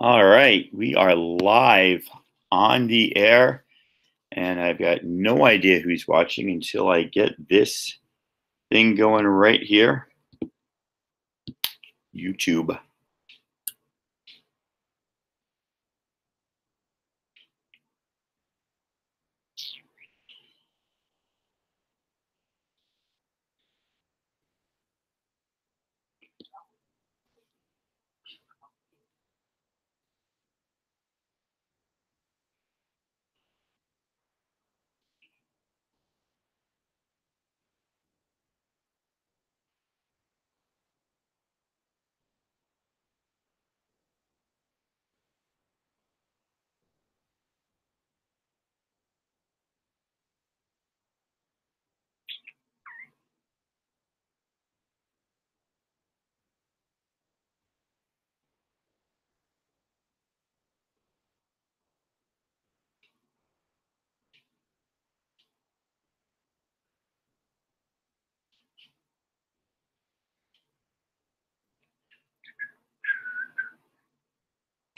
All right, we are live on the air, and I've got no idea who's watching until I get this thing going right here. YouTube.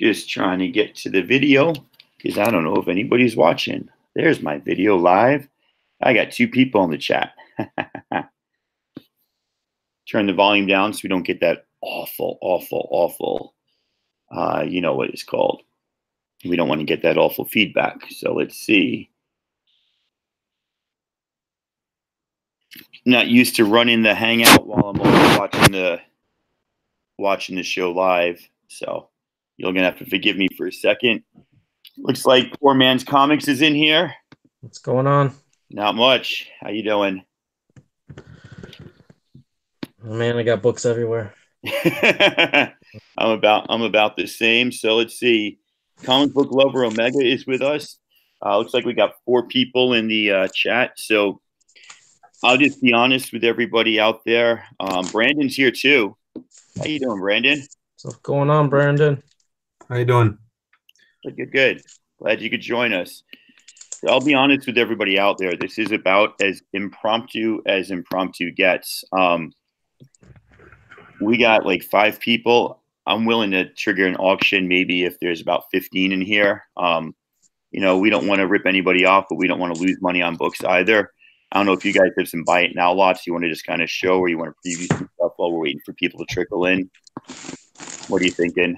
Just trying to get to the video because I don't know if anybody's watching. There's my video live. I got 2 people in the chat. Turn the volume down so we don't get that awful, you know what it's called. We don't want to get that awful feedback. So let's see. Not used to running the Hangout while I'm watching the show live. So you're gonna have to forgive me for a second. Looks like Poor Man's Comics is in here. What's going on? Not much. How you doing? Oh, man, I got books everywhere. I'm about the same. So let's see. Comic Book Lover Omega is with us. Looks like we got 4 people in the chat. So I'll just be honest with everybody out there. Brandon's here too. How you doing, Brandon? What's going on, Brandon? How you doing? Good. Glad you could join us. So I'll be honest with everybody out there. This is about as impromptu gets. We got like 5 people. I'm willing to trigger an auction maybe if there's about 15 in here. You know, we don't want to rip anybody off, but we don't want to lose money on books either. I don't know if you guys have some buy it now lots you want to just kind of show, or you want to preview some stuff while we're waiting for people to trickle in. What are you thinking?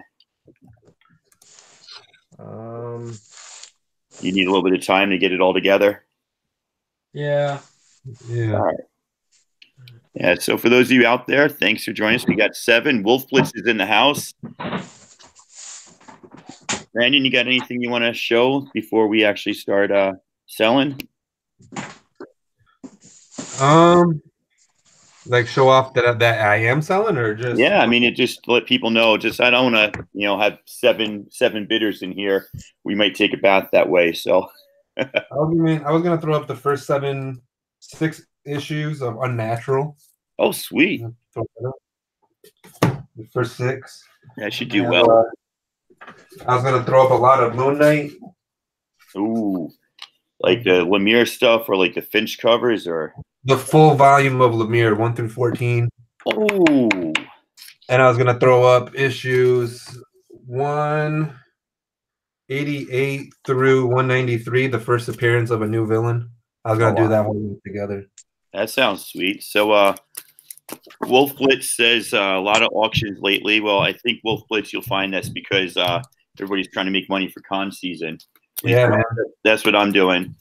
You need a little bit of time to get it all together? Yeah. All right. Yeah, so for those of you out there, thanks for joining us. We got 7. Wolf Blitz is in the house. Brandon, you got anything you want to show before we actually start selling? Like show off that I am selling, or just? Yeah, I mean, it just let people know. Just I don't want to, have seven bidders in here. We might take a bath that way. So, I was gonna throw up the first 6 issues of Unnatural. Oh, sweet. The first 6. That should do well. I was gonna throw up a lot of Moon Knight. Ooh, like the Lemire stuff, or like the Finch covers, or the full volume of Lemire 1 through 14. Oh. And I was gonna throw up issues 188 through 193, the first appearance of a new villain. I was gonna do that whole thing together. That sounds sweet. So Wolf Blitz says a lot of auctions lately. Well, I think Wolf Blitz, you'll find that's because everybody's trying to make money for con season. Yeah, man. That's what I'm doing.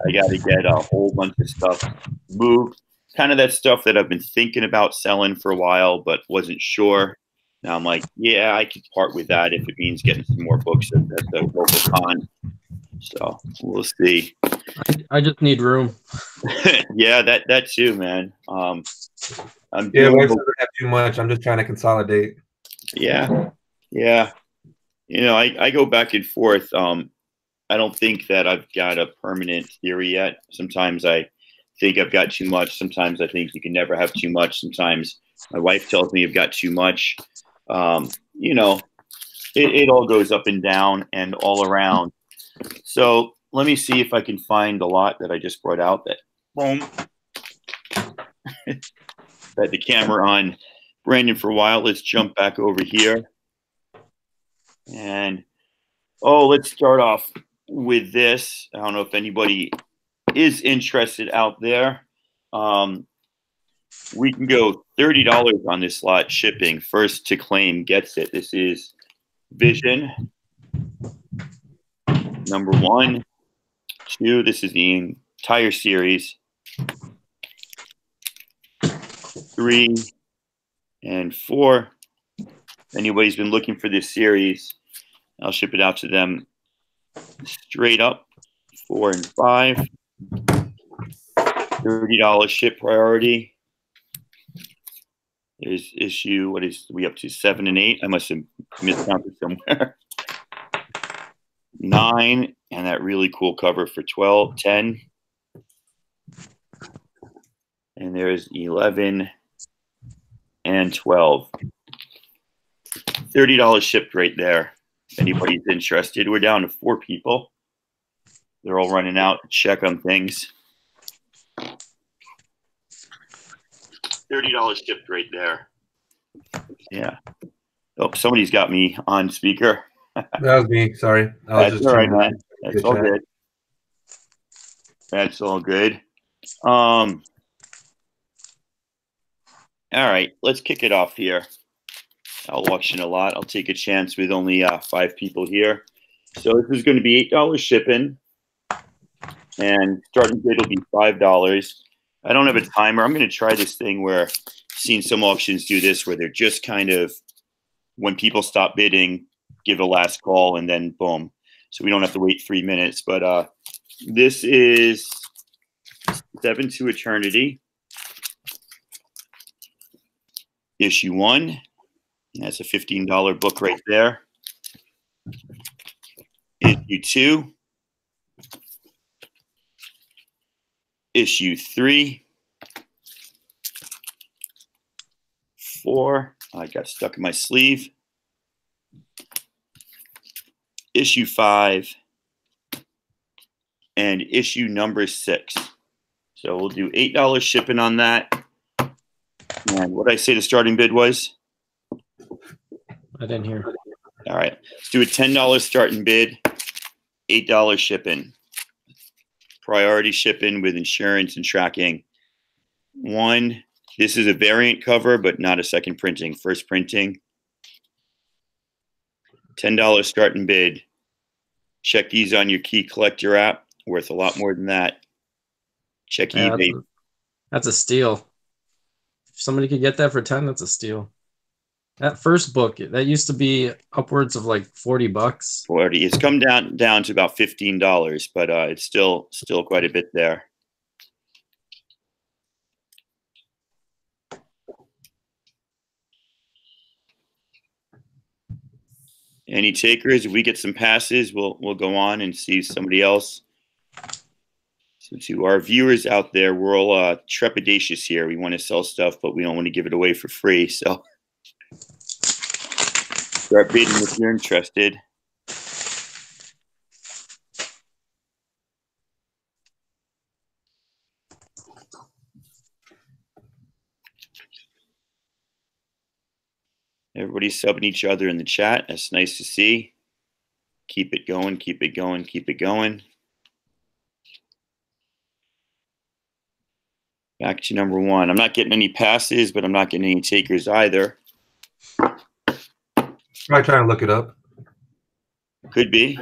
I got to get a whole bunch of stuff moved. Kind of that stuff that I've been thinking about selling for a while, but wasn't sure. Now I'm like, yeah, I could part with that if it means getting some more books at the local con. So we'll see. I just need room. Yeah, that too, man. I doesn't have too much. I'm just trying to consolidate. Yeah. I go back and forth. I don't think that I've got a permanent theory yet. Sometimes I think I've got too much. Sometimes I think you can never have too much. Sometimes my wife tells me I've got too much. It all goes up and down and all around. So let me see if I can find a lot that I just brought out that, boom, had the camera on Brandon for a while. Let's jump back over here. And oh, let's start off with this. I don't know if anybody is interested out there. We can go $30 on this lot shipping. First to claim gets it. This is Vision number 1, 2. This is the entire series. 3 and 4. If anybody's been looking for this series, I'll ship it out to them straight up. 4 and 5. $30 ship priority. There's issue, what is we up to? 7 and 8. I must have miscounted somewhere. 9, and that really cool cover for 12, 10. And there's 11 and 12. $30 shipped right there. If anybody's interested, we're down to 4 people. They're all running out to check on things. $30 shipped right there. Yeah. Oh, somebody's got me on speaker. That was me. Sorry. That's all right, man. That's all good. That's all good. All right, let's kick it off here. I'll auction a lot. I'll take a chance with only 5 people here. So this is going to be $8 shipping, and starting bid will be $5. I don't have a timer. I'm going to try this thing where I've seen some auctions do this, where they're just kind of, when people stop bidding, give a last call, and then boom. So we don't have to wait 3 minutes. But this is 7 to Eternity. Issue 1. That's a $15 book right there. Issue 2. Issue 3. 4. I got stuck in my sleeve. Issue 5. And issue number 6. So we'll do $8 shipping on that. And what did I say the starting bid was? I didn't hear. All right. Let's do a $10 starting bid, $8 shipping. Priority shipping with insurance and tracking. 1, this is a variant cover, but not a second printing. First printing. $10 starting bid. Check these on your key collector app. Worth a lot more than that. Check eBay. That's a steal. If somebody could get that for 10, that's a steal. That first book, that used to be upwards of like $40. 40. It's come down to about $15, but it's still quite a bit there. Any takers? If we get some passes, we'll go on and see somebody else. So to our viewers out there, we're all trepidatious here. We want to sell stuff, but we don't want to give it away for free. So start bidding if you're interested. Everybody's subbing each other in the chat. That's nice to see. Keep it going, keep it going, keep it going. Back to number 1. I'm not getting any passes, but I'm not getting any takers either. Try trying to look it up. Could be.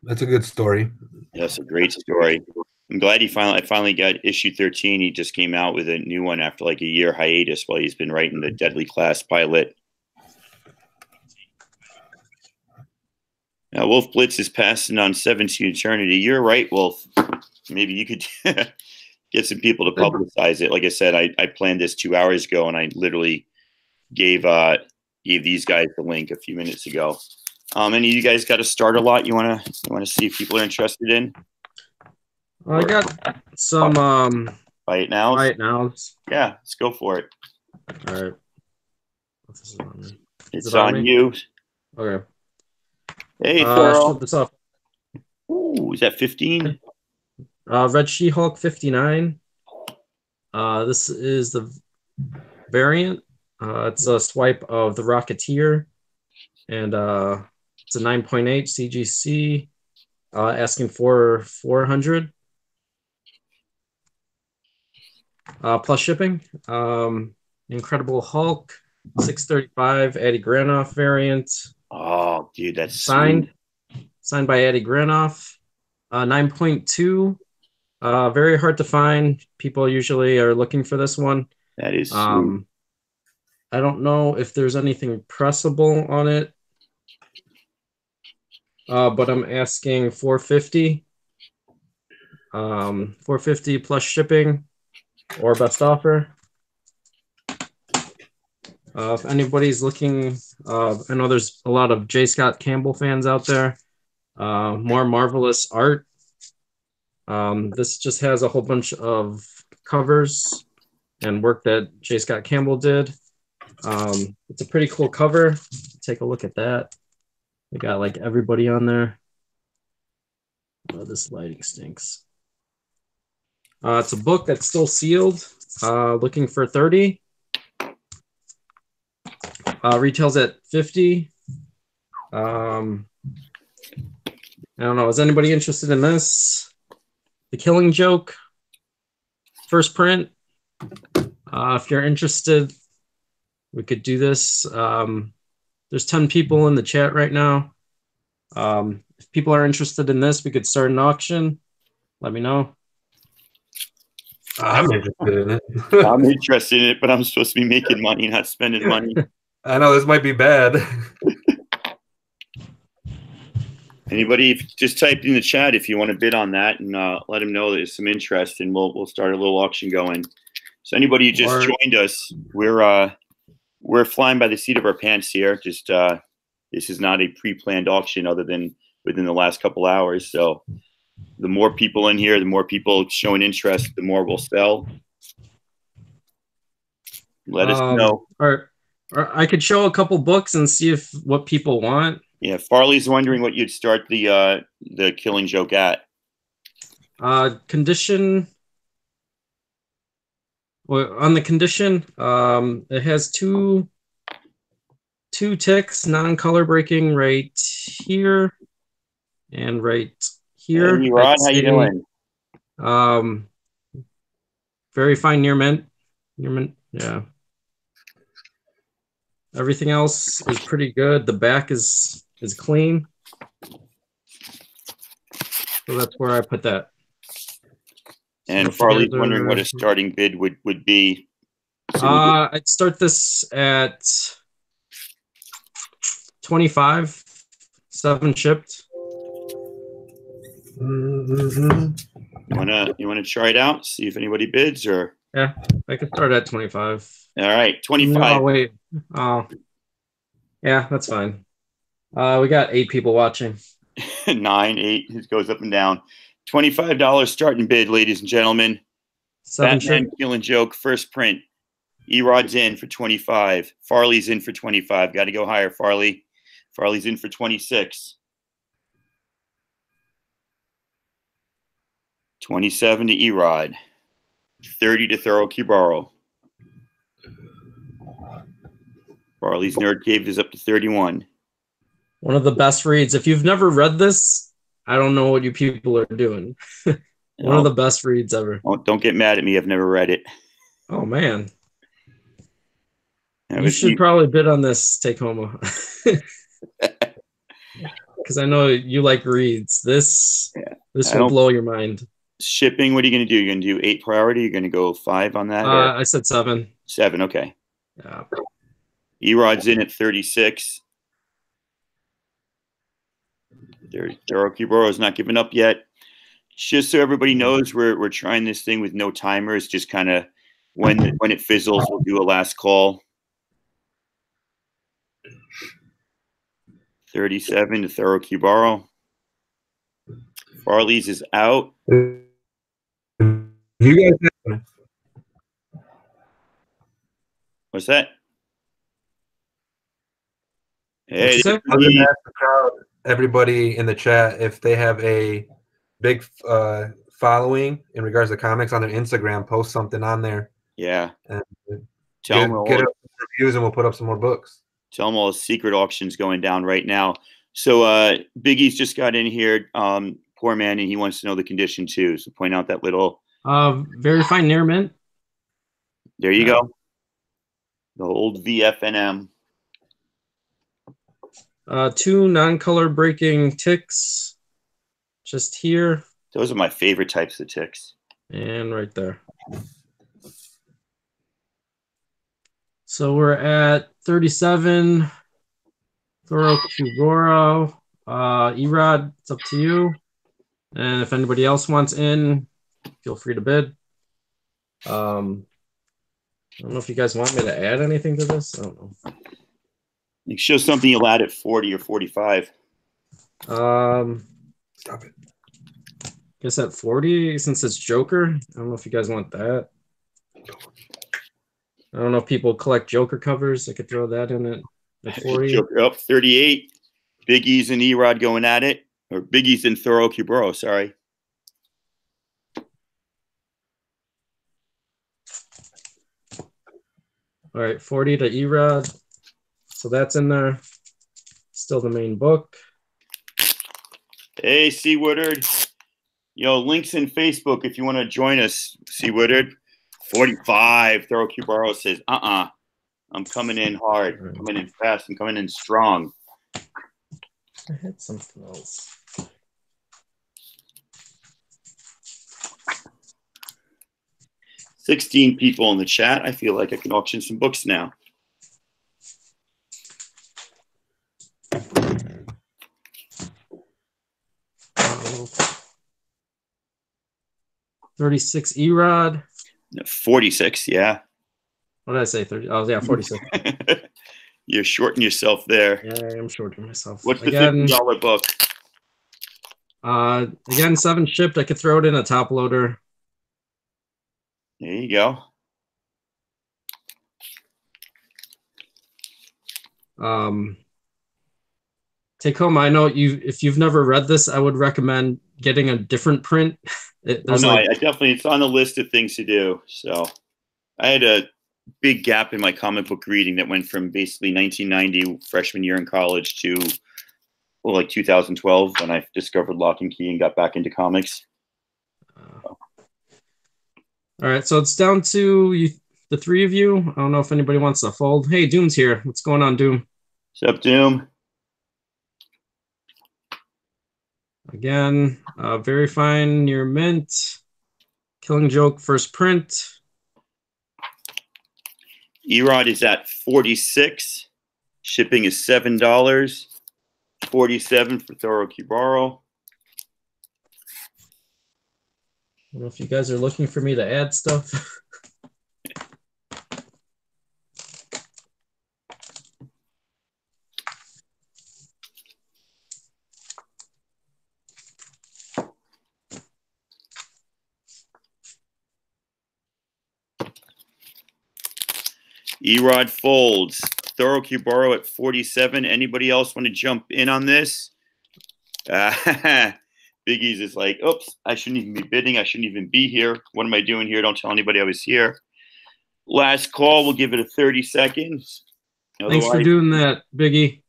That's a good story. That's a great story. I'm glad I finally got issue 13. He just came out with a new one after like a year hiatus while he's been writing the Deadly Class pilot. Now, Wolf Blitz is passing on 7 to Eternity. You're right, Wolf. Maybe you could get some people to publicize it. Like I said, I planned this 2 hours ago, and I literally gave these guys the link a few minutes ago. Any of you guys got a starter lot you wanna see if people are interested in? I got some Buy it now. Buy it now. Yeah, let's go for it. All right. This is on me. It's on you. Okay. Hey, flip this up. Ooh, is that 15? Red She-Hulk 59. This is the variant. It's a swipe of The Rocketeer, and it's a 9.8 CGC, asking for 400 plus shipping. Incredible Hulk, 635 Eddie Granoff variant. Oh, dude, that's signed sweet. Signed by Eddie Granoff. 9.2. Very hard to find. People usually are looking for this one. That is sweet. I don't know if there's anything pressable on it, but I'm asking 450. 450 plus shipping or best offer. If anybody's looking, I know there's a lot of J. Scott Campbell fans out there. More marvelous art. This just has a whole bunch of covers and work that J. Scott Campbell did. It's a pretty cool cover. Take a look at that. We got like everybody on there. Oh, this lighting stinks. It's a book that's still sealed. Looking for 30. Retails at 50. I don't know. Is anybody interested in this? The Killing Joke. First print. If you're interested, we could do this. There's 10 people in the chat right now. If people are interested in this, we could start an auction. Let me know. I'm interested in it. I'm interested in it, but I'm supposed to be making money, not spending money. I know this might be bad. Anybody, just type in the chat if you want to bid on that, and let them know there's some interest, and we'll start a little auction going. So anybody who just joined us, we're flying by the seat of our pants here. Just this is not a pre-planned auction, other than within the last couple hours. So the more people in here, the more people showing interest, the more we'll sell. Let us know. Or I could show a couple books and see if what people want. Yeah, Farley's wondering what you'd start the Killing Joke at. Condition. Well, on the condition, it has two ticks, non-color breaking right here and right here. Hey, Rod, how you doing? Very fine near mint. Yeah. Everything else is pretty good. The back is clean. So that's where I put that. And Farley's wondering what a starting bid would be. I'd start this at 25, 7 shipped. You wanna try it out? See if anybody bids, or yeah, I could start at 25. All right, 25. No, wait. Yeah, that's fine. We got 8 people watching. 9, 8. It goes up and down. $25 starting bid, ladies and gentlemen. Batman Killing Joke, first print. Erod's in for 25. Farley's in for 25. Got to go higher, Farley. Farley's in for 26. 27 to Erod. 30 to Thorough Kibaro. Farley's Nerd Cave is up to 31. One of the best reads. If you've never read this, I don't know what you people are doing. One of the best reads ever. Oh, don't get mad at me. I've never read it. Oh, man. You should probably bid on this, Take-Homa. Because I know you like reads. This will blow your mind. Shipping, what are you going to do? You're going to do 8 priority? You're going to go 5 on that? I said 7. 7, okay. Yeah. Erod's in at 36. Kibaro is not giving up yet. Just so everybody knows, we're trying this thing with no timers. Just kind of when it fizzles, we'll do a last call. 37 to Thorough Kibaro. Farley's is out. You guys. What's that? Hey, I was going to ask the crowd, everybody in the chat, if they have a big following in regards to comics on their Instagram, post something on there. Yeah. And Tell them get a views, and we'll put up some more books. Tell them all the secret auctions going down right now. So Biggie's just got in here. Poor man, and he wants to know the condition too. So point out that little. Very fine near mint. There you go. The old VFNM. 2 non-color breaking ticks. Just here. Those are my favorite types of ticks. And right there. So we're at 37. Thoro Kuboro. Erod, it's up to you. And if anybody else wants in, feel free to bid. I don't know if you guys want me to add anything to this. I don't know. You show something you'll add at 40 or 45. Stop it. Guess at 40, since it's Joker. I don't know if you guys want that. I don't know if people collect Joker covers. I could throw that in at 40. Joker up 38. Biggie's and Erod going at it. Or Biggie's and Thoro Kuboro, sorry. All right, 40 to Erod. So that's in there. Still the main book. Hey, C. Woodard. Yo, links in Facebook if you want to join us, C. Woodard. 45. Thoro Kuboro says, I'm coming in hard. I'm coming in fast. I'm coming in strong. I had something else. $16 people in the chat. I feel like I can auction some books now. Oh. 36 Erod. 46, yeah. What did I say? 30? Oh, yeah, 46. You're shorting yourself there. Yeah, I am shorting myself. What's the $50 book? Again, 7 shipped. I could throw it in a top loader. There you go. Take home. I know if you've never read this, I would recommend getting a different print. I definitely, it's on the list of things to do. So I had a big gap in my comic book reading that went from basically 1990 freshman year in college to like 2012 when I discovered Lock and Key and got back into comics. All right, so it's down to the 3 of you. I don't know if anybody wants to fold. Hey, Doom's here. What's going on, Doom? What's up, Doom? Again, very fine near mint. Killing Joke first print. Erod is at 46. Shipping is $7. 47 for Thoro Kuboro. I don't know if you guys are looking for me to add stuff. Erod folds. Thoro Kuboro at 47. Anybody else want to jump in on this? Biggie's is like, oops, I shouldn't even be bidding. I shouldn't even be here. What am I doing here? Don't tell anybody I was here. Last call. We'll give it a 30 seconds. Thanks for doing that, Biggie.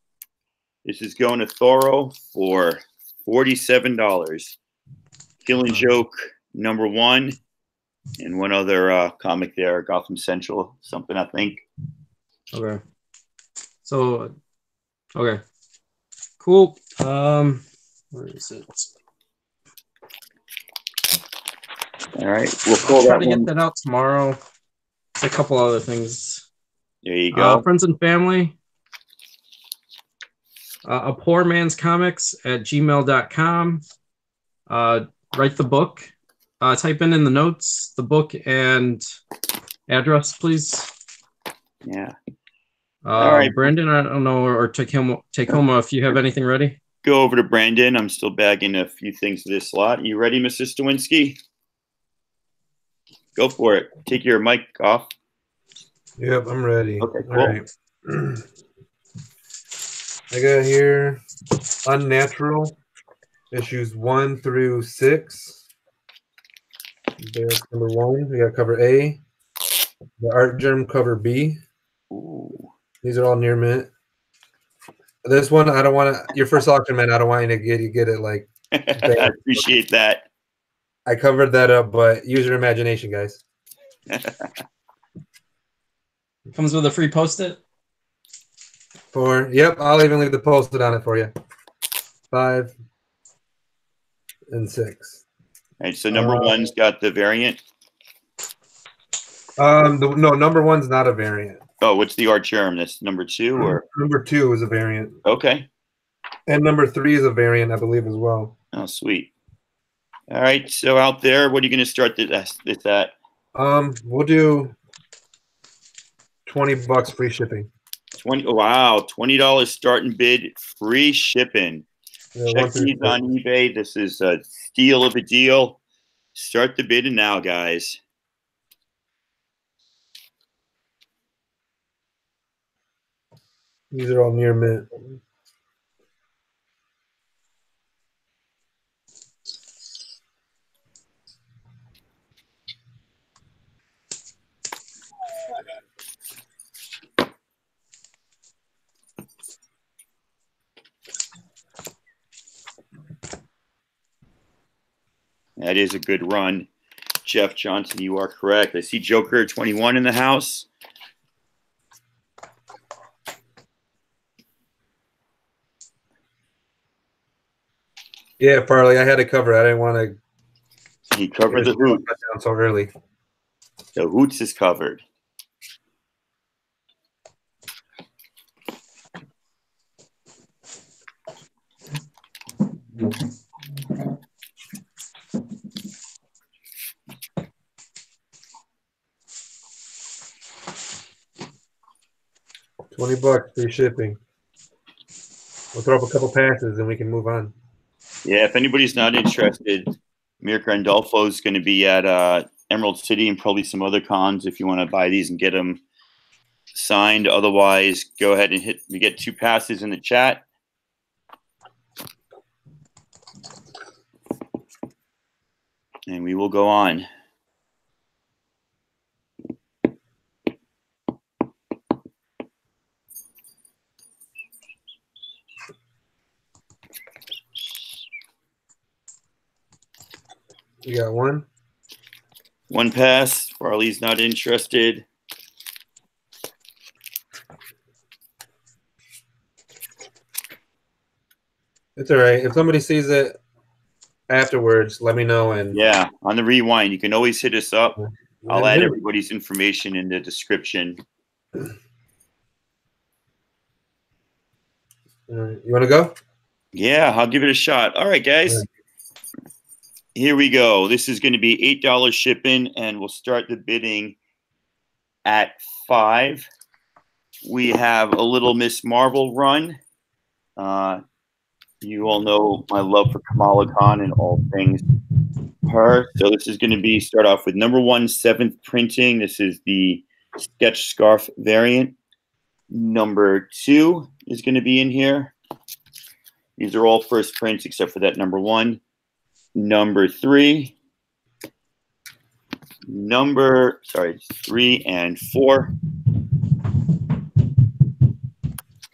This is going to Thoro for $47. Killing Joke #1. And one other comic there, Gotham Central, something, I think. Okay. So, okay. Cool. Where is it? All right. We'll pull I'll try that to one. get that out tomorrow. A couple other things. There you go. Friends and family. A poor man's comics at gmail.com. Write the book. Type in the notes the book and address, please. Yeah. All right, Brandon, I don't know, or Tacoma, if you have anything ready. Go over to Brandon. I'm still bagging a few things to this slot. You ready, Mr. Stawinski? Go for it. Take your mic off. Yep, I'm ready. Okay, cool. All right. I got here Unnatural, issues 1 through 6. There's #1. We got cover A. The Art Germ cover B. Ooh. These are all near mint. This one, I don't want to. Your first auction, man. I don't want you to get it like. I appreciate that. I covered that up, but use your imagination, guys. Comes with a free Post-it. Yep, I'll even leave the Post-it on it for you. 5 and 6. All right, so number one's got the variant. No, number one's not a variant. Oh, what's the art germ? That's number 2 or number 2 is a variant. Okay. And number 3 is a variant, I believe, as well. Oh, sweet. All right, so out there, what are you going to start this at? We'll do $20 free shipping. Wow, $20 starting bid, free shipping. Yeah, Check these on eBay. This is a steal of a deal. Start the bidding now, guys. These are all near mint. That is a good run. Jeff Johnson, you are correct. I see Joker 21 in the house. Yeah, Farley, I had to cover it. I didn't want to. He covered the hoot. Down so early. The hoots is covered. $20 free shipping. We'll throw up a couple passes and we can move on. Yeah, if anybody's not interested, Mirka Andolfo is going to be at Emerald City and probably some other cons if you want to buy these and get them signed. Otherwise, go ahead and we get 2 passes in the chat. And we will go on. You got one? One pass. Farley's not interested. It's all right. If somebody sees it afterwards, let me know. And yeah, on the rewind, you can always hit us up. I'll add do. everybody's information in the description. All right. You want to go? Yeah, I'll give it a shot. All right, guys. All right. Here we go. This is going to be $8 shipping, and we'll start the bidding at 5. We have a little Miss Marvel run. You all know my love for Kamala Khan and all things her. So this is going to be start off with number 1, 7th printing. This is the sketch scarf variant. Number 2 is going to be in here. These are all first prints except for that number 1. Number 3. 3 and 4.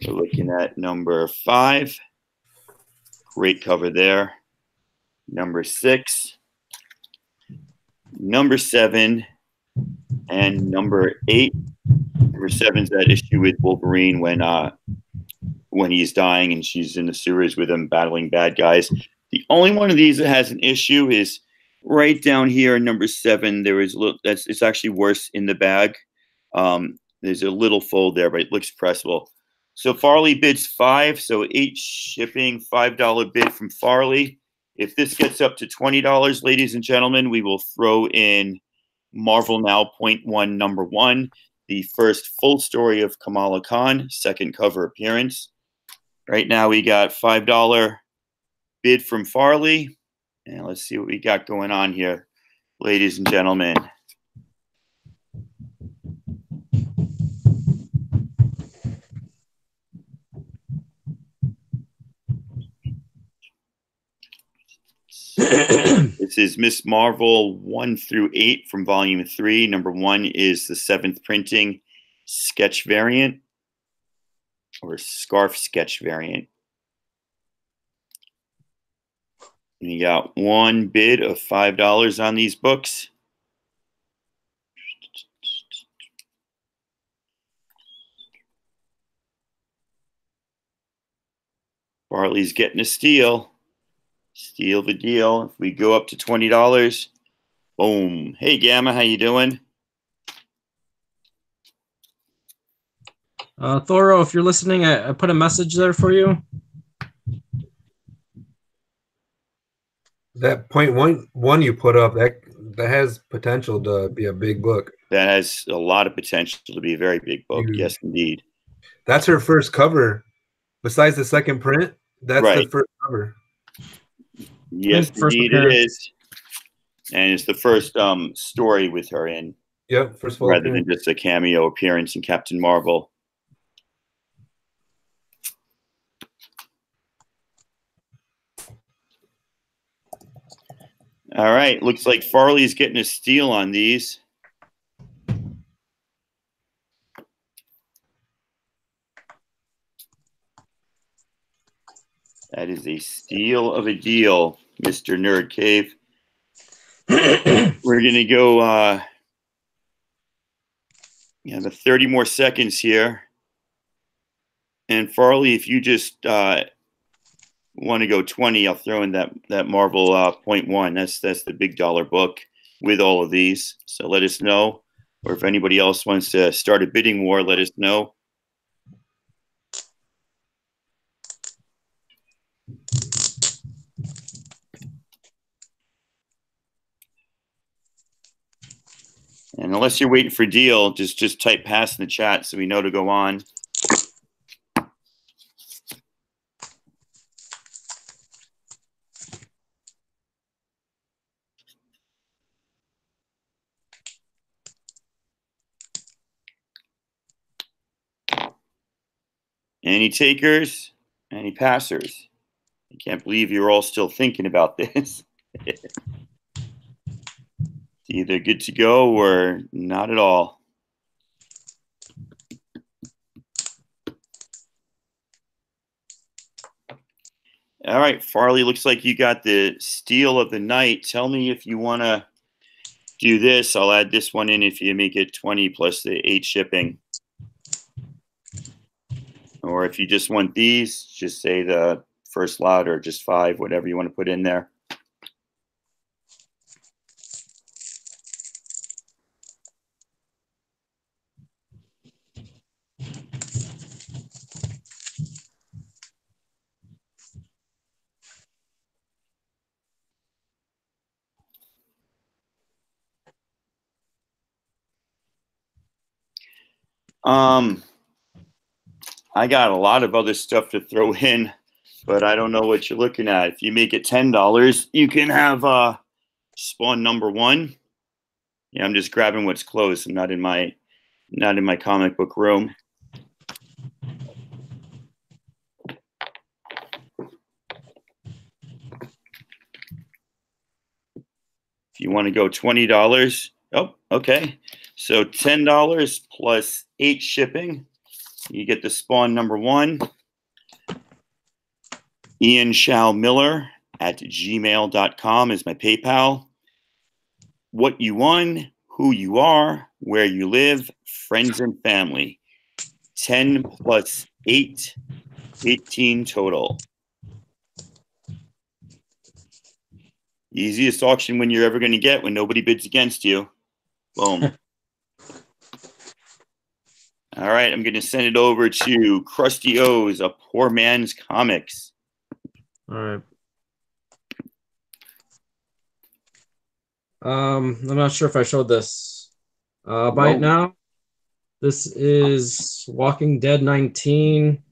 We're looking at number 5. Great cover there. Number 6. Number 7. And number 8. Number 7's that issue with Wolverine when he's dying and she's in the sewers with him battling bad guys. The only one of these that has an issue is right down here, number 7. There is it's actually worse in the bag. There's a little fold there, but it looks pressable. So Farley bids 5, so 8 shipping, $5 bid from Farley. If this gets up to $20, ladies and gentlemen, we will throw in Marvel Now .1 number 1, the first full story of Kamala Khan, second cover appearance. Right now we got $5 bid from Farley. And let's see what we got going on here, ladies and gentlemen. This is Miss Marvel 1 through 8 from volume 3. Number 1 is the 7th printing sketch variant. or scarf sketch variant. And you got one bid of $5 on these books. Farley's getting a steal. Steal the deal. If we go up to $20, boom. Hey, Gamma, how you doing? Thoro, if you're listening, I put a message there for you. That .1 you put up, that has potential to be a big book. That has a lot of potential to be a very big book. Huge. Yes, indeed. That's her first cover. Besides the second print, that's Right. the first cover. Yes, First indeed appearance. it is. And it's the first story with her in. Yep, first full rather appearance. than just a cameo appearance in Captain Marvel. All right, looks like Farley's getting a steal on these. That is a steal of a deal, Mr. Nerd Cave. We're going to go, you have 30 more seconds here. And Farley, if you just want to go 20, I'll throw in that Marvel .1. That's the big dollar book with all of these. So let us know. Or if anybody else wants to start a bidding war, let us know. And unless you're waiting for a deal, just type pass in the chat so we know to go on. Any takers? Any passers? I can't believe you're all still thinking about this. It's either good to go or not at all. All right, Farley, looks like you got the steal of the night. Tell me if you want to do this. I'll add this one in if you make it 20 plus the 8 shipping. Or if you just want these, just say the first lot or just 5, whatever you want to put in there. I got a lot of other stuff to throw in, but I don't know what you're looking at. If you make it $10, you can have Spawn #1. Yeah, I'm just grabbing what's close. I'm not in my comic book room. If you want to go $20, oh, okay. So $10 plus 8 shipping. You get the Spawn #1. Ian Shao Miller at gmail.com is my PayPal. What you won, who you are, where you live, friends and family. 10 plus 8, 18 total. Easiest auction win you're ever going to get when nobody bids against you. Boom. All right, I'm going to send it over to Krusty O's, A Poor Man's Comics. All right. I'm not sure if I showed this. By it now, this is Walking Dead 19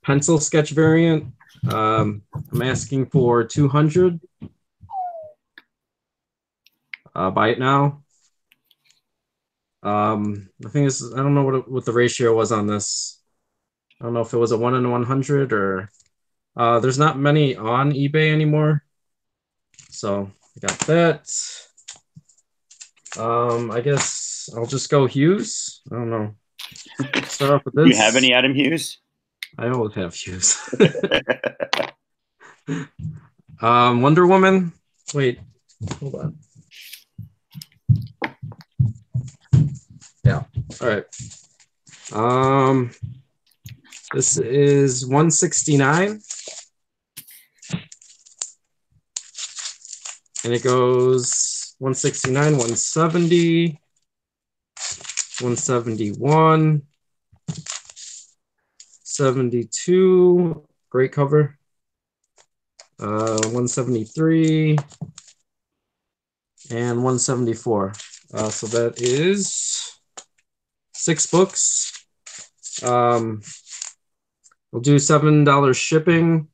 pencil sketch variant. I'm asking for 200. Buy it now. The thing is, I don't know what the ratio was on this. I don't know if it was a 1 in 100 or there's not many on eBay anymore. So I got that. I guess I'll just go Hughes. I don't know. Start off with this. Do you have any Adam Hughes? I always have views. Wonder Woman. Wait, hold on. Yeah. All right. This is 169. And it goes 169, 170, 171, 72. Great cover. 173 and 174. So that is 6 books. We'll do $7 shipping,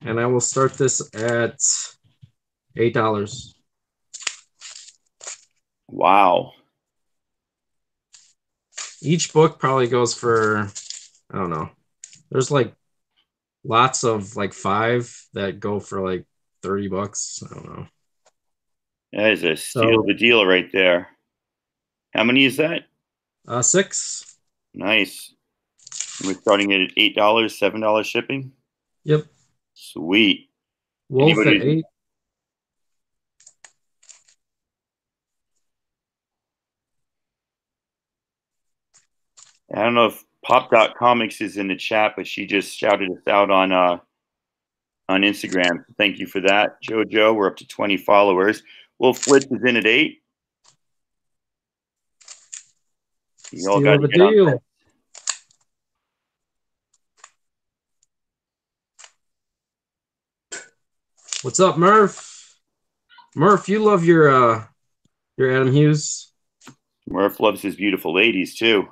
and I will start this at $8. Wow. Each book probably goes for, I don't know. There's like lots of like 5 that go for like $30. I don't know. That is a steal of a deal right there. How many is that? 6. Nice. We're starting it at $8, $7 shipping. Yep. Sweet. Wolf at 8. I don't know if Pop.Comics is in the chat, but she just shouted us out on Instagram. Thank you for that, JoJo. We're up to 20 followers. Wolf Flitz is in at 8. You all got to get on that. What's up, Murph? Murph, you love your Adam Hughes. Murph loves his beautiful ladies too.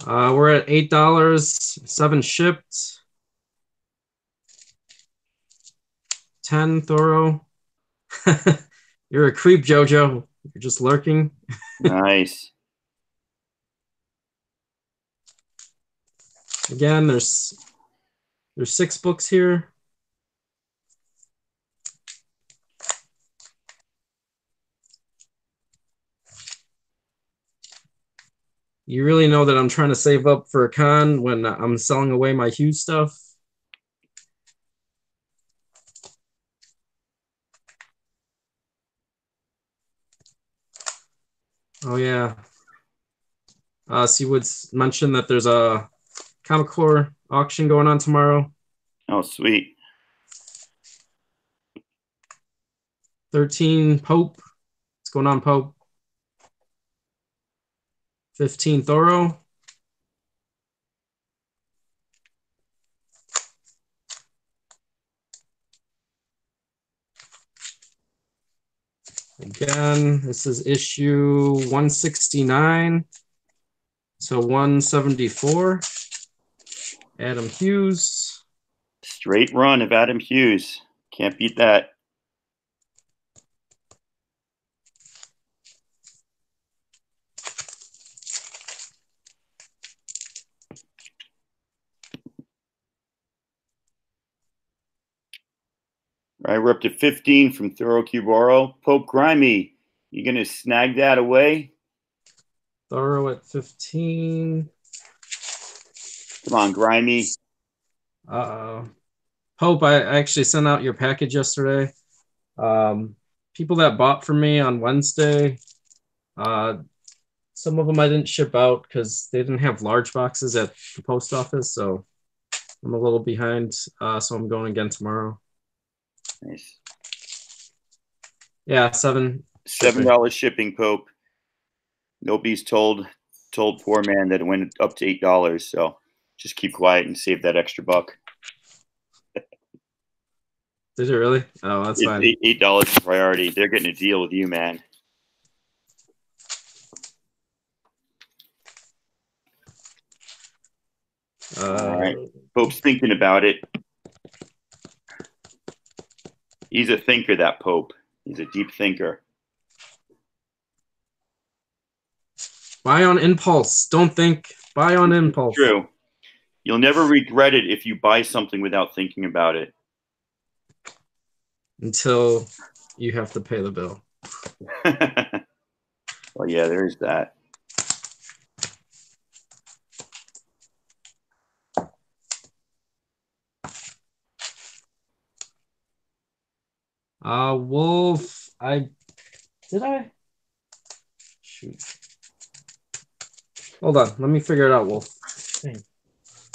We're at $8, 7 shipped, 10 thorough. You're a creep, JoJo. You're just lurking. Nice. Again, there's 6 books here. You really know that I'm trying to save up for a con when I'm selling away my Hughes stuff. Oh, yeah. Seawood mentioned that there's a Comiccon auction going on tomorrow. Oh, sweet. 13 Pope. What's going on, Pope? 15 Thorough. Again, this is issue 169 to 174. Adam Hughes. Straight run of Adam Hughes. Can't beat that. All right, we're up to 15 from Thorough Cuboro. Pope Grimy, you going to snag that away? Thorough at 15. Come on, Grimy. Pope, I actually sent out your package yesterday. People that bought from me on Wednesday, some of them I didn't ship out because they didn't have large boxes at the post office, so I'm a little behind. So I'm going again tomorrow. Nice. Yeah, $7 shipping, Pope. Nobody's told poor man that it went up to $8, so just keep quiet and save that extra buck. Did it really? Oh, that's fine. $8 priority. They're getting a deal with you, man. All right. Pope's thinking about it. He's a thinker, that Pope. He's a deep thinker. Buy on impulse. Don't think. Buy on impulse. True. You'll never regret it if you buy something without thinking about it. Until you have to pay the bill. Well, yeah, there's that. Wolf. Did I? Shoot. Hold on. Let me figure it out, Wolf. Dang.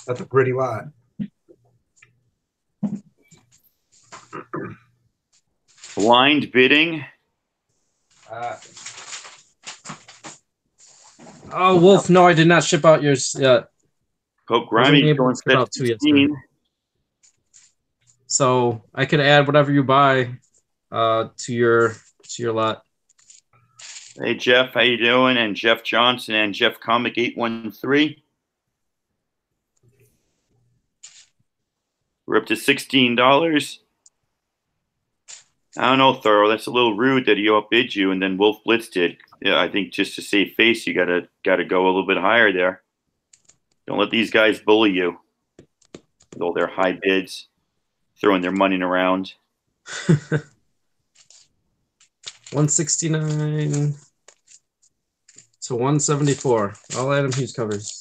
That's a pretty lot. Blind bidding. Oh, Wolf. No, I did not ship out yours yet. Pope I wasn't Grimy able going to ship out 2 yesterday. 16. So I could add whatever you buy to your lot. Hey Jeff, how you doing? And Jeff Johnson and Jeff Comic 813. We're up to $16. I don't know, Thorough. That's a little rude that he outbid you, and then Wolf Blitz did. Yeah, I think just to save face, you gotta go a little bit higher there. Don't let these guys bully you with all their high bids, throwing their money around. 169 to 174. All Adam Hughes covers.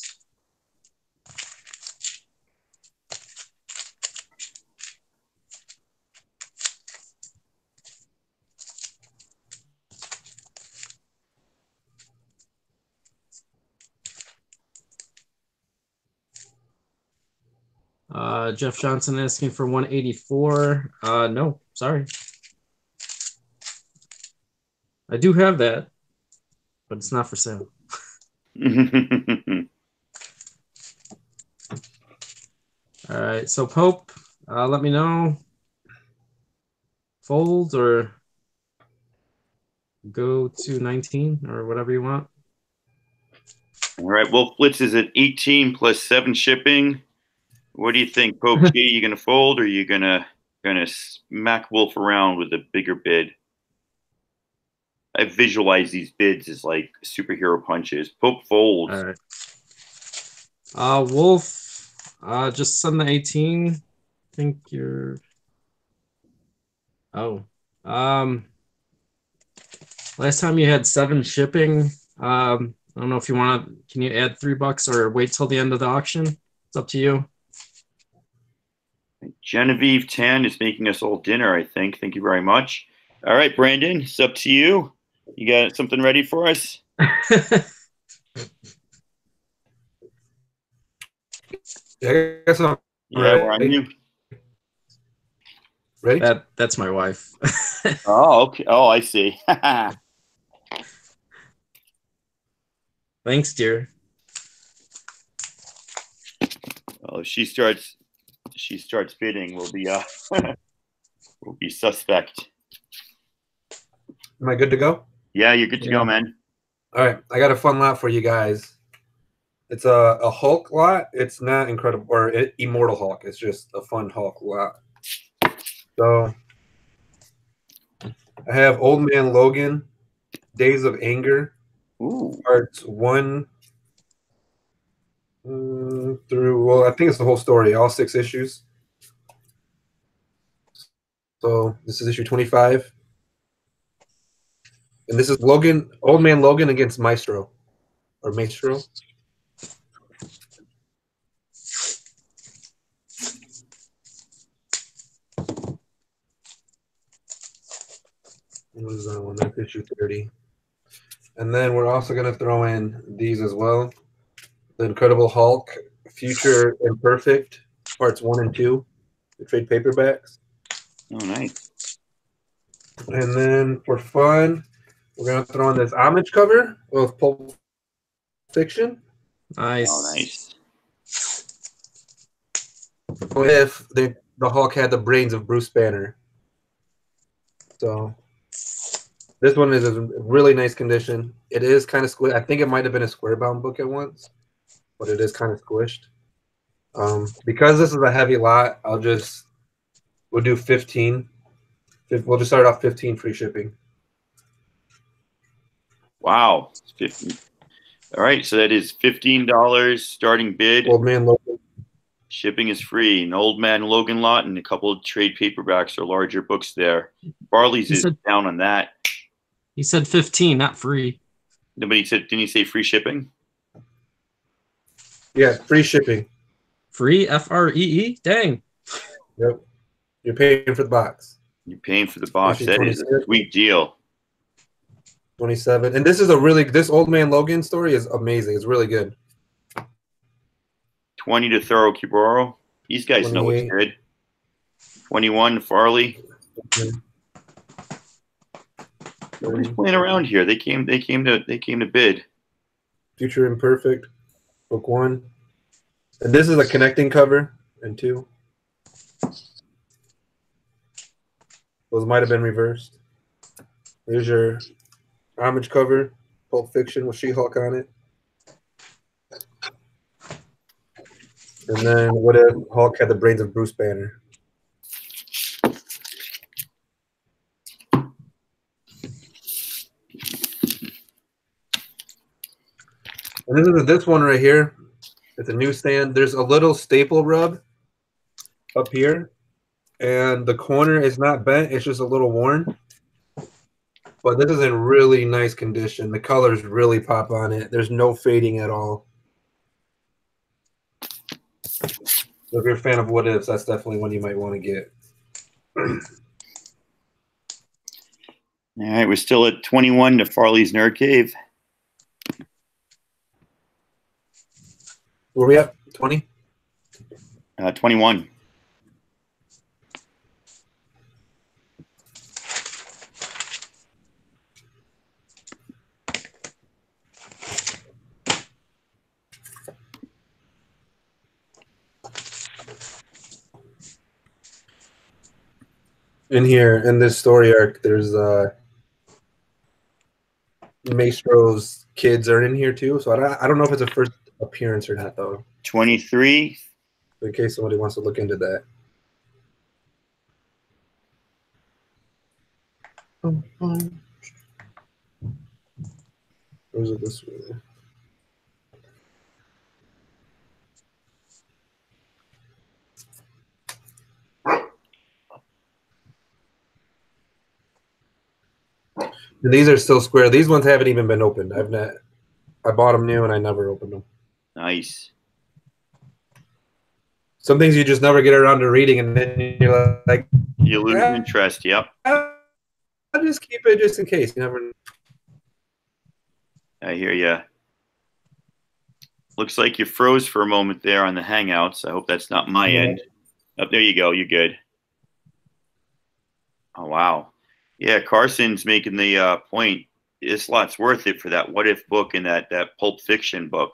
Jeff Johnson asking for 184. No, sorry. I do have that, but it's not for sale. All right, so Pope, let me know. Fold or go to 19 or whatever you want. All right, Wolf Blitz is at 18 plus 7 shipping. What do you think, Pope G? You gonna fold or you gonna smack Wolf around with a bigger bid? I visualize these bids as like superhero punches. Pope folds. All right. Wolf, just send the 18. I think you're. Oh. Last time you had 7 shipping. I don't know if you want to. Can you add $3 or wait till the end of the auction? It's up to you. Genevieve 10 is making us all dinner, I think. Thank you very much. All right, Brandon, it's up to you. You got something ready for us? Yeah, I guess I'm we're on you. Ready? That's my wife. Oh, okay. Oh, I see. Thanks, dear. Well, if she starts bidding, we'll be suspect. Am I good to go? Yeah, you're good to go, man. All right, I got a fun lot for you guys. It's a Hulk lot. It's not incredible or Immortal Hulk. It's just a fun Hulk lot. So I have Old Man Logan, Days of Anger, parts 1 through, well, I think it's the whole story, all 6 issues. So this is issue 25. And this is Old Man Logan against Maestro. Or Maestro. What is that one? That's issue 30. And then we're also going to throw in these as well. The Incredible Hulk, Future Imperfect, parts 1 and 2, the trade paperbacks. Oh, nice. And then for fun, we're going to throw in this homage cover of Pulp Fiction. Nice. Oh, nice. If the Hulk had the brains of Bruce Banner. So this one is in really nice condition. It is kind of squished. I think it might have been a square bound book at once, but it is kind of squished. Because this is a heavy lot, we'll do 15. We'll just start off 15 free shipping. Wow. 50. All right, so that is $15 starting bid. Old Man Logan. Shipping is free. An Old Man Logan lot and a couple of trade paperbacks or larger books there. Barley's is down on that. He said 15, not free. Nobody said, didn't he say free shipping? Yeah, free shipping. Free? Free? Dang. Yep. You're paying for the box. You're paying for the box. Issue That is a 26. sweet deal. 27. And this is this Old Man Logan story is amazing. It's really good. 20 to Thorough Kiboro. These guys know what's 28. good. 21 to Farley. Okay. Nobody's playing around here. They came to bid. Future Imperfect, book 1. And this is a connecting cover and 2. Those might have been reversed. Here's your homage cover, Pulp Fiction with She-Hulk on it. And then what if Hulk had the brains of Bruce Banner? And this one right here. It's a newsstand. There's a little staple rub up here. And the corner is not bent. It's just a little worn. But this is in really nice condition. The colors really pop on it. There's no fading at all. So if you're a fan of What Ifs, that's definitely one you might want to get. All right, we're still at 21 to Farley's Nerd Cave. Where are we at? 20? 21. In here, in this story arc, there's Maestro's kids are in here too. So I don't know if it's a first appearance or not, though. 23. In case somebody wants to look into that. Or is it this way? And these are still square. These ones haven't even been opened. I bought them new and I never opened them. Nice. Some things you just never get around to reading, and then you're like, You lose interest. Yep. I'll just keep it just in case. You never know. I hear you. Looks like you froze for a moment there on the Hangouts. I hope that's not my end. Oh, there you go. You're good. Oh, wow. Yeah, Carson's making the point. This lot's worth it for that What If book and that Pulp Fiction book.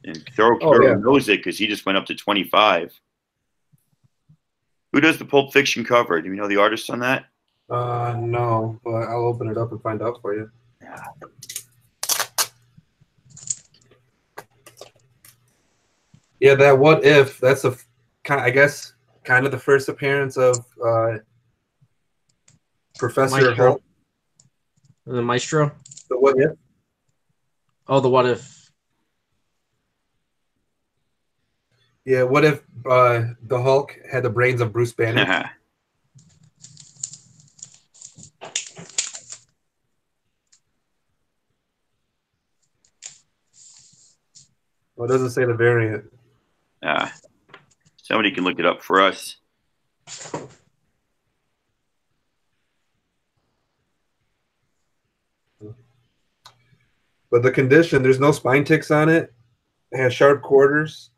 And Thorough knows it because he just went up to 25. Who does the Pulp Fiction cover? Do we know the artist on that? No, but I'll open it up and find out for you. Yeah. Yeah, that What If, that's I guess kind of the first appearance of Professor Hulk. The Maestro? The What If? Oh, the What If. Yeah, what if the Hulk had the brains of Bruce Banner? Well, it doesn't say the variant. Somebody can look it up for us. But the condition, there's no spine ticks on it. It has sharp quarters.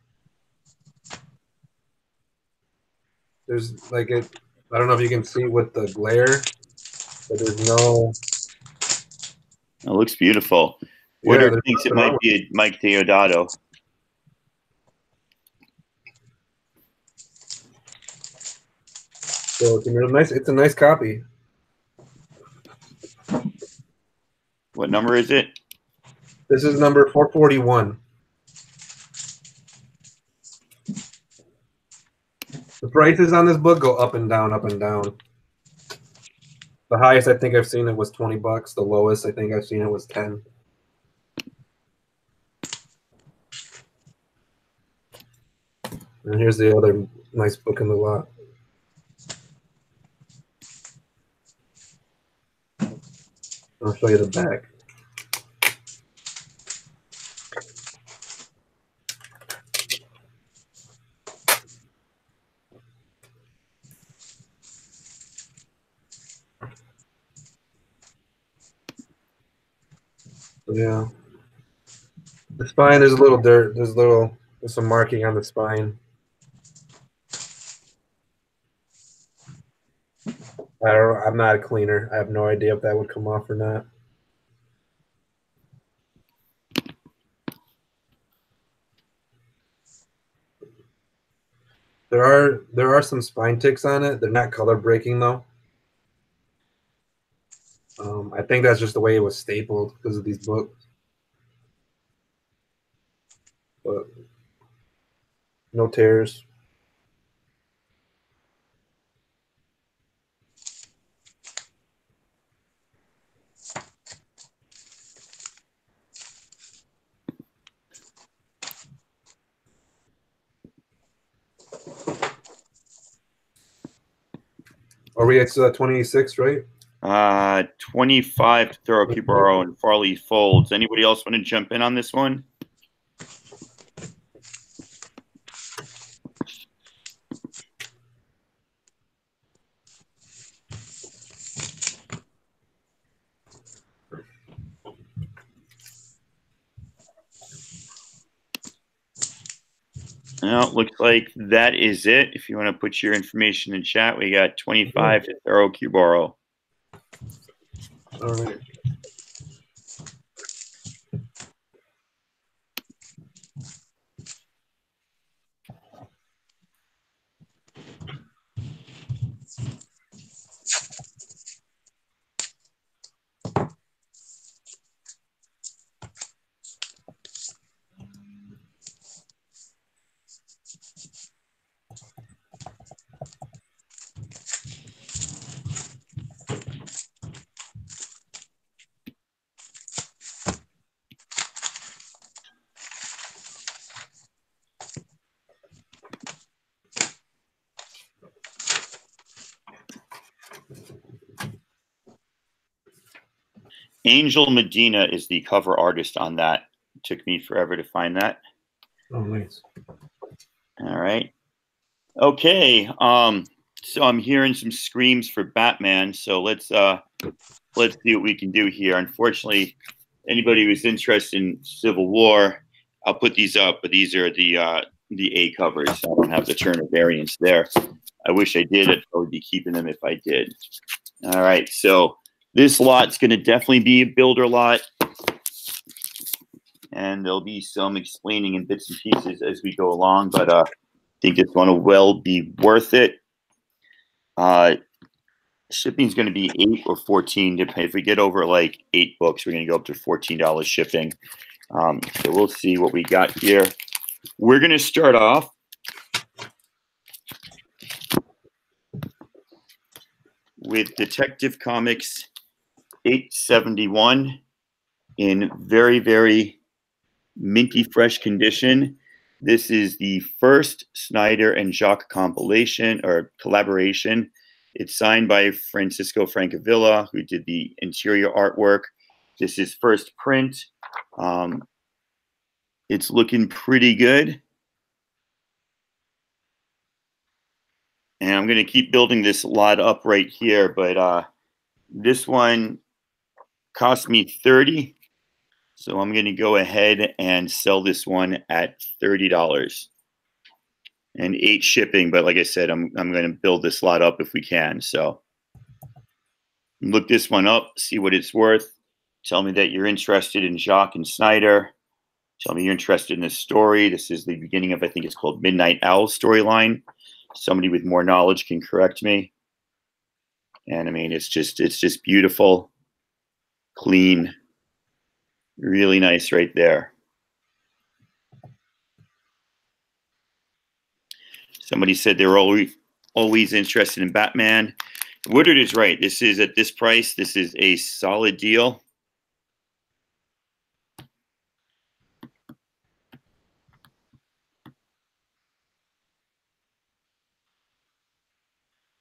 There's like it. I don't know if you can see with the glare, but there's no. It looks beautiful. Woodard thinks it might be a Mike Deodato. So it's a real nice. It's a nice copy. What number is it? This is number 441. The prices on this book go up and down, up and down. The highest I think I've seen it was $20. The lowest I think I've seen it was 10. And here's the other nice book in the lot. I'll show you the back. Yeah. The spine, there's a little dirt. There's some marking on the spine. I'm not a cleaner. I have no idea if that would come off or not. There are some spine ticks on it. They're not color breaking though. I think that's just the way it was stapled because of these books. But no tears. Are we at 26, right? 25 Thorough Borrow and Farley Folds. Anybody else want to jump in on this one? No, looks like that is it. If you want to put your information in chat, we got 25 to Thorough Borrow. All right. Angel Medina is the cover artist on that. It took me forever to find that. Oh, nice. All right. Okay. So I'm hearing some screams for Batman. So let's see what we can do here. Unfortunately, anybody who's interested in Civil War, I'll put these up, but these are the A covers. I don't have the Turner variants there. I wish I did. I'd probably be keeping them if I did. All right. So this lot's going to definitely be a builder lot. And there'll be some explaining in bits and pieces as we go along, but I think it's going to well be worth it. Shipping is going to be $8 or $14. If we get over like 8 books, we're going to go up to $14 shipping. So we'll see what we got here. We're going to start off with Detective Comics 871 in very, very minty fresh condition. This is the first Snyder and Jacques compilation or collaboration. It's signed by Francisco Francavilla, who did the interior artwork. This is first print. It's looking pretty good. And I'm going to keep building this lot up right here, but this one cost me $30. So I'm going to go ahead and sell this one at $30 and $8 shipping. But like I said, I'm going to build this lot up if we can. So look this one up, see what it's worth. Tell me that you're interested in Jacques and Snyder. Tell me you're interested in this story. This is the beginning of, I think it's called Midnight Owl storyline. Somebody with more knowledge can correct me. And I mean, it's just beautiful, clean. Really nice right there. Somebody said they were always interested in Batman. Woodard is right. This is at this price. This is a solid deal.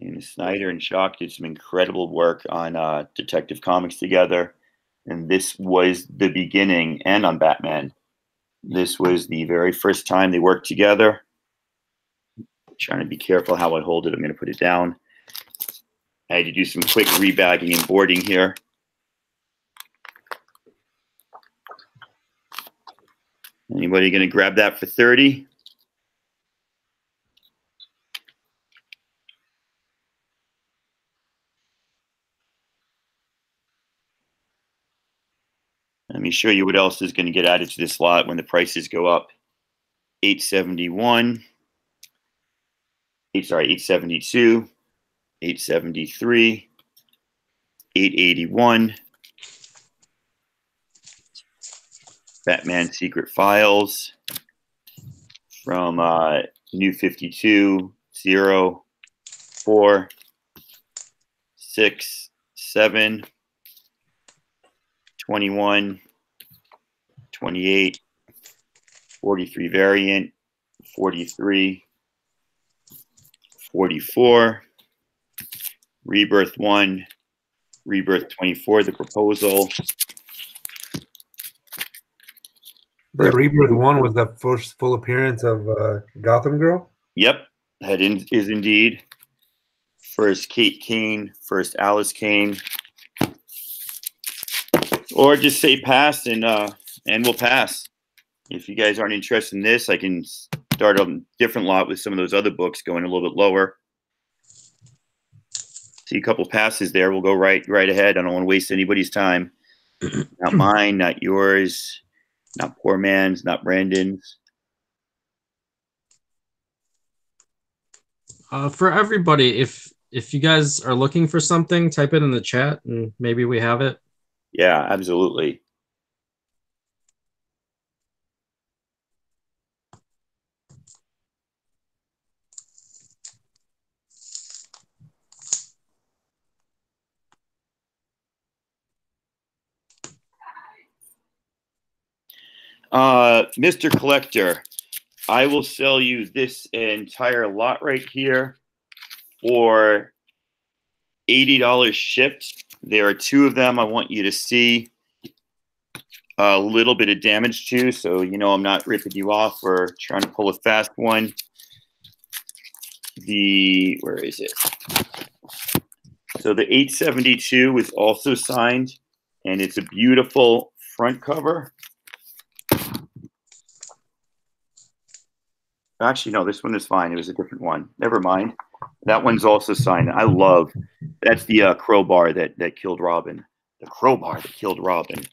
And Snyder and Jacques did some incredible work on Detective Comics together. And this was the beginning, and on Batman. This was the very first time they worked together. I'm trying to be careful how I hold it. I'm going to put it down. I had to do some quick rebagging and boarding here. Anybody going to grab that for 30? Let me show you what else is going to get added to this lot when the prices go up. 871. 872. 873. 881. Batman Secret Files from New 52, 0, 4, 6, 7, 21, 28, 43 variant, 43, 44, Rebirth 1, Rebirth 24, the proposal. The Rebirth 1 was the first full appearance of Gotham Girl? Yep, that is indeed. First Kate Kane, first Alice Kane. Or just say pass and we'll pass. If you guys aren't interested in this, I can start a different lot with some of those other books going a little bit lower. See a couple passes there. We'll go right ahead. I don't want to waste anybody's time. Not mine, not yours, not poor man's, not Brandon's. For everybody, if you guys are looking for something, type it in the chat and maybe we have it. Yeah, absolutely. Mr. Collector, I will sell you this entire lot right here for $80 shipped. There are two of them I want you to see a little bit of damage to, so you know I'm not ripping you off or trying to pull a fast one. Where is it? So the 872 is also signed, and it's a beautiful front cover. Actually, no, this one is fine. It was a different one. Never mind. That one's also signed. I love, that's the crowbar that killed Robin. The crowbar that killed Robin.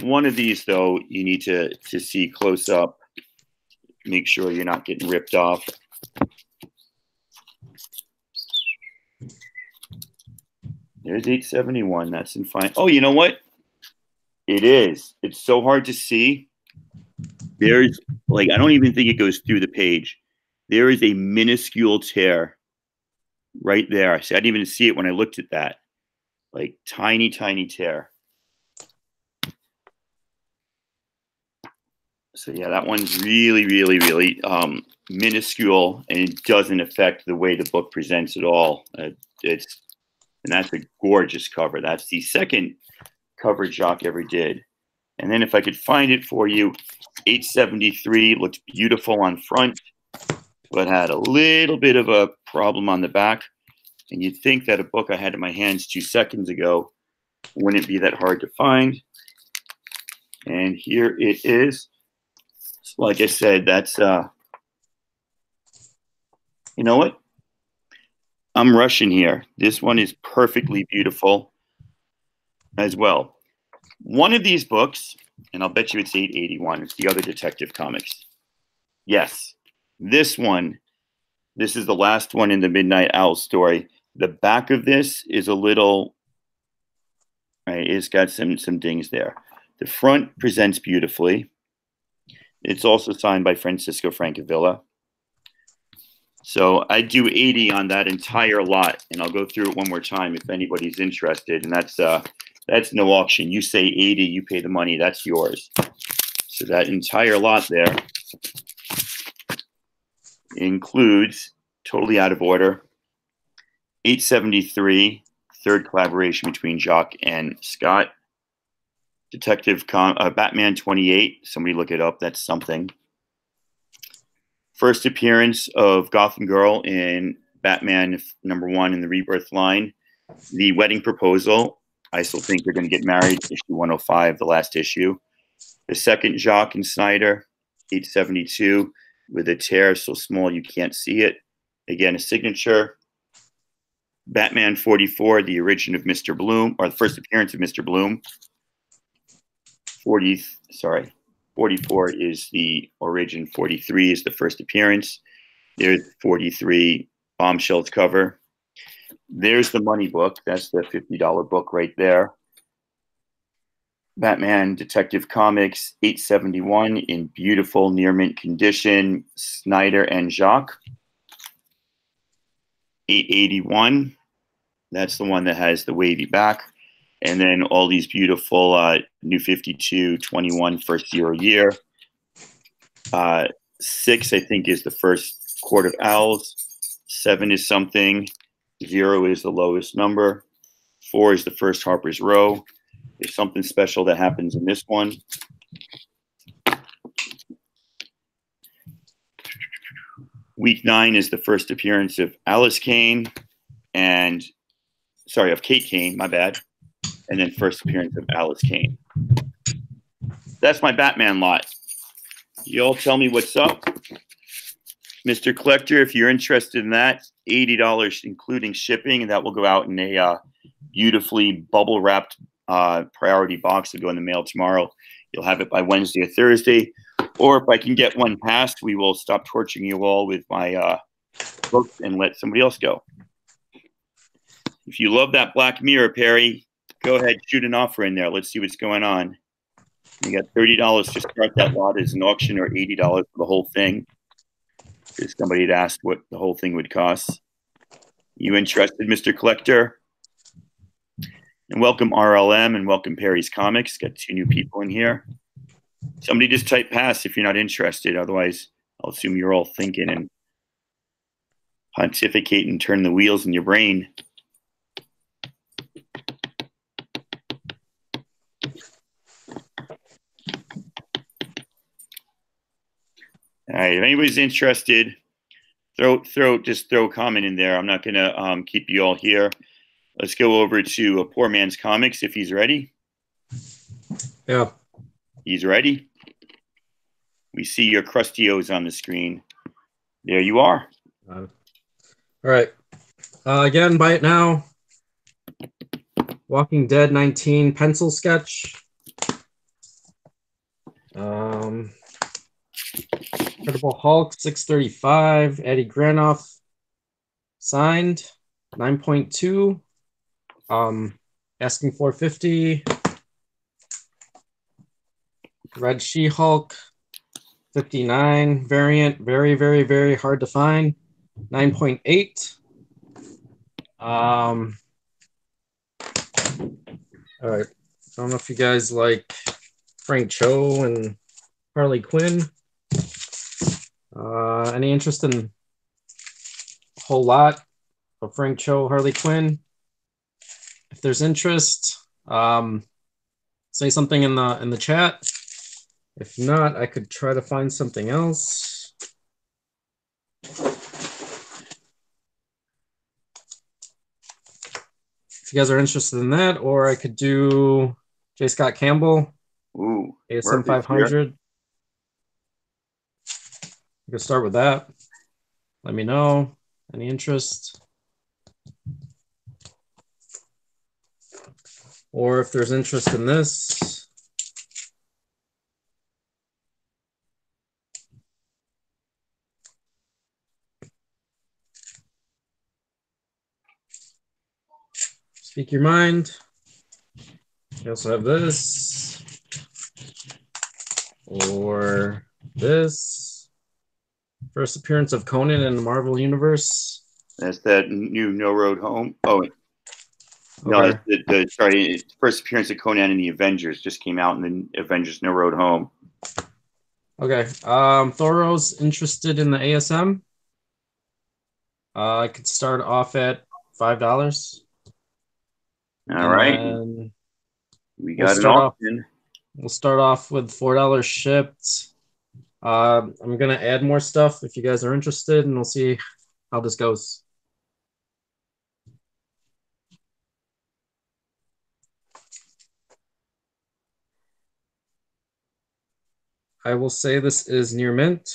One of these, though, you need to see close up. Make sure you're not getting ripped off. There's 871. That's in fine. Oh, you know what? It is. It's so hard to see. There's, like, I don't even think it goes through the page. There is a minuscule tear right there. See, I didn't even see it when I looked at that. Like, tiny, tiny tear. So, yeah, that one's really, really, really minuscule, and it doesn't affect the way the book presents at all. And that's a gorgeous cover. That's the second cover Jock ever did. And then if I could find it for you, 873 looks beautiful on front, but had a little bit of a problem on the back. And you'd think that a book I had in my hands 2 seconds ago wouldn't be that hard to find. And here it is. Like I said, that's, you know what? I'm rushing here. This one is perfectly beautiful as well. One of these books, and I'll bet you it's 881. It's the other Detective Comics. Yes, this one. This is the last one in the Midnight Owl story. The back of this is a little, right? It's got some dings there. The front presents beautifully. It's also signed by Francisco Francavilla. So I do 80 on that entire lot, and I'll go through it one more time if anybody's interested. And that's no auction. You say 80, you pay the money. That's yours. So that entire lot there includes, totally out of order, 873, third collaboration between Jock and Scott. Batman 28. Somebody look it up. That's something. First appearance of Gotham Girl in Batman #1 in the Rebirth line. The wedding proposal. I still think they're going to get married. Issue 105, the last issue. The second Jock and Snyder. 872 with a tear so small you can't see it. Again, a signature. Batman 44, the origin of Mr. Bloom, or the first appearance of Mr. Bloom. 44 is the origin. 43 is the first appearance. There's 43 Bombshells cover. There's the money book. That's the $50 book right there. Batman Detective Comics 871 in beautiful near mint condition. Snyder and Jacques. 881. That's the one that has the wavy back. And then all these beautiful New 52, 21, first 0 year. 6, I think, is the first Court of Owls. 7 is something. 0 is the lowest number. 4 is the first Harper's Row. There's something special that happens in this one. Week 9 is the first appearance of Alice Kane and, sorry, of Kate Kane, my bad. And then first appearance of Alice Kane. That's my Batman lot. You all tell me what's up. Mr. Collector, if you're interested in that, $80 including shipping, and that will go out in a beautifully bubble-wrapped priority box to go in the mail tomorrow. You'll have it by Wednesday or Thursday. Or if I can get one passed, we will stop torturing you all with my books and let somebody else go. If you love that Black Mirror, Perry, go ahead, shoot an offer in there. Let's see what's going on. You got $30 to start that lot as an auction, or $80 for the whole thing. If somebody had asked what the whole thing would cost. You interested, Mr. Collector? And welcome RLM and welcome Perry's Comics. Got 2 new people in here. Somebody just type pass if you're not interested. Otherwise, I'll assume you're all thinking and pontificate and turn the wheels in your brain. All right, if anybody's interested, just throw a comment in there. I'm not gonna keep you all here. Let's go over to Poor Man's Comics if he's ready. Yeah. He's ready. We see your crusty O's on the screen. There you are. All right. Again, buy it now. Walking Dead 19 pencil sketch. Incredible Hulk 635. Eddie Granoff signed 9.2. Asking 450. Red She-Hulk 59 variant, very, very, very hard to find. 9.8. All right. I don't know if you guys like Frank Cho and Harley Quinn. Any interest in a whole lot of Frank Cho, Harley Quinn? If there's interest, say something in the chat. If not, I could try to find something else. If you guys are interested in that, or I could do J. Scott Campbell. Ooh, ASM 500. You can start with that. Let me know. Any interest? Or if there's interest in this. Speak your mind. You also have this. Or this. First appearance of Conan in the Marvel Universe. That's that new No Road Home. Oh, no, Okay. sorry. First appearance of Conan in the Avengers just came out in the Avengers No Road Home. Okay. Thoros interested in the ASM. I could start off at $5. All right. We got an option. We'll start off with $4 shipped. I'm gonna add more stuff if you guys are interested, and we'll see how this goes. I will say this is near mint.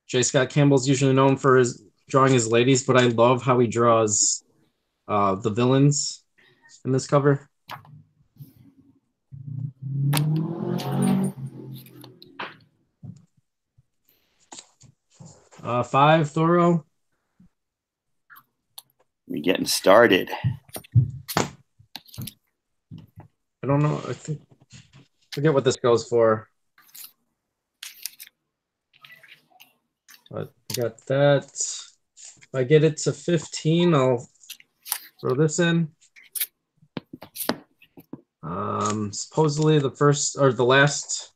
J. Scott Campbell's usually known for his drawing his ladies, but I love how he draws the villains in this cover. Five, Thoro. We're getting started. I don't know. I forget what this goes for. But I got that. If I get it to 15, I'll throw this in. Supposedly the first or the last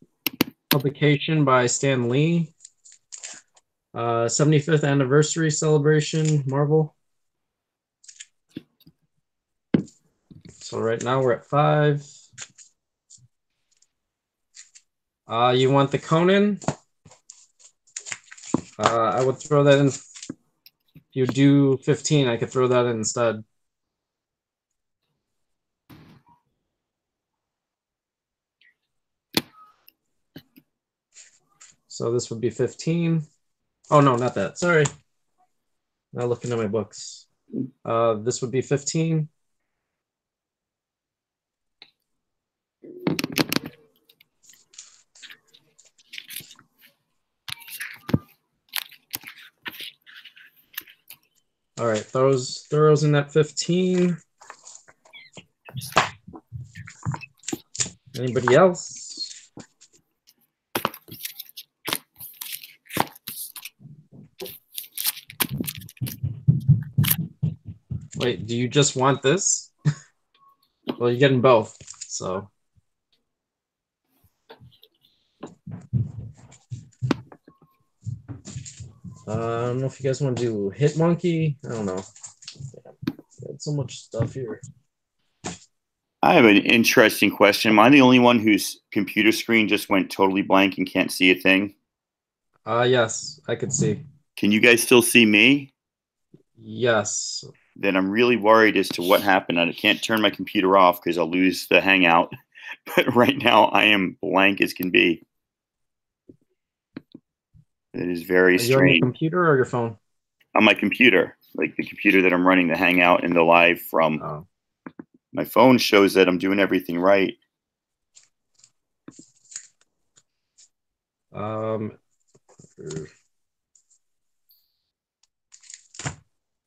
publication by Stan Lee. 75th anniversary celebration, Marvel. So right now we're at 5. You want the Conan? I would throw that in. If you do 15, I could throw that in instead. So this would be 15. Oh, no, not that. Sorry. Not looking at my books. This would be 15. All right, Thoro's in that 15. Anybody else? Wait, do you just want this? Well, you're getting both, so. I don't know if you guys want to do Hit Monkey. I don't know. Got so much stuff here. I have an interesting question. Am I the only one whose computer screen just went totally blank and can't see a thing? Yes, I could see. Can you guys still see me? Yes. Then I'm really worried as to what happened. I can't turn my computer off because I'll lose the Hangout. But right now I am blank as can be. It is very strange. Are you on your computer or your phone? On my computer, like the computer that I'm running the Hangout and the live from. Oh. My phone shows that I'm doing everything right.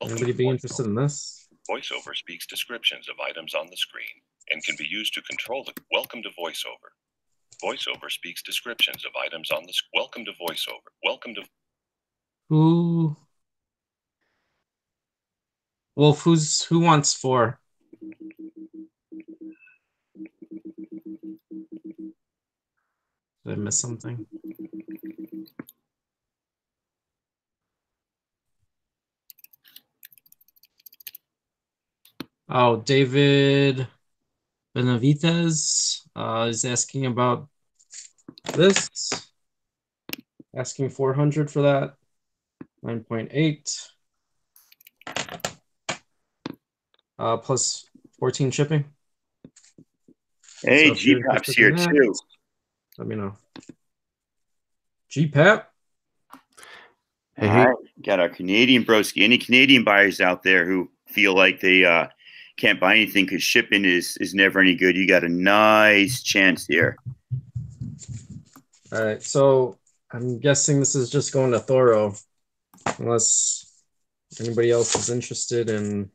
Anybody be interested in this? VoiceOver speaks descriptions of items on the screen and can be used to control the welcome to VoiceOver. VoiceOver speaks descriptions of items on the welcome to VoiceOver. Welcome to Who? Wolf, who wants 4? Did I miss something? Oh, David Benavides is asking about this. Asking 400 for that. 9.8. Plus 14 shipping. Hey, So if you're G-Pop's interested here in that, too. let me know. G-Pap. Hey, All right. Got our Canadian broski. Any Canadian buyers out there who feel like they can't buy anything because shipping is never any good, you got a nice chance here. All right, so I'm guessing this is just going to Thoro, unless anybody else is interested in.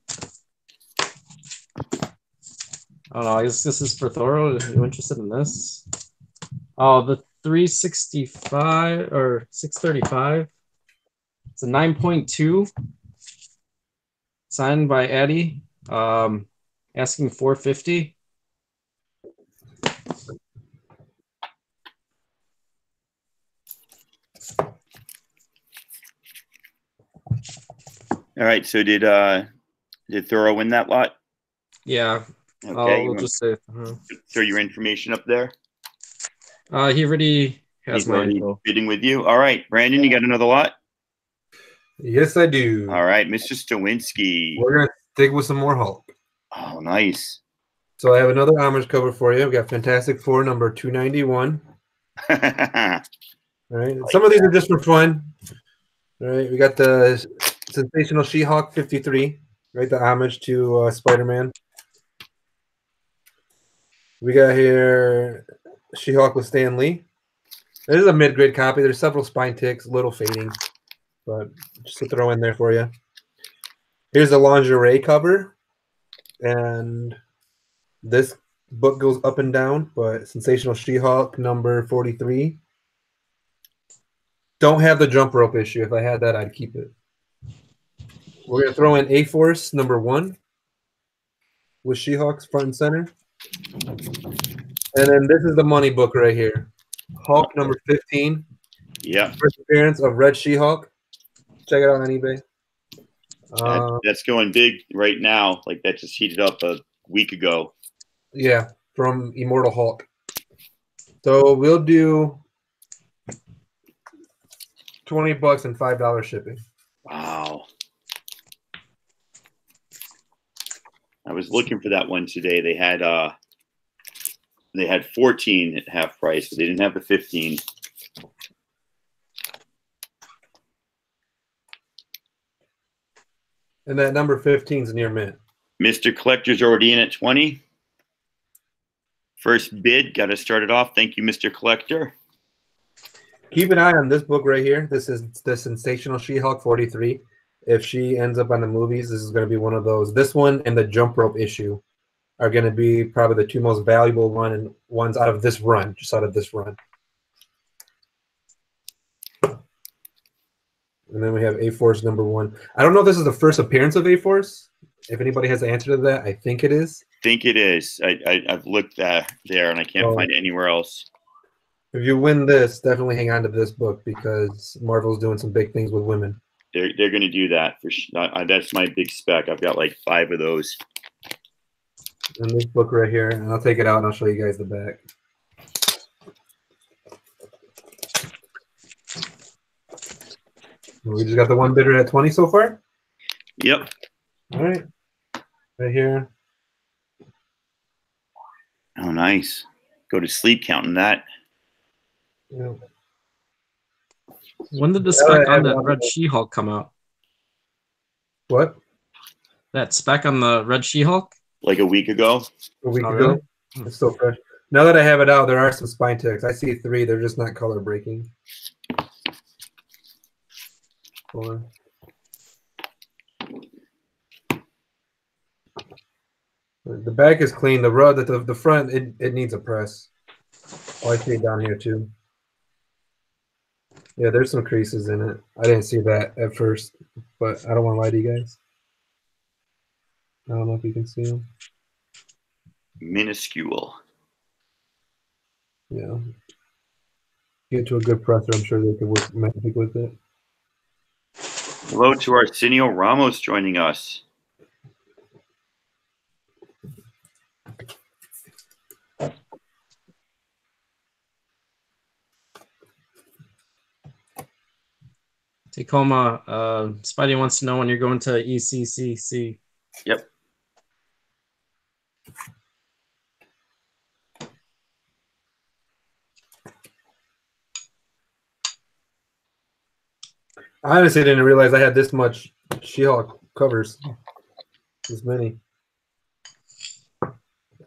I don't know. I guess this is for Thoro. Are you interested in this? Oh, the 365 or 635. It's a 9.2, signed by Addie. Asking 450. All right. So did Thoro win that lot? Yeah. Okay. We'll just say. Throw your information up there. He already has He's my already info. bidding with you. All right, Brandon, you got another lot? Yes, I do. All right, Mr. Stowinski. We're gonna stick with some more Hulk. Oh, nice. So I have another homage cover for you. We got Fantastic Four number 291. All right. Some of these are just for fun. All right. We got the Sensational She-Hulk 53. Right. The homage to Spider-Man. We got here She-Hulk with Stan Lee. This is a mid-grade copy. There's several spine ticks, a little fading, but just to throw in there for you. Here's the lingerie cover, and this book goes up and down, but Sensational She-Hulk number 43. Don't have the jump rope issue. If I had that, I'd keep it. We're going to throw in A-Force number 1 with She-Hulk's front and center. And then this is the money book right here. Hulk number 15. Yeah. First appearance of Red She-Hulk. Check it out on eBay. That's going big right now. Like that just heated up a week ago. Yeah, from Immortal Hulk. So we'll do $20 and $5 shipping. Wow. I was looking for that one today. They had 14 at half price, but they didn't have the 15. And that number 15 is near mint. Mr. Collector's already in at 20. First bid, got to start it off. Thank you, Mr. Collector. Keep an eye on this book right here. This is the Sensational She-Hulk 43. If she ends up on the movies, this is going to be one of those. This one and the jump rope issue are going to be probably the two most valuable ones out of this run, just out of this run. And then we have A-Force number 1. I don't know if this is the first appearance of A-Force. If anybody has the answer to that, I think it is. I think it is. I've looked there, and I can't find it anywhere else. If you win this, definitely hang on to this book because Marvel's doing some big things with women. They're going to do that for sure. That's my big spec. I've got like 5 of those. And this book right here, and I'll take it out and I'll show you guys the back. We just got the one bidder at 20 so far? Yep. All right. Right here. Oh, nice. Go to sleep counting that. Yeah. When did the spec on that Red She-Hulk come out? What? That spec on the Red She-Hulk? Like a week ago. A week Oh, ago? really? It's still fresh. Now that I have it out, there are some spine ticks. I see 3. They're just not color breaking. 4. The back is clean. The rug, the front, it needs a press. Oh, I see it down here too. Yeah, there's some creases in it. I didn't see that at first, but I don't want to lie to you guys. I don't know if you can see them. Minuscule. Yeah. Get to a good presser, I'm sure they could work magic with it. Hello to Arsenio Ramos joining us. Tacoma, Spidey wants to know when you're going to ECCC. Yep. I honestly didn't realize I had this much She-Hulk covers. This many. I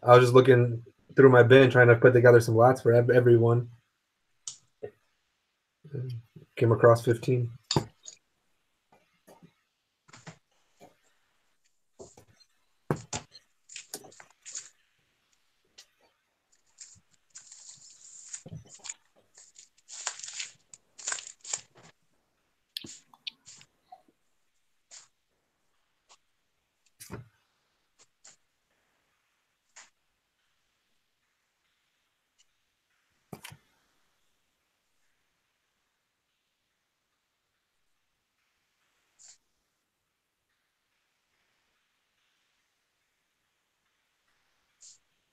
was just looking through my bin trying to put together some lots for everyone. Came across 15.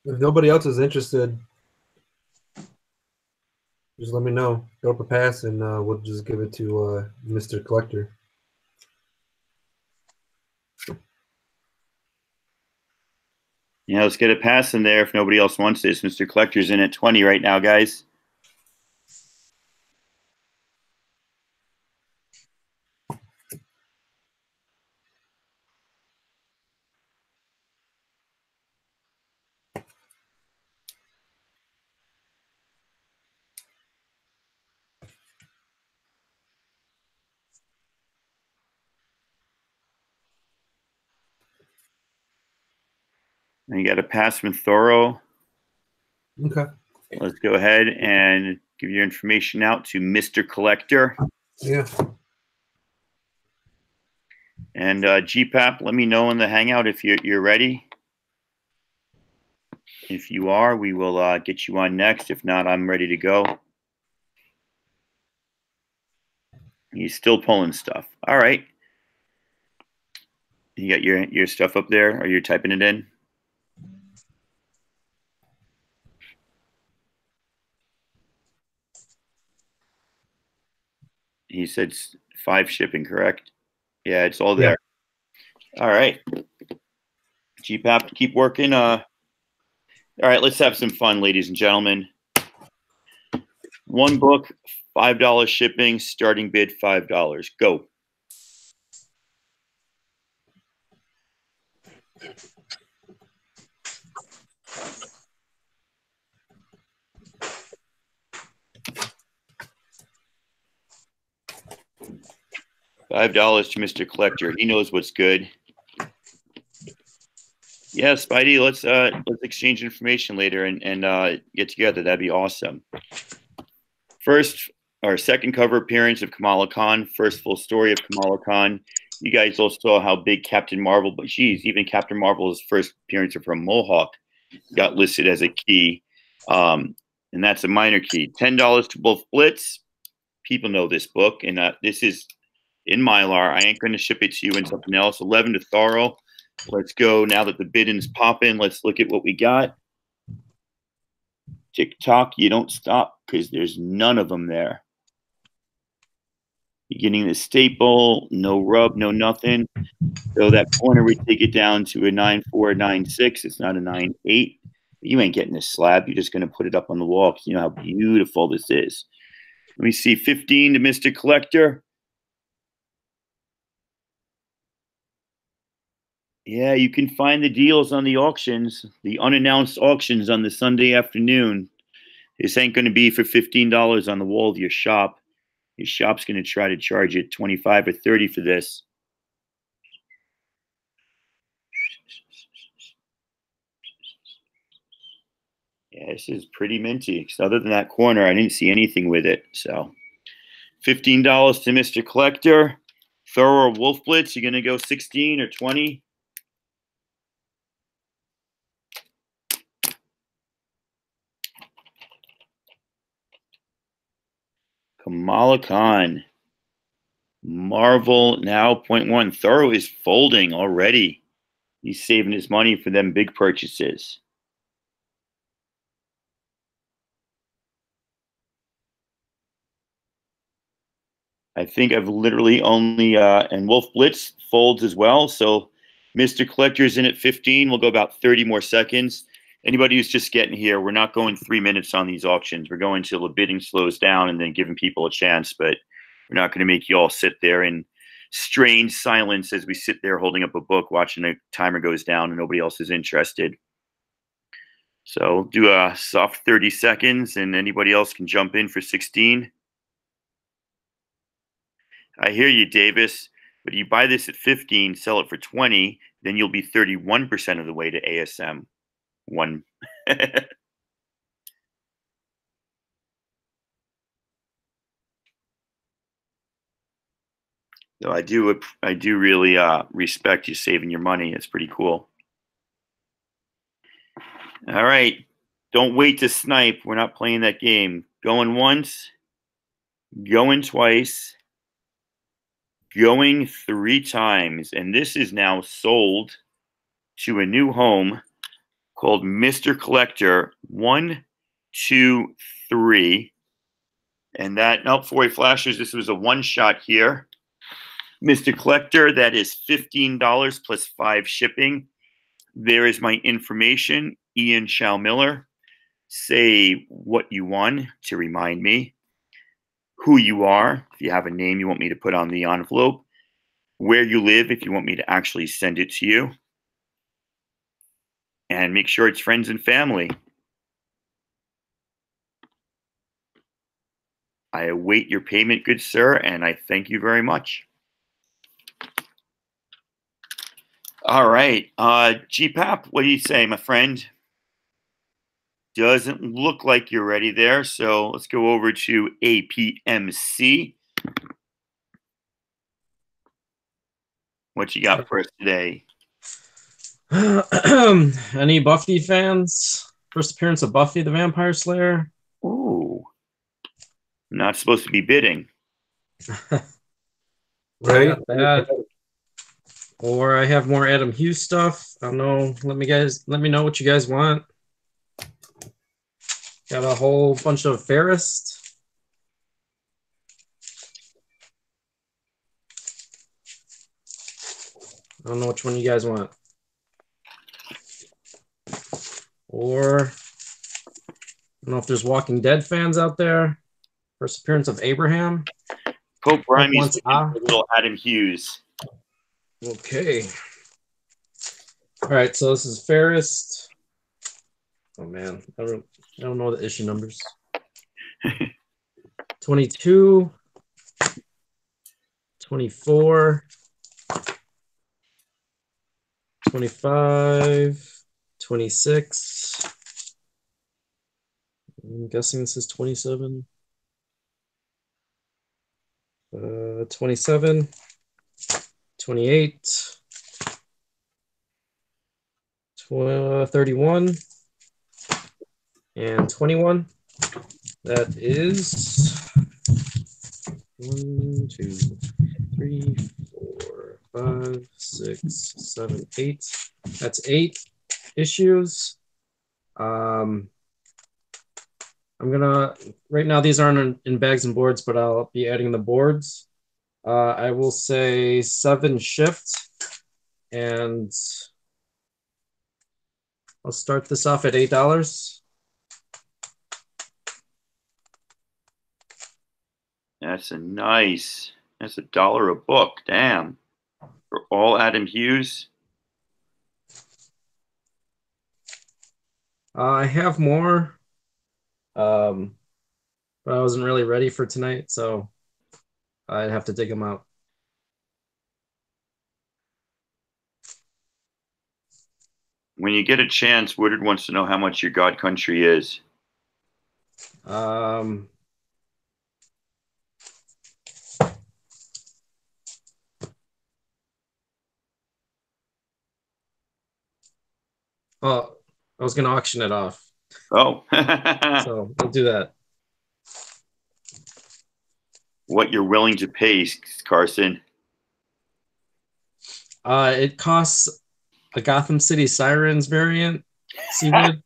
If nobody else is interested, just let me know. Go up a pass, and we'll just give it to Mr. Collector. Yeah, let's get a pass in there if nobody else wants this. Mr. Collector's in at 20 right now, guys. And you got a pass from Thorough. Okay. Let's go ahead and give your information out to Mr. Collector. Yeah. And GPAP, let me know in the Hangout if you're ready. If you are, we will get you on next. If not, I'm ready to go. He's still pulling stuff. All right. You got your stuff up there, or you're typing it in? He said 5 shipping, correct? Yeah, it's all there. Yeah. All right. GPAP, keep working. All right, let's have some fun, ladies and gentlemen. One book, $5 shipping, starting bid $5. Go. $5 to Mr. Collector. He knows what's good. Yeah, Spidey, let's exchange information later and get together. That'd be awesome. First or second cover appearance of Comiccon, first full story of Comiccon. You guys all saw how big Captain Marvel, but geez, even Captain Marvel's first appearance from Mohawk got listed as a key. And that's a minor key. $10 to both Blitz. People know this book, and this is in Mylar. I ain't going to ship it to you in something else. 11 to Thorough. Let's go. Now that the bidding's popping, let's look at what we got. Tick-tock, you don't stop because there's none of them there. Beginning the staple, no rub, no nothing. So that corner, we take it down to a 9.4, 9.6. It's not a 9.8. You ain't getting this slab. You're just going to put it up on the wall because you know how beautiful this is. Let me see, 15 to Mr. Collector. Yeah, you can find the deals on the auctions, the unannounced auctions on the Sunday afternoon. This ain't going to be for $15 on the wall of your shop. Your shop's going to try to charge you 25 or 30 for this. Yeah, this is pretty minty. Because other than that corner, I didn't see anything with it. So $15 to Mr. Collector. Thorough Wolf Blitz, you're going to go 16 or 20? Comiccon. Marvel now 0.1. Thorough is folding already. He's saving his money for them big purchases. I think I've literally only, and Wolf Blitz folds as well. So Mr. Collector's in at 15. We'll go about 30 more seconds. Anybody who's just getting here, we're not going 3 minutes on these auctions. We're going till the bidding slows down and then giving people a chance. But we're not going to make you all sit there in strange silence as we sit there holding up a book, watching the timer goes down and nobody else is interested. So do a soft 30 seconds and anybody else can jump in for 16. I hear you, Davis, but you buy this at 15, sell it for 20, then you'll be 31% of the way to ASM 1. So I do really respect you saving your money. It's pretty cool. All right. Don't wait to snipe. We're not playing that game. Going once, going twice, going 3 times. And this is now sold to a new home called Mr. Collector 1, 2, 3. And that, no, 4 flashes. This was a one-shot here. Mr. Collector, that is $15 plus 5 shipping. There is my information, Ian Shao Miller. Say what you won to remind me, who you are, if you have a name you want me to put on the envelope, where you live if you want me to actually send it to you, and make sure it's friends and family. I await your payment, good sir, and I thank you very much. All right, GPAP, what do you say, my friend? Doesn't look like you're ready there, so let's go over to APMC. What you got for us today? Any Buffy fans? First appearance of Buffy the Vampire Slayer. Ooh, not supposed to be bidding. Right? That. Or I have more Adam Hughes stuff. I don't know. Let me know what you guys want. Got a whole bunch of Ferris. I don't know which one you guys want. Or I don't know if there's Walking Dead fans out there. First appearance of Abraham. Pope Brimey's wants a little Adam Hughes. Okay. All right, so this is Ferris. Oh man, I don't know the issue numbers. 22, 24, 25, 26. I'm guessing this is 27. 27, 28, 31, and 21. That is 1, 2, 3, 4, 5, 6, 7, 8. That's 8 issues. I'm gonna, right now these aren't in bags and boards, but I'll be adding the boards. I will say 7 shifts, and I'll start this off at $8. That's $1 a book, damn. For all Adam Hughes. I have more, but I wasn't really ready for tonight, so I'd have to dig them out. When you get a chance, Woodard wants to know how much your God Country is. Oh, I was going to auction it off. Oh. So we'll do that. What you're willing to pay, Carson. It costs a Gotham City Sirens variant, Seawood.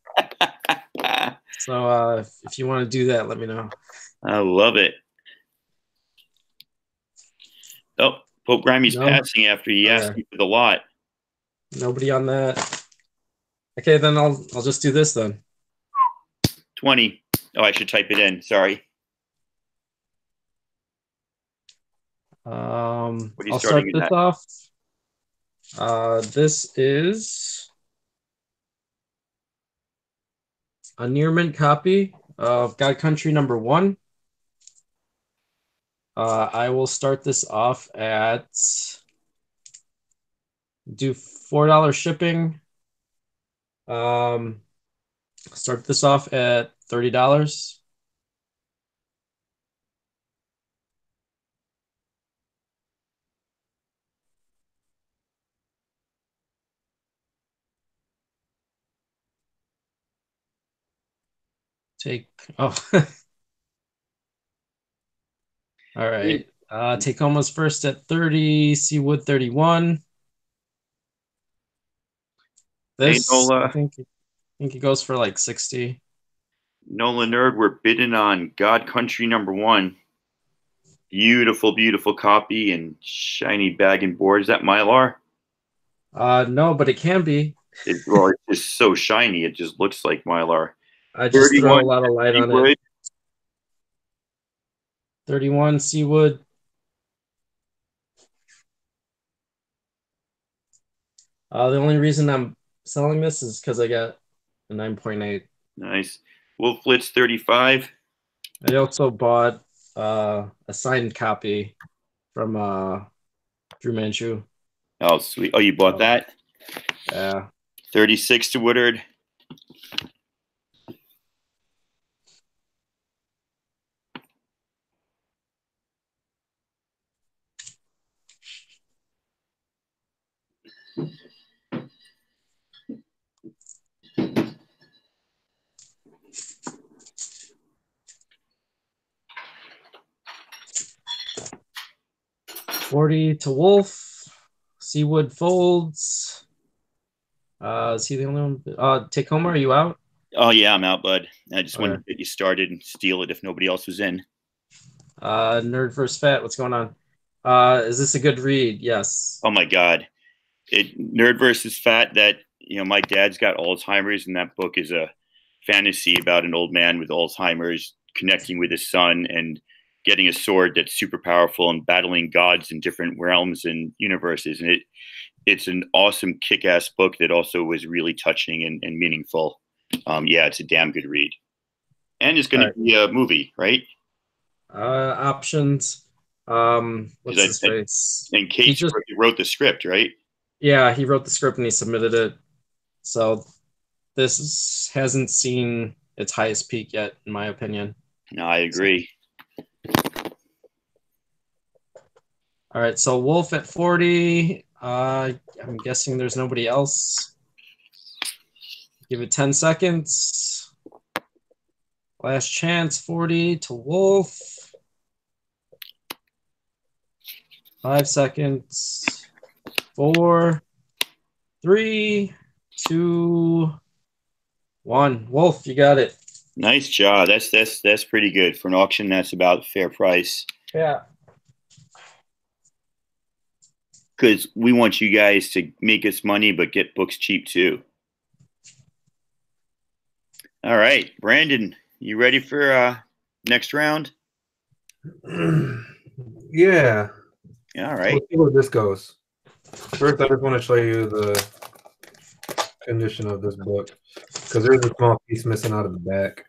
So if you want to do that, let me know. I love it. Oh, Pope Grimey's passing after he asked me for the lot. Nobody on that. Okay, then I'll just do this then. 20. Oh, I should type it in. Sorry. I'll start this off. This is a near mint copy of God Country #1. I will start this off at, do $4 shipping. Start this off at $30. All right. Tacoma's first at 30, Seawood 31. This, hey, Nola. I think it goes for like 60. Nola Nerd, we're bidding on God Country #1. Beautiful, beautiful copy and shiny bag and board. Is that Mylar? No, but it can be. Well, it's just so shiny. It just looks like Mylar. I just throw a 31 lot of light on Seawood. it. 31 Seawood. The only reason I'm selling this is because I got a 9.8. Nice. Wolf Blitz 35. I also bought a signed copy from Drew Manchu. Oh, sweet. Oh, you bought that? Yeah. 36 to Woodard. $40 to Wolf. Seawood Folds. Is he the only one? Tacoma, are you out? Oh, yeah, I'm out, bud. I just wanted Okay. to get you started and steal it if nobody else was in. Nerd vs. Fat, what's going on? Is this a good read? Yes. Oh, my God. Nerd versus Fat, that, my dad's got Alzheimer's, and that book is a fantasy about an old man with Alzheimer's connecting with his son and getting a sword that's super powerful and battling gods in different realms and universes. And it's an awesome kick-ass book that also was really touching and meaningful. Yeah, it's a damn good read. And it's going to be a movie, right? Options. What's his face? And Kate wrote the script, right? Yeah, he wrote the script and he submitted it. So hasn't seen its highest peak yet, in my opinion. No, I agree. All right, so Wolf at 40. I'm guessing there's nobody else. Give it 10 seconds. Last chance, 40 to Wolf. 5 seconds. 4, 3, 2, 1. Wolf, you got it. Nice job. That's pretty good for an auction. That's about fair price. Yeah. Because we want you guys to make us money, but get books cheap too. All right, Brandon, you ready for next round? Yeah. All right. Let's see where this goes. First, I just want to show you the condition of this book because there's a small piece missing out of the back.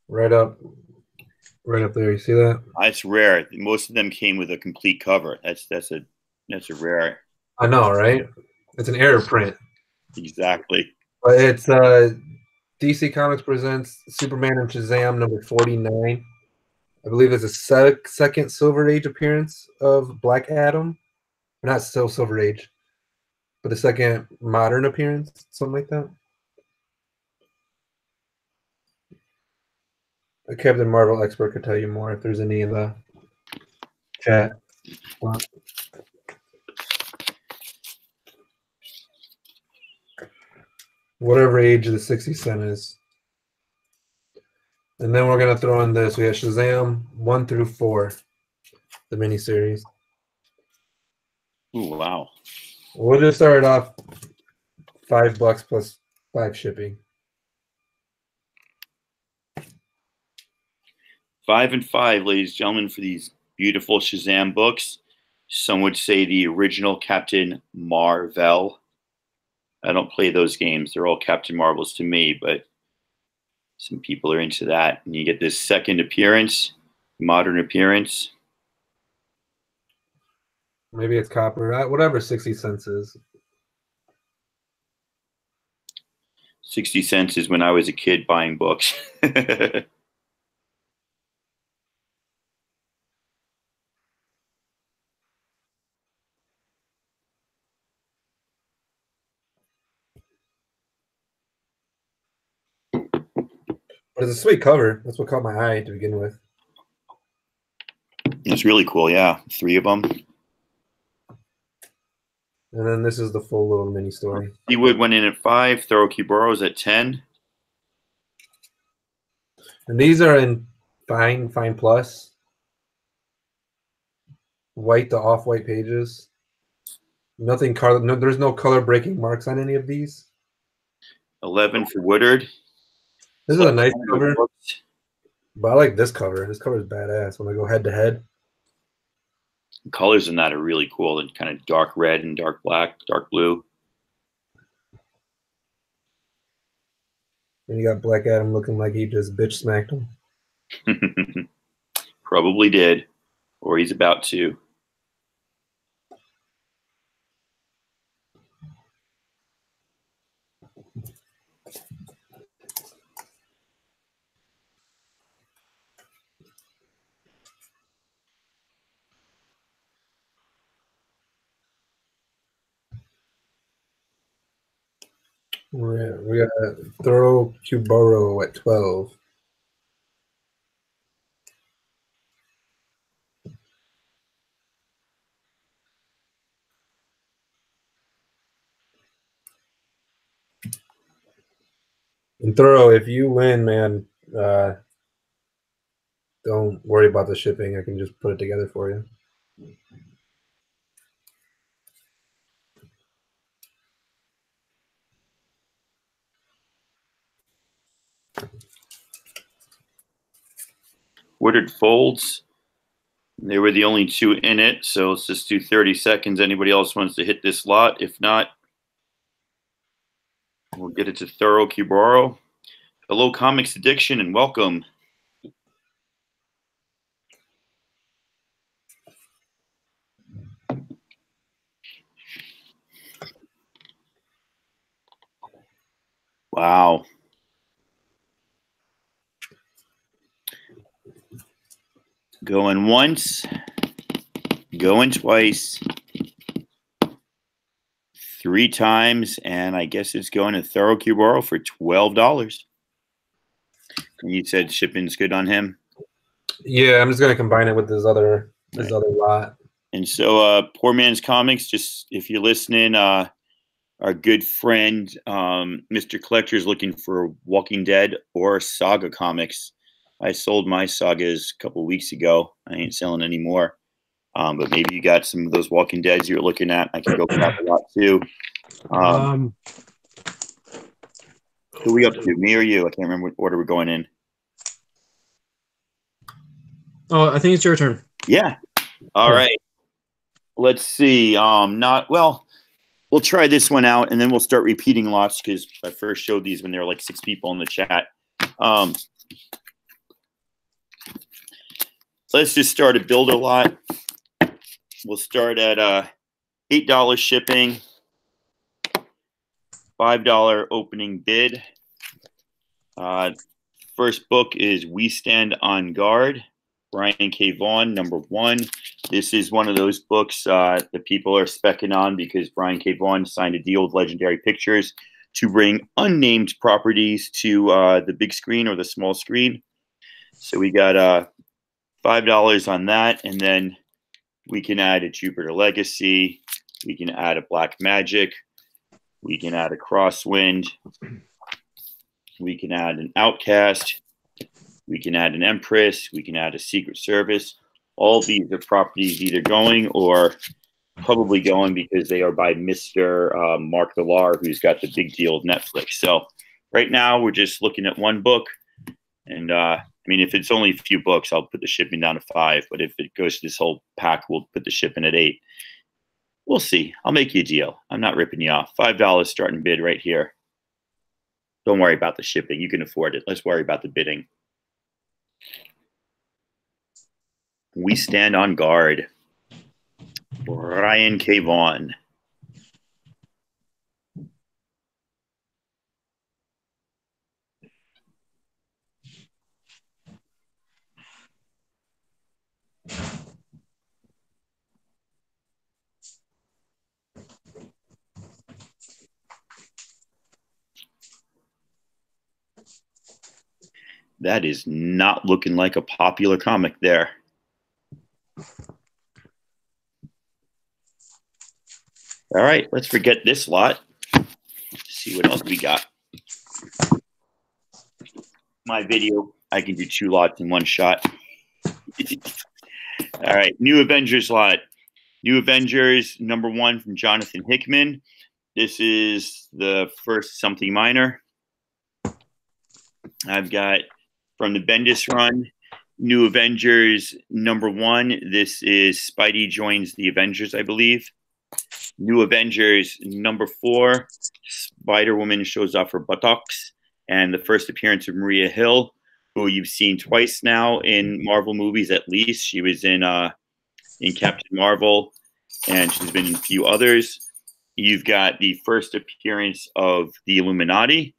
Right up there. You see that? That's rare. Most of them came with a complete cover. That's a rare. I know, right? It's an error print. Exactly. But it's DC Comics presents Superman and Shazam number 49. I believe it's a second Silver Age appearance of Black Adam. Not still Silver Age, but a second modern appearance, something like that. A Captain Marvel expert could tell you more if there's any in the chat. Whatever age the 60 Cent is. And then we're going to throw in this. We have Shazam 1 through 4, the miniseries. Ooh, wow. We'll just start it off $5 plus 5 shipping. 5 and 5, ladies and gentlemen, for these beautiful Shazam books. Some would say the original Captain Marvel. I don't play those games. They're all Captain Marvels to me, but some people are into that. And you get this second appearance, modern appearance. Maybe it's copper, whatever 60 cents is. 60 cents is when I was a kid buying books. But it's a sweet cover. That's what caught my eye to begin with. It's really cool, yeah. 3 of them. And then this is the full little mini story. Seawood went in at 5. Thoroughkey Burrows at 10. And these are in fine plus. White to off-white pages. Nothing color. No, there's no color breaking marks on any of these. 11 for Woodard. This is a nice cover, but I like this cover. This cover is badass. When I go head to head, the colors in that are really cool. And kind of dark red and dark black, dark blue. and you got Black Adam looking like he just bitch smacked him. Probably did, or he's about to. We got Thorough Kuboro at 12. And Thorough, if you win, man, don't worry about the shipping. I can just put it together for you. Woodard folds. They were the only two in it, so let's just do 30 seconds. Anybody else wants to hit this lot? If not, we'll get it to Thorough Kuboro. Hello, Comics Addiction, and welcome. Wow. Going once, going twice, 3 times, and I guess it's going to Thorough Kuboro for $12. And you said shipping's good on him? Yeah, I'm just gonna combine it with this other lot. And so Poor Man's Comics, just if you're listening, our good friend Mr. Collector is looking for Walking Dead or Saga comics. I sold my sagas a couple weeks ago. I ain't selling anymore. But maybe you got some of those Walking Deads you're looking at. I can go grab a lot too. Who are we up to? Me or you? I can't remember what order we're going in. Oh, I think it's your turn. Yeah. All right. Let's see. We'll try this one out, and then we'll start repeating lots because I first showed these when there were like 6 people in the chat. Let's just start a builder lot. We'll start at $8 shipping, $5 opening bid. First book is We Stand on Guard, Brian K. Vaughan, #1. This is one of those books that people are specking on because Brian K. Vaughan signed a deal with Legendary Pictures to bring unnamed properties to the big screen or the small screen. So we got $5 on that, and then we can add a Jupiter Legacy. We can add a Black Magic. We can add a Crosswind. We can add an Outcast. We can add an Empress. We can add a Secret Service. All these are properties either going or probably going because they are by Mr. Mark Villar, who's got the big deal with Netflix. So right now we're just looking at one book. And I mean, if it's only a few books, I'll put the shipping down to 5. But if it goes to this whole pack, we'll put the shipping at 8. We'll see. I'll make you a deal. I'm not ripping you off. $5 starting bid right here. Don't worry about the shipping. You can afford it. Let's worry about the bidding. We Stand on Guard. Brian K. Vaughan. That is not looking like a popular comic there. All right, let's forget this lot. See what else we got. My video, I can do 2 lots in one shot. All right, new Avengers lot. New Avengers #1 from Jonathan Hickman. This is the first something minor. I've got from the Bendis run, New Avengers #1. This is Spidey joins the Avengers, I believe. New Avengers #4, Spider-Woman shows off her buttocks, and the first appearance of Maria Hill, who you've seen twice now in Marvel movies at least. She was in Captain Marvel, and she's been in a few others. You've got the first appearance of the Illuminati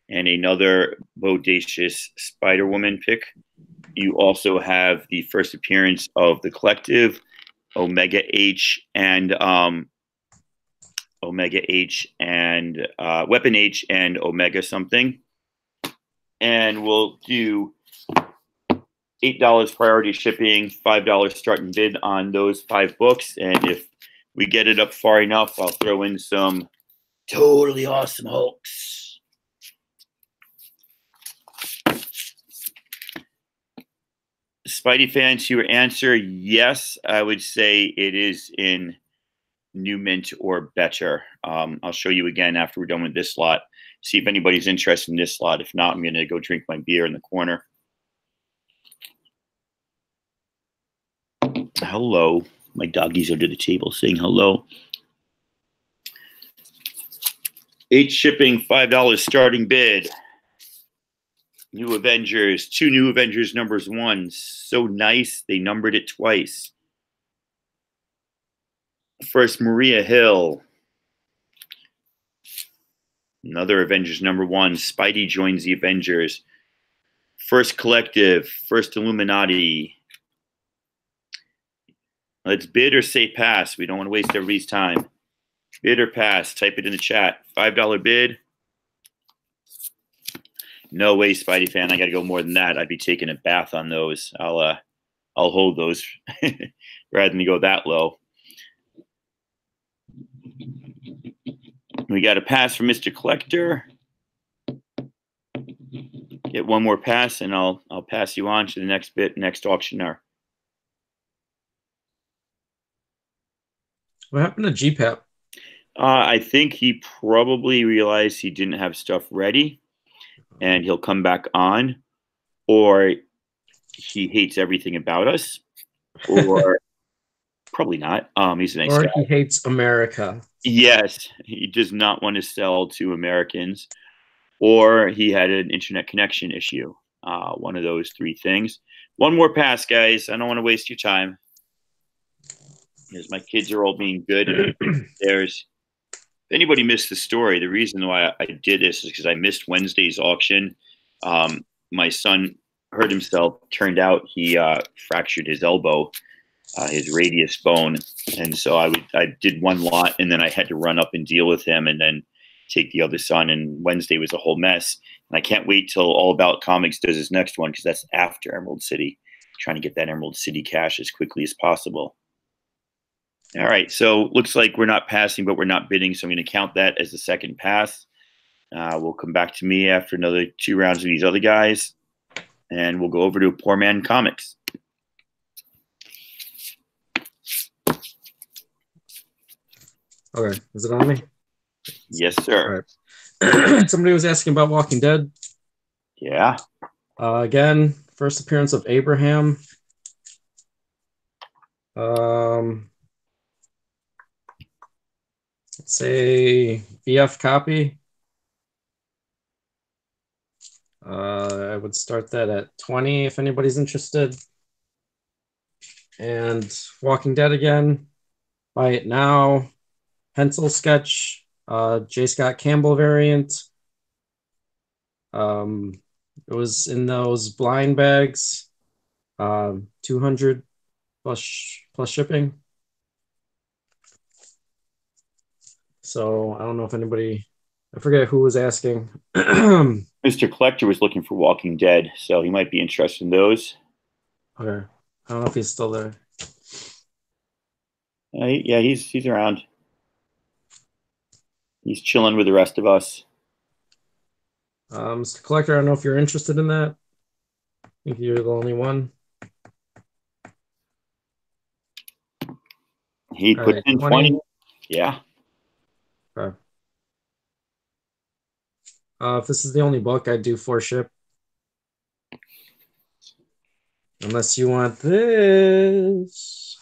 and another bodacious Spider-Woman pick. You also have the first appearance of the Collective, Omega H, and Weapon H and Omega something. And we'll do $8 priority shipping, $5 starting bid on those 5 books. And if we get it up far enough, I'll throw in some totally awesome Hulks. Spidey fans, your answer, yes, I would say it is in New Mint or better. I'll show you again after we're done with this lot. See if anybody's interested in this lot. If not, I'm going to go drink my beer in the corner. Hello. My doggies under the table saying hello. 8 shipping, $5 starting bid. New Avengers, 2 New Avengers #1. So nice, they numbered it twice. First, Maria Hill. Another Avengers #1. Spidey joins the Avengers. First Collective, first Illuminati. Let's bid or say pass. We don't want to waste everybody's time. Bid or pass. Type it in the chat. $5 bid. No way, Spidey fan. I got to go more than that. I'd be taking a bath on those. I'll hold those rather than go that low. We got a pass from Mr. Collector. Get one more pass, and I'll pass you on to the next auctioneer. What happened to GPAP? I think he probably realized he didn't have stuff ready, and he'll come back on, or he hates everything about us, or probably not. He's a nice guy. Or he hates America. Yes, he does not want to sell to Americans, or he had an internet connection issue. One of those 3 things. One more pass, guys. I don't want to waste your time, because my kids are all being good. And if anybody missed the story, the reason why I did this is because I missed Wednesday's auction. My son hurt himself. Turned out he fractured his elbow, his radius bone. And so I did one lot, and then I had to run up and deal with him and then take the other son. And Wednesday was a whole mess. And I can't wait till All About Comics does his next one, because that's after Emerald City. Trying to get that Emerald City cash as quickly as possible. All right, so looks like we're not passing, but we're not bidding, so I'm going to count that as the second pass. We'll come back to me after another 2 rounds of these other guys, and we'll go over to Poor Man Comics. Okay, is it on me? Yes, sir. All right. Somebody was asking about Walking Dead. Yeah. Again, first appearance of Abraham. Let's say BF copy. I would start that at 20 if anybody's interested. And Walking Dead again. Buy it now. Pencil sketch. J. Scott Campbell variant. It was in those blind bags. 200 plus shipping. So I don't know if anybody, I forget who was asking. Mr. Collector was looking for Walking Dead, so he might be interested in those. Okay. I don't know if he's still there. Yeah, he's around. He's chilling with the rest of us. Mr. Collector, I don't know if you're interested in that. I think you're the only one. He All put right, in 20. 20. Yeah. Okay. If this is the only book, I'd do 4 ship. Unless you want this.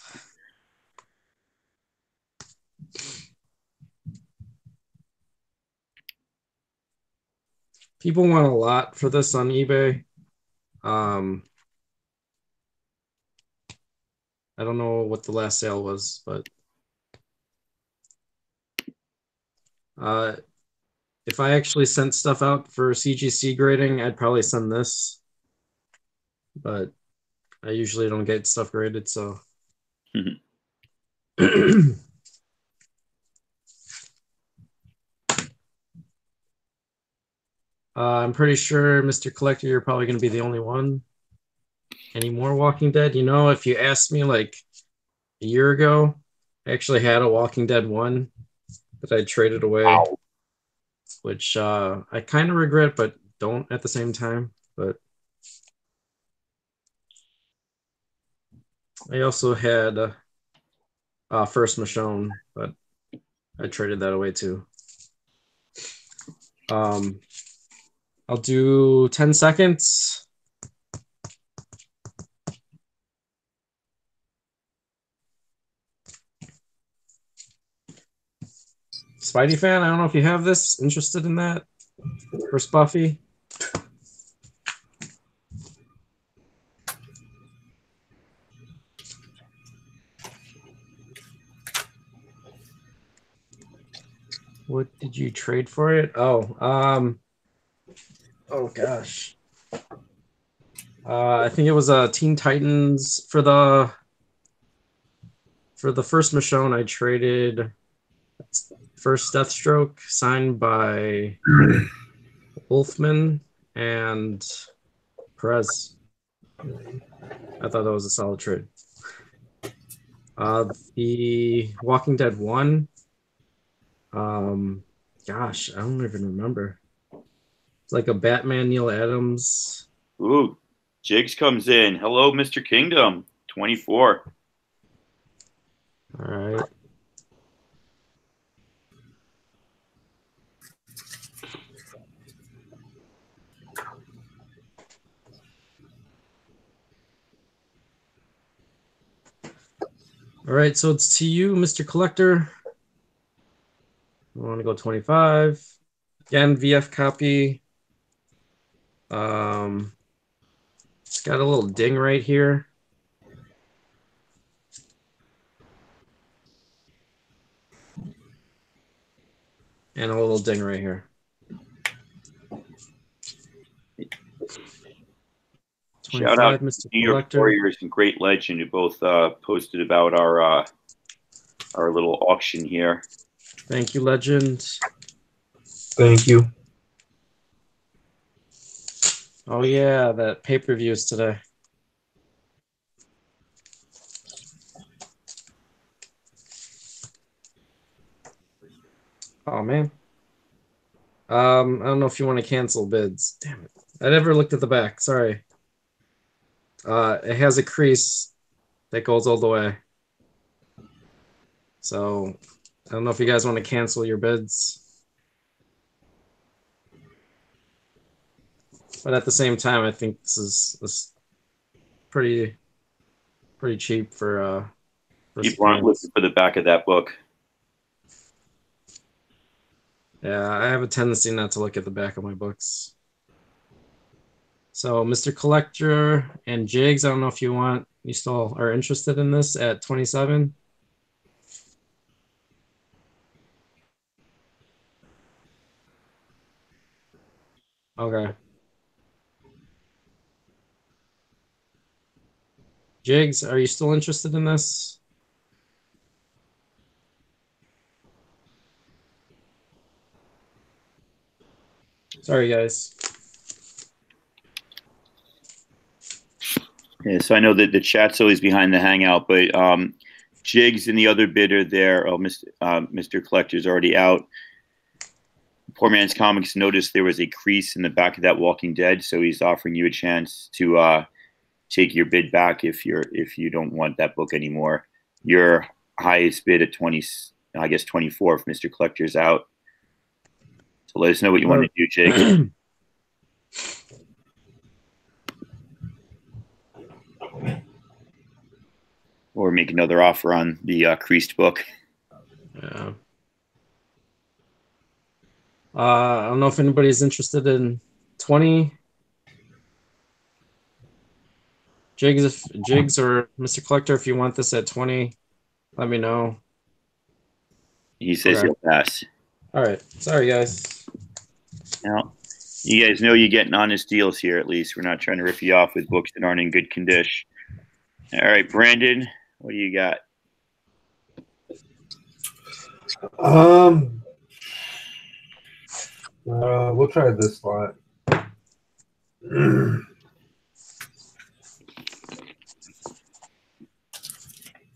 People want a lot for this on eBay. I don't know what the last sale was, but if I actually sent stuff out for CGC grading, I'd probably send this. But I usually don't get stuff graded, so. I'm pretty sure, Mr. Collector, you're probably going to be the only one. Any more Walking Dead? You know, if you asked me like a year ago, I actually had a Walking Dead 1 that I traded away, Wow. which I kind of regret, but don't at the same time. But I also had First Michonne, but I traded that away too. I'll do 10 seconds. Spidey fan, I don't know if you have this. Interested in that? First Buffy? What did you trade for it? Oh gosh. I think it was Teen Titans for the first Michonne. I traded first Deathstroke signed by Wolfman and Perez. I thought that was a solid trade. The Walking Dead 1. Gosh, I don't even remember. It's like a Batman Neil Adams. Ooh, Jigs comes in. Hello, Mr. Kingdom. 24. All right. All right, so it's to you, Mr. Collector. I want to go 25. Again, VF copy. It's got a little ding right here. And a little ding right here. Shout out Mr. New York Collector. Warriors and Great Legend, who both posted about our little auction here. Thank you, Legend. Thank you. Oh yeah, that pay-per-view is today. Oh man. I don't know if you want to cancel bids. Damn it. I never looked at the back. Sorry. It has a crease that goes all the way. So I don't know if you guys want to cancel your bids. But at the same time, I think this is pretty cheap for People aren't looking for the back of that book. Yeah, I have a tendency not to look at the back of my books. So, Mr. Collector and Jigs, I don't know if you still are interested in this at 27. Okay. Jigs, are you still interested in this? Sorry, guys. Yeah, so I know that the chat's always behind the hangout, but Jigs and the other bidder there, Mr. Collector's already out. Poor Man's Comics noticed there was a crease in the back of that Walking Dead, so he's offering you a chance to take your bid back if you don't want that book anymore. Your highest bid at 20, I guess 24 if Mr. Collector's out. So let us know what you want to do, Jake. Or make another offer on the creased book. Yeah. I don't know if anybody's interested in 20. Jigs or Mr. Collector, if you want this at 20, let me know. He says he'll pass. All right. Sorry, guys. Now, you guys know you're getting honest deals here, at least. We're not trying to rip you off with books that aren't in good condition. All right, Brandon, what do you got? We'll try this slot.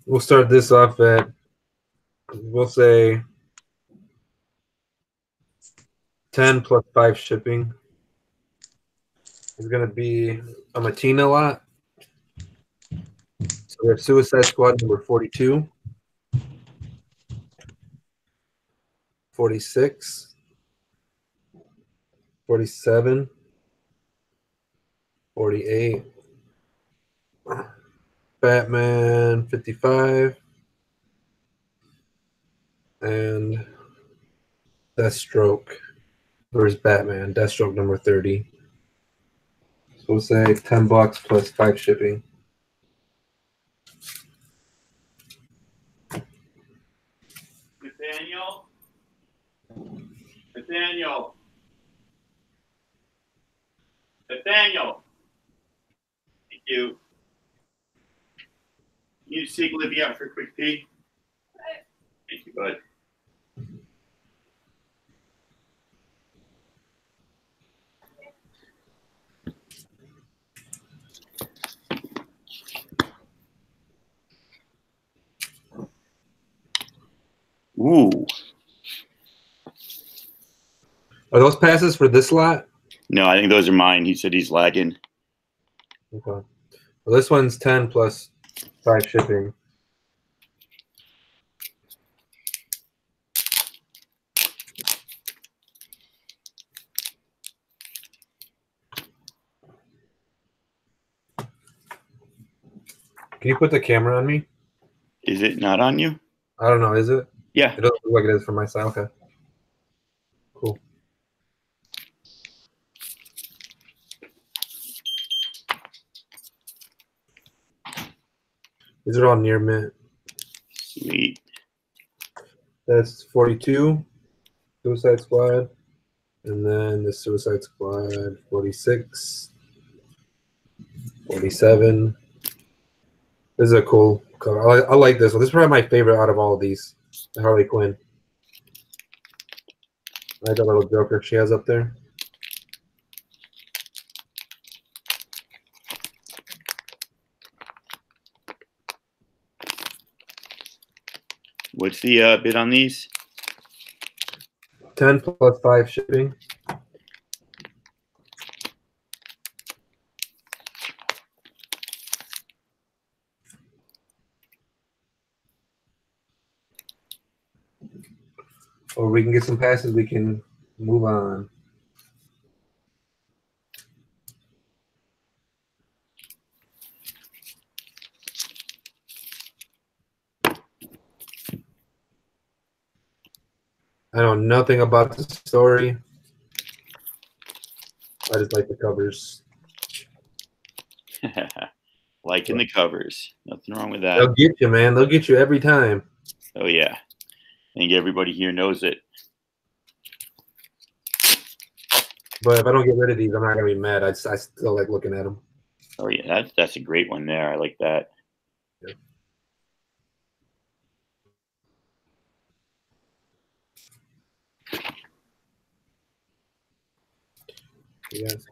We'll start this off at, we'll say 10 plus 5 shipping. It's going to be a Matina lot. So we have Suicide Squad number 42, 46, 47, 48, Batman 55, and Deathstroke versus Batman, Deathstroke number 30. So we'll say $10 plus 5 shipping. Nathaniel. Thank you. Can you take Livy out for a quick pee? Thank you, bud. Ooh. Are those passes for this lot? No, I think those are mine. He said he's lagging. Okay. Well, this one's 10 plus 5 shipping. Can you put the camera on me? Is it not on you? I don't know. Is it? Yeah. It doesn't look like it is for my side. Okay. Cool. These are all near mint. Sweet. That's 42, Suicide Squad. And then the Suicide Squad 46, 47. This is a cool cover. I like this one. This is probably my favorite out of all of these. The Harley Quinn. I like that little Joker she has up there. What's the bid on these? 10 plus 5 shipping. Or we can get some passes, we can move on. I know nothing about the story. I just like the covers. Liking the covers. Nothing wrong with that. They'll get you, man. They'll get you every time. Oh, yeah. I think everybody here knows it. But if I don't get rid of these, I'm not going to be mad. I still like looking at them. Oh, yeah. That's a great one there. I like that. Yep. Yes.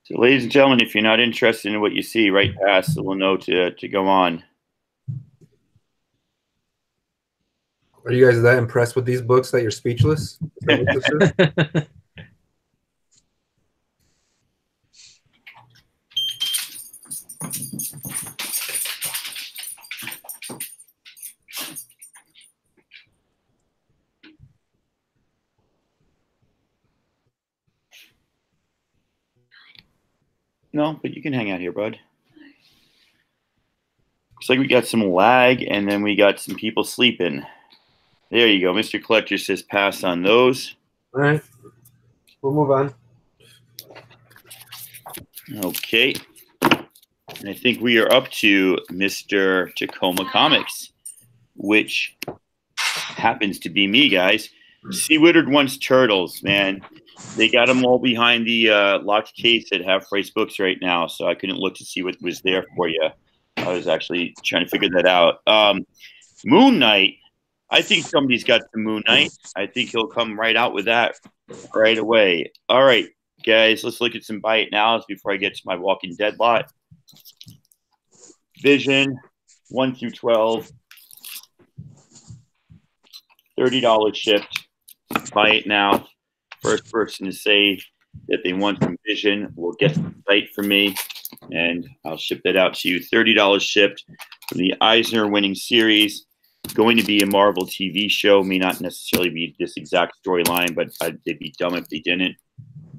So, ladies and gentlemen, if you're not interested in what you see, right past, so we'll know to go on. Are you guys that impressed with these books that you're speechless? Is that what this is? No, but you can hang out here, bud. Looks like we got some lag, and then we got some people sleeping. There you go. Mr. Collector says pass on those. All right. We'll move on. Okay. And I think we are up to Mr. Tacoma Comics, which happens to be me, guys. C. Woodard wants turtles, man. They got them all behind the locked case at Half Price Books right now, so I couldn't look to see what was there for you. I was actually trying to figure that out. Moon Knight. I think somebody's got the Moon Knight. I think he'll come right out with that right away. All right, guys, let's look at some buy it nows before I get to my Walking Dead lot. Vision, 1 through 12. $30 shipped. Buy it now. First person to say that they want some Vision will get the site from me, and I'll ship that out to you. $30 shipped from the Eisner winning series. Going to be a Marvel TV show. May not necessarily be this exact storyline, but they'd be dumb if they didn't.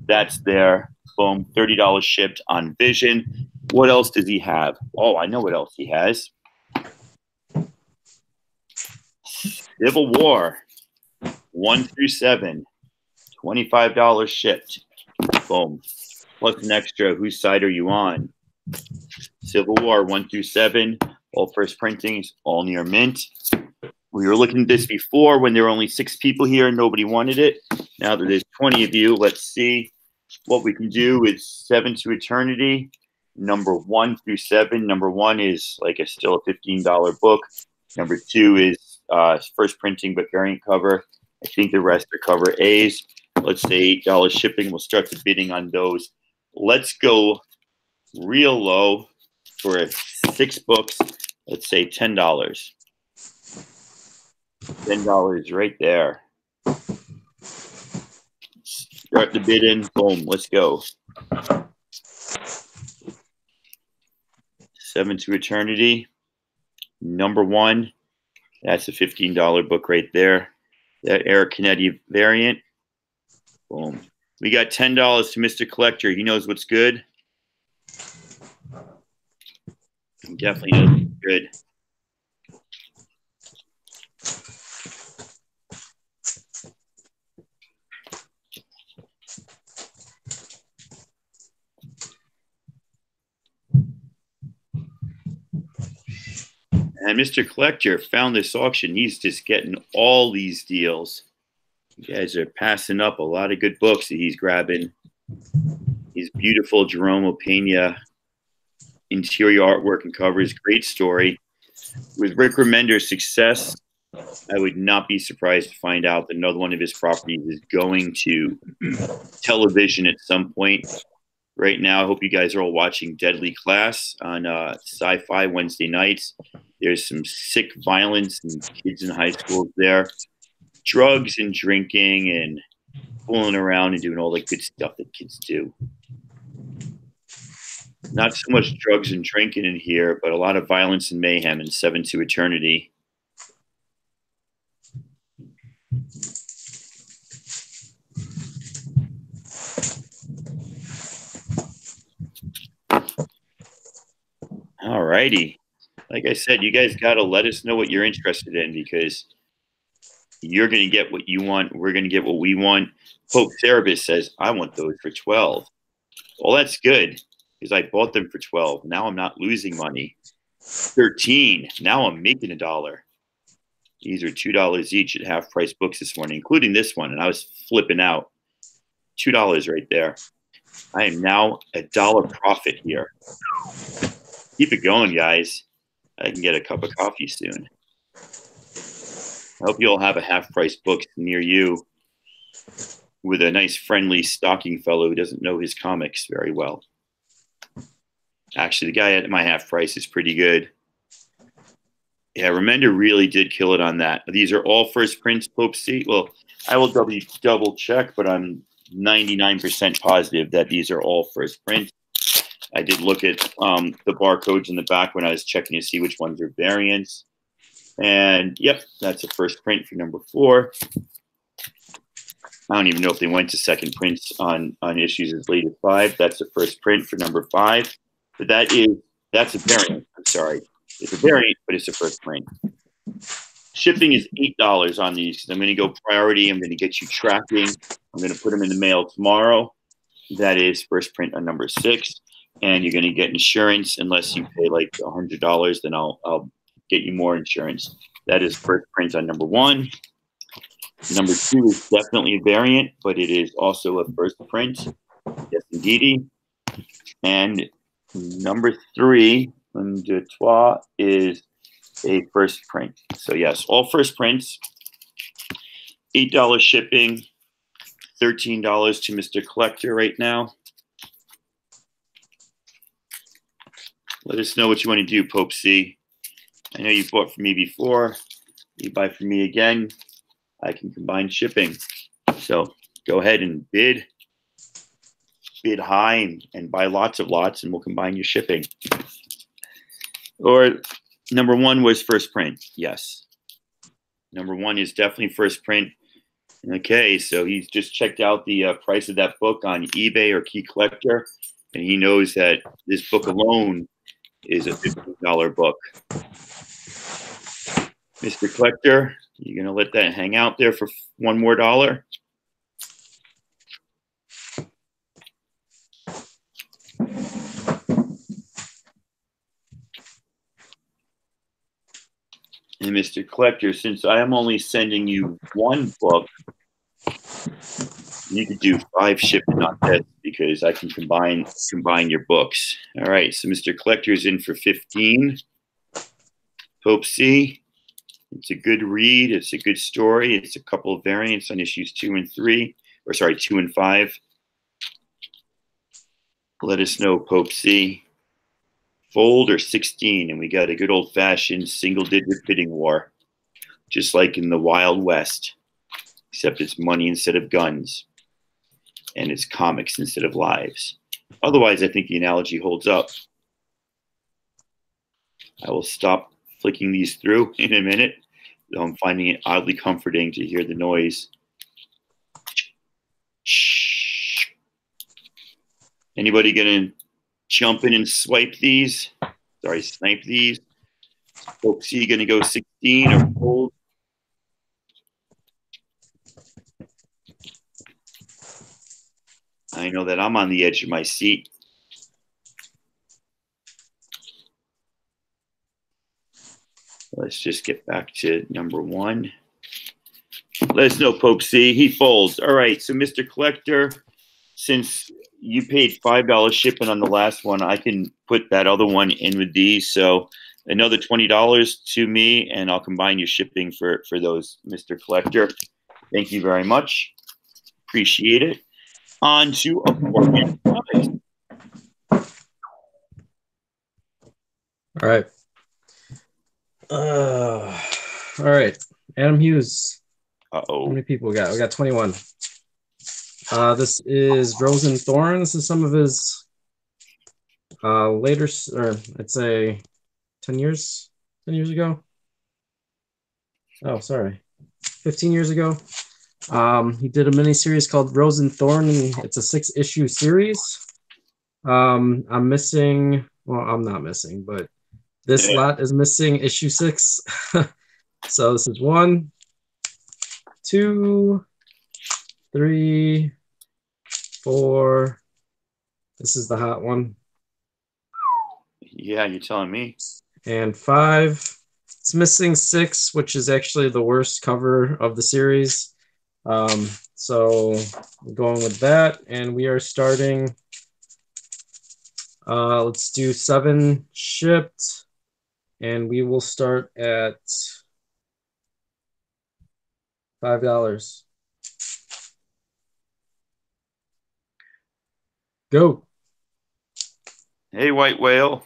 That's there. Boom. $30 shipped on Vision. What else does he have? Oh, I know what else he has. Civil War, 1 through 7. $25 shipped. Boom. Plus an extra, whose side are you on? Civil War, 1 through 7. All first printings, all near mint. We were looking at this before when there were only 6 people here and nobody wanted it. Now that there's 20 of you, let's see what we can do with 7 to Eternity. Number 1 through 7. Number 1 is still a $15 book. Number 2 is first printing but variant cover. I think the rest are cover A's. Let's say $8 shipping. We'll start the bidding on those. Let's go real low for 6 books. Let's say $10. $10 right there. Start the bidding. Boom. Let's go. 7 to Eternity. Number 1. That's a $15 book right there. That Eric Canetti variant. Boom. We got $10 to Mr. Collector. He knows what's good. He definitely knows what's good. And Mr. Collector found this auction. He's just getting all these deals. You guys are passing up a lot of good books that he's grabbing. He's beautiful Jerome Opeña interior artwork and covers. Great story. With Rick Remender's success, I would not be surprised to find out that another one of his properties is going to television at some point. Right now, I hope you guys are all watching Deadly Class on Sci-Fi Wednesday nights. There's some sick violence and kids in high schools there. Drugs and drinking and fooling around and doing all the good stuff that kids do. Not so much drugs and drinking in here, but a lot of violence and mayhem in 7 to Eternity. All righty. Like I said, you guys got to let us know what you're interested in, because you're going to get what you want. We're going to get what we want. Pope Cerebus says, I want those for 12. Well, that's good, because I bought them for 12. Now I'm not losing money. 13. Now I'm making $1. These are $2 each at Half Price Books this morning, including this one, and I was flipping out. $2 right there. I am now $1 profit here. Keep it going, guys. I can get a cup of coffee soon. I hope you all have a Half Price Book near you with a nice, friendly, stocking fellow who doesn't know his comics very well. Actually, the guy at my Half Price is pretty good. Yeah, Remender really did kill it on that. These are all first prints, Pope C. Well, I will double check, but I'm 99% positive that these are all first prints. I did look at the barcodes in the back when I was checking to see which ones are variants. And yep, that's a first print for number 4. I don't even know if they went to second prints on issues as late as 5. That's a first print for number 5. But that's a variant. I'm sorry. It's a variant, but it's a first print. Shipping is $8 on these because I'm going to go priority. I'm going to get you tracking. I'm going to put them in the mail tomorrow. That is first print on number 6. And you're going to get insurance unless you pay like $100. Then I'll get you more insurance. That is first print on number 1. Number 2 is definitely a variant, but it is also a first print. Yes, indeedy. And number 3, un, deux, trois, is a first print. So yes, all first prints. $8 shipping, $13 to Mr. Collector right now. Let us know what you want to do, Pope C. I know you've bought from me before. You buy from me again, I can combine shipping. So go ahead and bid high and buy lots of lots, and we'll combine your shipping. Or number 1 was first print. Yes. Number 1 is definitely first print. Okay, so he's just checked out the price of that book on eBay or Key Collector, and he knows that this book alone is a $15 book. Mr. Collector, you're going to let that hang out there for $1 more? And Mr. Collector, since I am only sending you 1 book, you could do 5 shipping on this because I can combine your books. All right, so Mr. Collector's in for 15. Pope C, it's a good read. It's a good story. It's a couple of variants on issues 2 and 3, or sorry, 2 and 5. Let us know, Pope C. Fold or 16, and we got a good old-fashioned single-digit bidding war, just like in the Wild West, except it's money instead of guns, and it's comics instead of lives. Otherwise, I think the analogy holds up. I will stop flicking these through in a minute, though I'm finding it oddly comforting to hear the noise. Shh. Anybody gonna jump in and swipe these? Sorry, snipe these. Pope C gonna go 16 or fold? I know that I'm on the edge of my seat. Let's just get back to number 1. Let us know, Pope C. He folds. All right, so Mr. Collector, since you paid $5 shipping on the last one, I can put that other one in with these. So another $20 to me, and I'll combine your shipping for those, Mr. Collector. Thank you very much. Appreciate it. On to Accordion Comics. All right. All right. Adam Hughes. Uh-oh. How many people we got? We got 21. This is Rose and Thorn. This is some of his later, or I'd say 10 years ago. Oh, sorry. 15 years ago. He did a mini series called Rose and Thorn, and it's a 6-issue series. I'm missing, well, I'm not missing, but this lot is missing issue 6. So this is 1, 2, 3, 4. This is the hot one. Yeah, you're telling me. And 5. It's missing 6, which is actually the worst cover of the series. So I'm going with that, and we are starting. Let's do 7 shipped, and we will start at $5. Go. Hey, White Whale.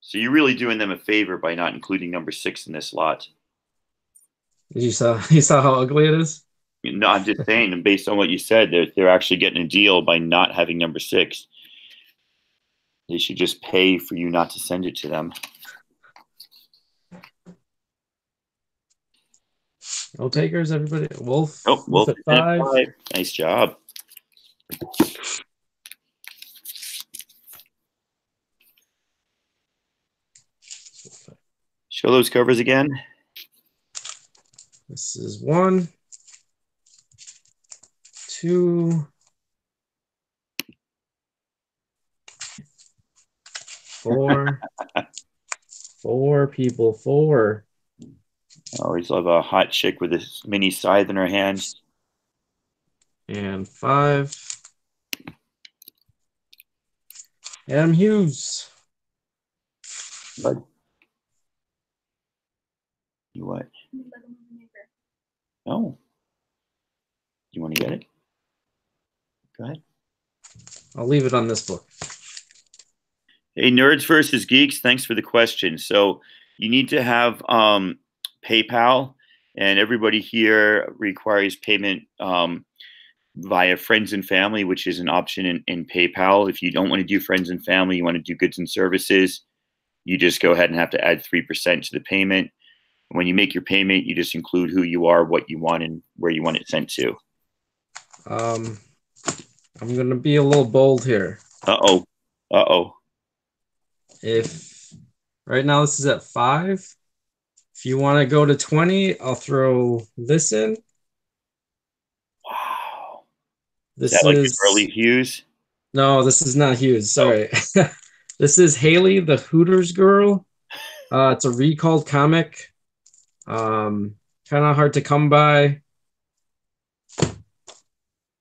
So you're really doing them a favor by not including number 6 in this lot. You saw how ugly it is? No, I'm just saying, and based on what you said, they're actually getting a deal by not having number 6. They should just pay for you not to send it to them. No takers, everybody. Wolf. Oh, Wolf at 5. Nice job. Show those covers again. This is 1, 2, 4. 4 people. 4. I always love a hot chick with a mini scythe in her hand. And 5. Adam Hughes. But you what? Oh. You want to get it? Go ahead. I'll leave it on this book. Hey, Nerds versus Geeks, thanks for the question. So you need to have PayPal, and everybody here requires payment via friends and family, which is an option in PayPal. If you don't want to do friends and family, you want to do goods and services, you just go ahead and have to add 3% to the payment. When you make your payment, you just include who you are, what you want, and where you want it sent to. I'm going to be a little bold here. Uh-oh. Uh-oh. If right now this is at 5, if you want to go to 20, I'll throw this in. Wow. This is that like early Hughes? No, this is not Hughes. Sorry. Oh. This is Haley, the Hooters girl. It's a recalled comic. Kind of hard to come by.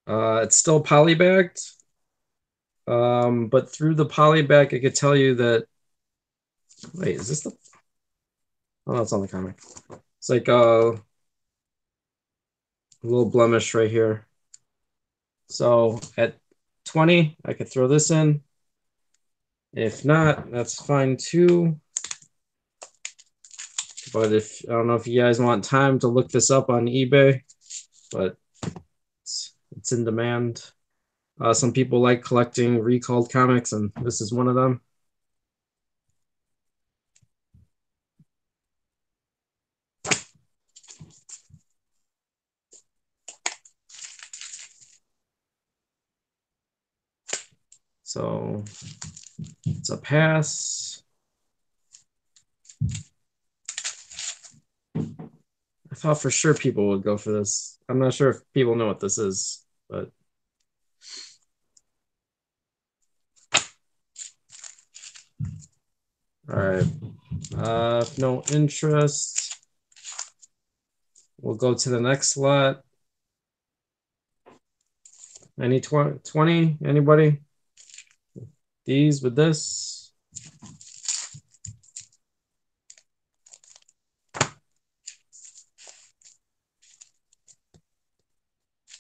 It's still polybagged. But through the polybag, I could tell you that. Wait, is this the? Oh, it's on the comic. It's like a little blemish right here. So at 20, I could throw this in. If not, that's fine too. But if I don't know if you guys want time to look this up on eBay, but it's in demand. Some people like collecting recalled comics, and this is one of them. So it's a pass. I thought for sure people would go for this. I'm not sure if people know what this is, but all right. If no interest, we'll go to the next lot. Any 20? Anybody? These with this?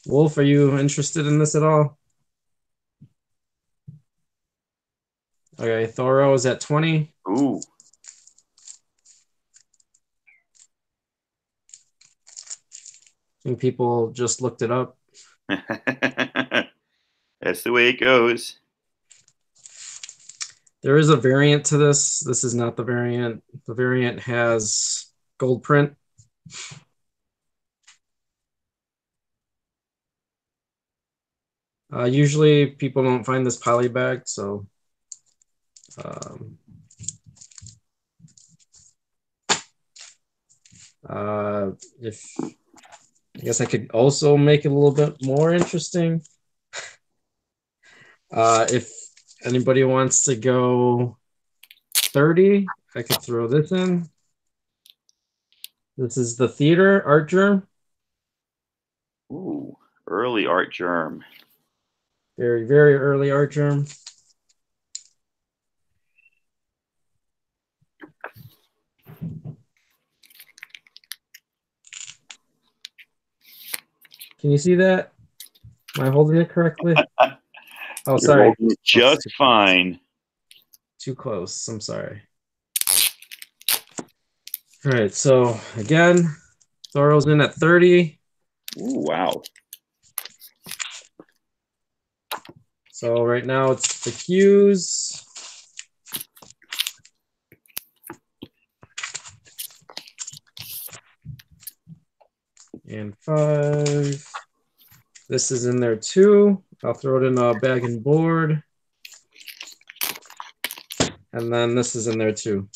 Wolf, are you interested in this at all? Okay, Thoro is at 20. Ooh. I think people just looked it up. That's the way it goes. There is a variant to this. This is not the variant. The variant has gold print. Usually people don't find this polybagged, so if I guess I could also make it a little bit more interesting. If anybody wants to go 30, I could throw this in. This is the theater art germ. Ooh, early art germ. Very, very early art germ. Can you see that? Am I holding it correctly? Oh, sorry. Just fine. Too close. I'm sorry. All right, so again, Thoro's in at 30. Ooh, wow. So right now it's the Hughes. And 5. This is in there too. I'll throw it in a bag and board. And then this is in there too.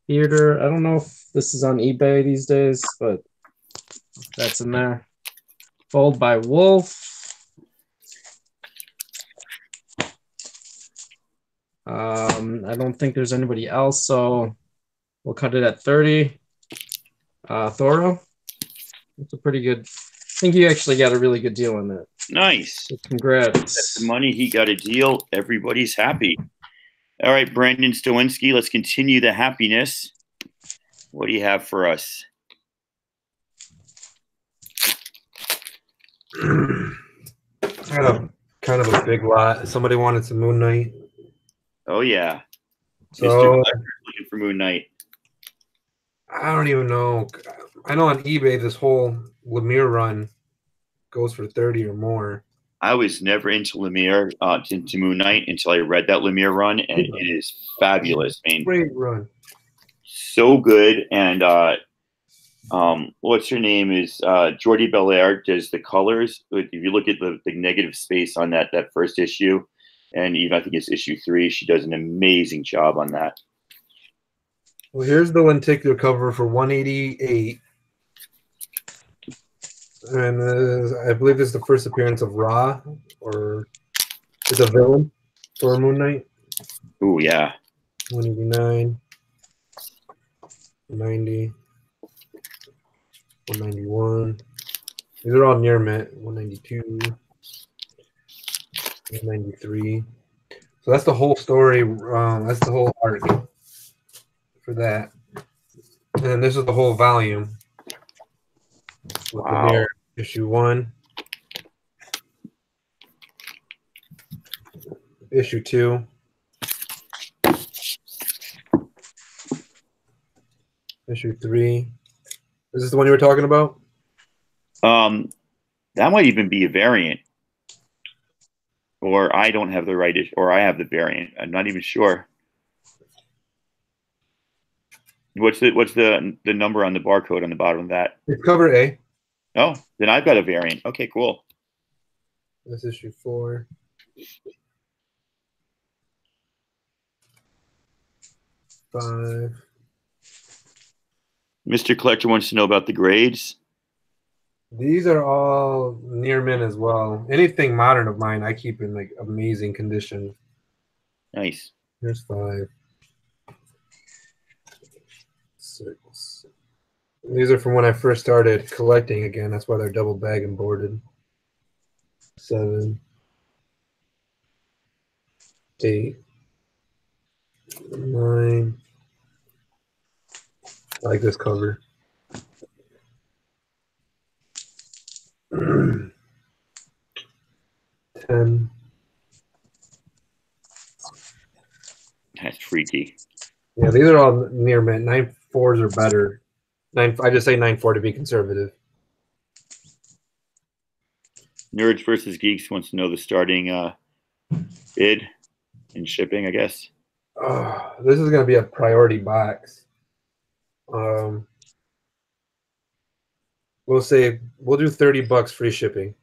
Theater. I don't know if this is on eBay these days, but that's in there. Fold by Wolf. I don't think there's anybody else, so we'll cut it at 30. Thoro. It's a pretty good. I think you actually got a really good deal on that. Nice. So congrats. That's the money. He got a deal. Everybody's happy. All right, Brandon Stowinski, let's continue the happiness. What do you have for us? Kind of a big lot. Somebody wanted some Moon Knight. Oh, yeah. So, Mr. Collector's looking for Moon Knight. I don't even know. I know on eBay this whole Lemire run goes for 30 or more. I was never into Lemire, into Moon Knight until I read that Lemire run, and it is fabulous. I mean, Great run. so good. And what's her name is Jordi Belair does the colors. If you look at the negative space on that first issue, and even I think it's issue 3, she does an amazing job on that. Well, here's the lenticular cover for 188. And I believe this is the first appearance of Ra, or is a villain for Moon Knight. Oh, yeah. 189, 190, 191. These are all near mint. 192, 193. So that's the whole story. That's the whole arc for that. And then this is the whole volume. With Wow. the mirror, issue 1, issue 2, issue 3. Is this the one you were talking about? That might even be a variant, or I don't have the right issue, or I have the variant. I'm not even sure. What's the number on the barcode on the bottom of that? It's cover A. Oh, then I've got a variant. Okay, cool. That's issue 4. 5. Mr. Collector wants to know about the grades. These are all near mint as well. Anything modern of mine, I keep in like amazing condition. Nice. Here's 5. 6. These are from when I first started collecting again. That's why they're double bag and boarded. 7. 8. 9. I like this cover. 10. That's freaky. Yeah, these are all near mint. 9.4s are better. I just say 9.4 to be conservative. Nerds versus Geeks wants to know the starting bid and shipping, I guess. This is going to be a priority box. We'll do $30 free shipping.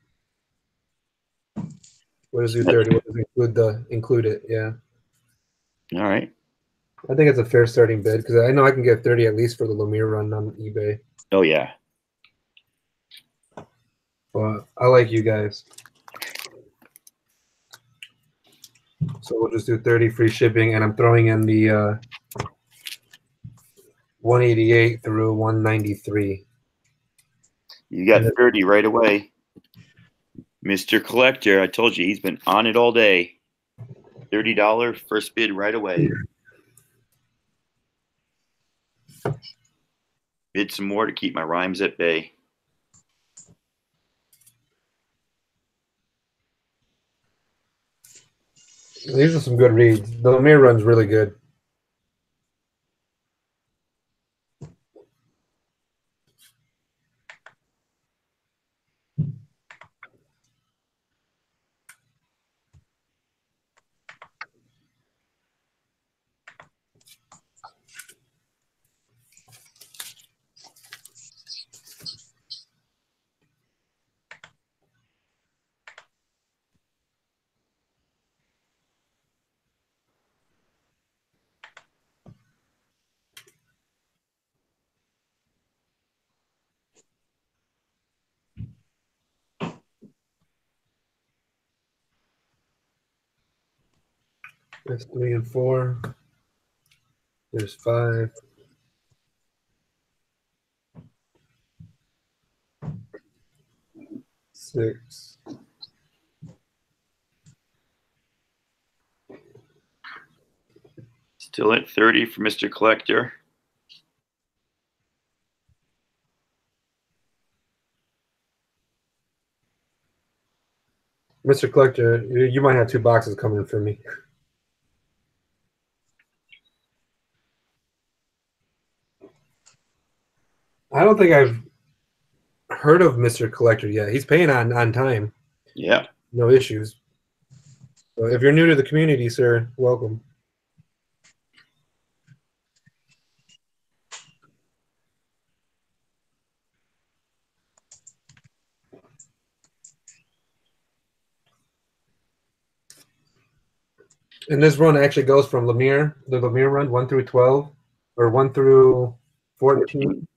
What does do 30? What does include it? Yeah. All right. I think it's a fair starting bid because I know I can get 30 at least for the Lemire run on eBay. Oh yeah. But I like you guys. So we'll just do 30 free shipping, and I'm throwing in the 188 through 193. You got 30 right away. Mr. Collector, I told you he's been on it all day. $30 first bid right away. Bid some more to keep my rhymes at bay. These are some good reads. The Lemire run's really good. There's 3 and 4. There's 5. Six. Still at 30 for Mr. Collector. Mr. Collector, you might have 2 boxes coming for me. I don't think I've heard of Mr. Collector yet. He's paying on time. Yeah. No issues. So if you're new to the community, sir, welcome. And this run actually goes from the Lemire run, 1 through 12, or 1 through 14,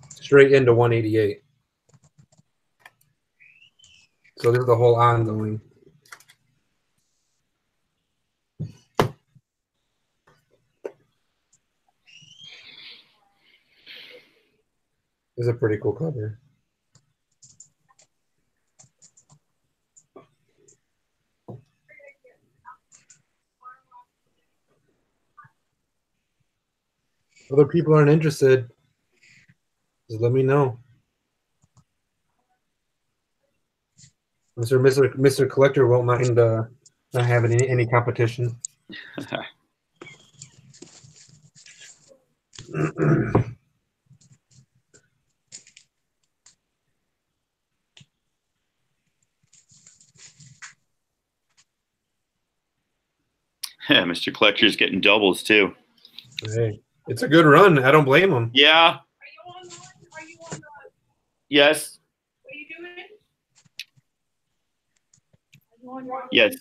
straight into 188. So this is the whole ongoing. This is a pretty cool cover. Other people aren't interested, just let me know. Mr. Collector won't mind not having any competition. Yeah, Mr. Collector's getting doubles too. Hey, it's a good run. I don't blame him. Yeah. Are you on the Yes. what are you doing? Are you on your Yes.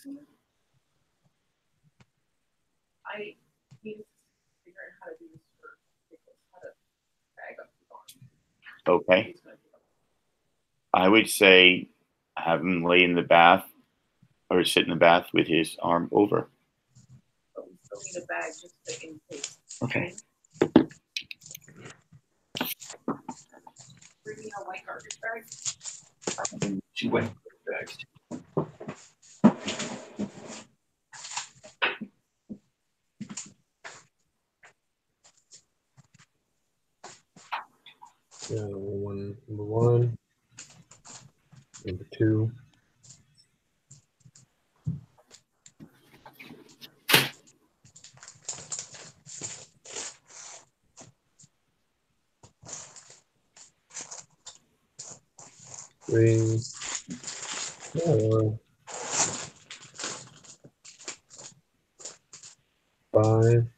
I need to figure out how to do this for how to bag up the arm. Okay. I would say have him lay in the bath or sit in the bath with his arm over. But we still need a bag just in case. Okay. Bring me a white garbage bag. 2 white bags. Yeah, number one, number 2. Three, 4, 5,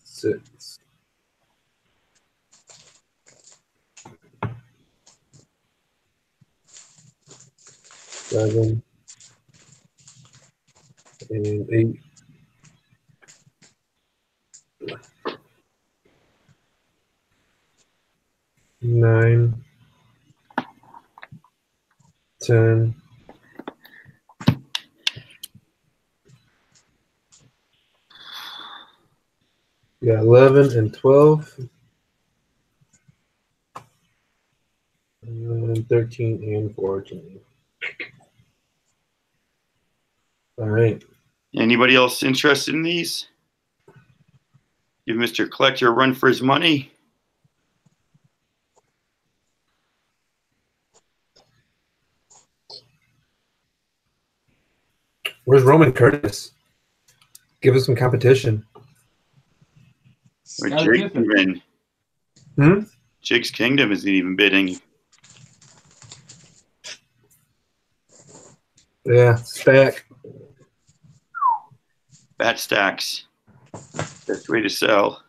6. 7 and 8. 9, 10, 11 and 12, and 13 and 14. All right. Anybody else interested in these? Give Mr. Collector a run for his money. Where's Roman Curtis? Give us some competition. Or Jig's even. Jig's Kingdom isn't even bidding. Yeah, stack. Bat stacks. Best way to sell.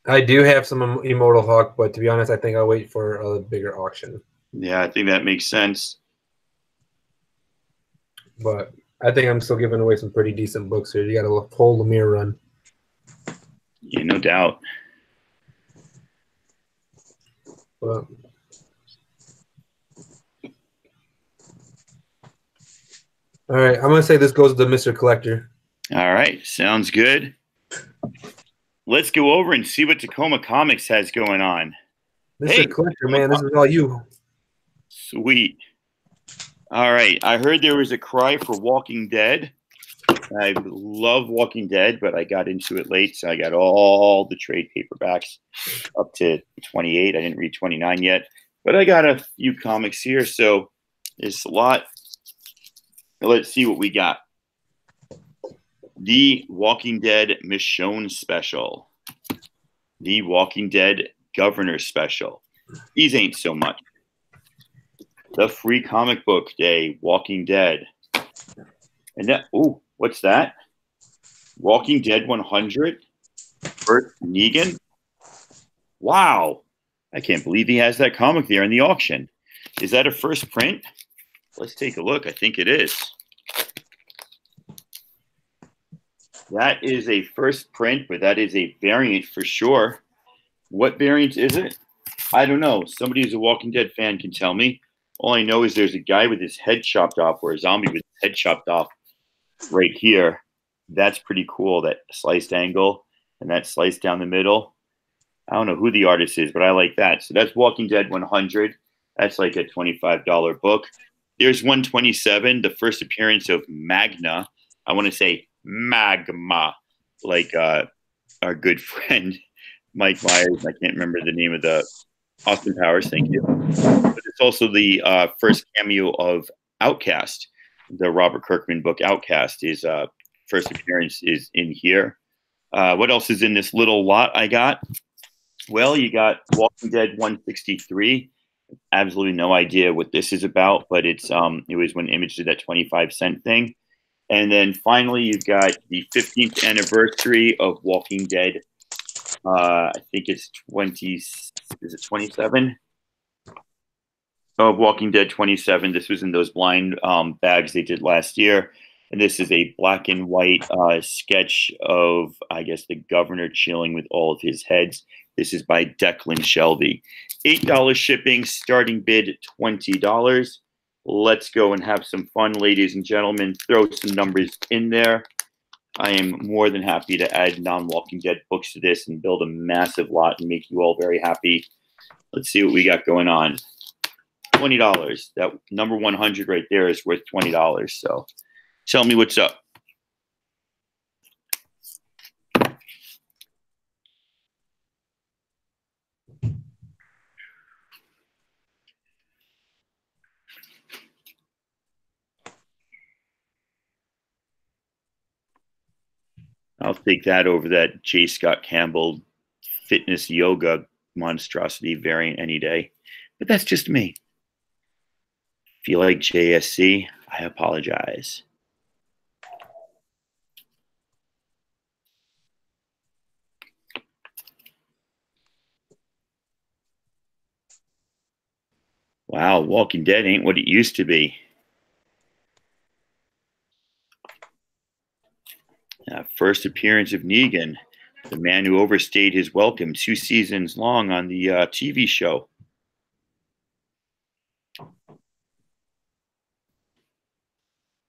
I do have some Immortal Hawk, but to be honest, I think I'll wait for a bigger auction. Yeah, I think that makes sense. But I think I'm still giving away some pretty decent books here. You got a whole Lemire run. Yeah, no doubt. But All right, I'm gonna say this goes to Mr. Collector. All right, sounds good. Let's go over and see what Tacoma Comics has going on. Mr. Hey, Collector, man, this is all you. Sweet. All right, I heard there was a cry for Walking Dead. I love Walking Dead, but I got into it late, so I got all the trade paperbacks up to 28. I didn't read 29 yet, but I got a few comics here, so there's a lot. Let's see what we got. The Walking Dead Michonne Special. The Walking Dead Governor Special. These ain't so much. The Free Comic Book Day Walking Dead. And that, ooh, what's that? Walking Dead 100? Bert Negan? Wow. I can't believe he has that comic there in the auction. Is that a first print? Let's take a look. I think it is. That is a first print, but that is a variant for sure. What variant is it? I don't know. Somebody who's a Walking Dead fan can tell me. All I know is there's a guy with his head chopped off, or a zombie with his head chopped off right here. That's pretty cool, that sliced angle and that slice down the middle. I don't know who the artist is, but I like that. So that's Walking Dead 100. That's like a $25 book. There's 127, the first appearance of Magna. I want to say Magma, like our good friend Mike Myers. I can't remember the name of the Austin Powers. Thank you. But it's also the first cameo of Outcast. The Robert Kirkman book Outcast is first appearance is in here. What else is in this little lot I got? Well, you got Walking Dead 163. Absolutely no idea what this is about, but it was when Image did that 25-cent thing. And then finally, you've got the 15th anniversary of Walking Dead. I think it's 20. Is it 27? Of Walking Dead 27. This was in those blind bags they did last year. And this is a black and white sketch of, I guess, the governor chilling with all of his heads. This is by Declan Shelby. $8 shipping, starting bid $20. Let's go and have some fun, ladies and gentlemen. Throw some numbers in there. I am more than happy to add non-Walking Dead books to this and build a massive lot and make you all very happy. Let's see what we got going on. $20. That number 100 right there is worth $20. So tell me what's up. I'll take that over that J. Scott Campbell fitness yoga monstrosity variant any day. But that's just me. If you like JSC, I apologize. Wow, Walking Dead ain't what it used to be. First appearance of Negan, the man who overstayed his welcome 2 seasons long on the TV show.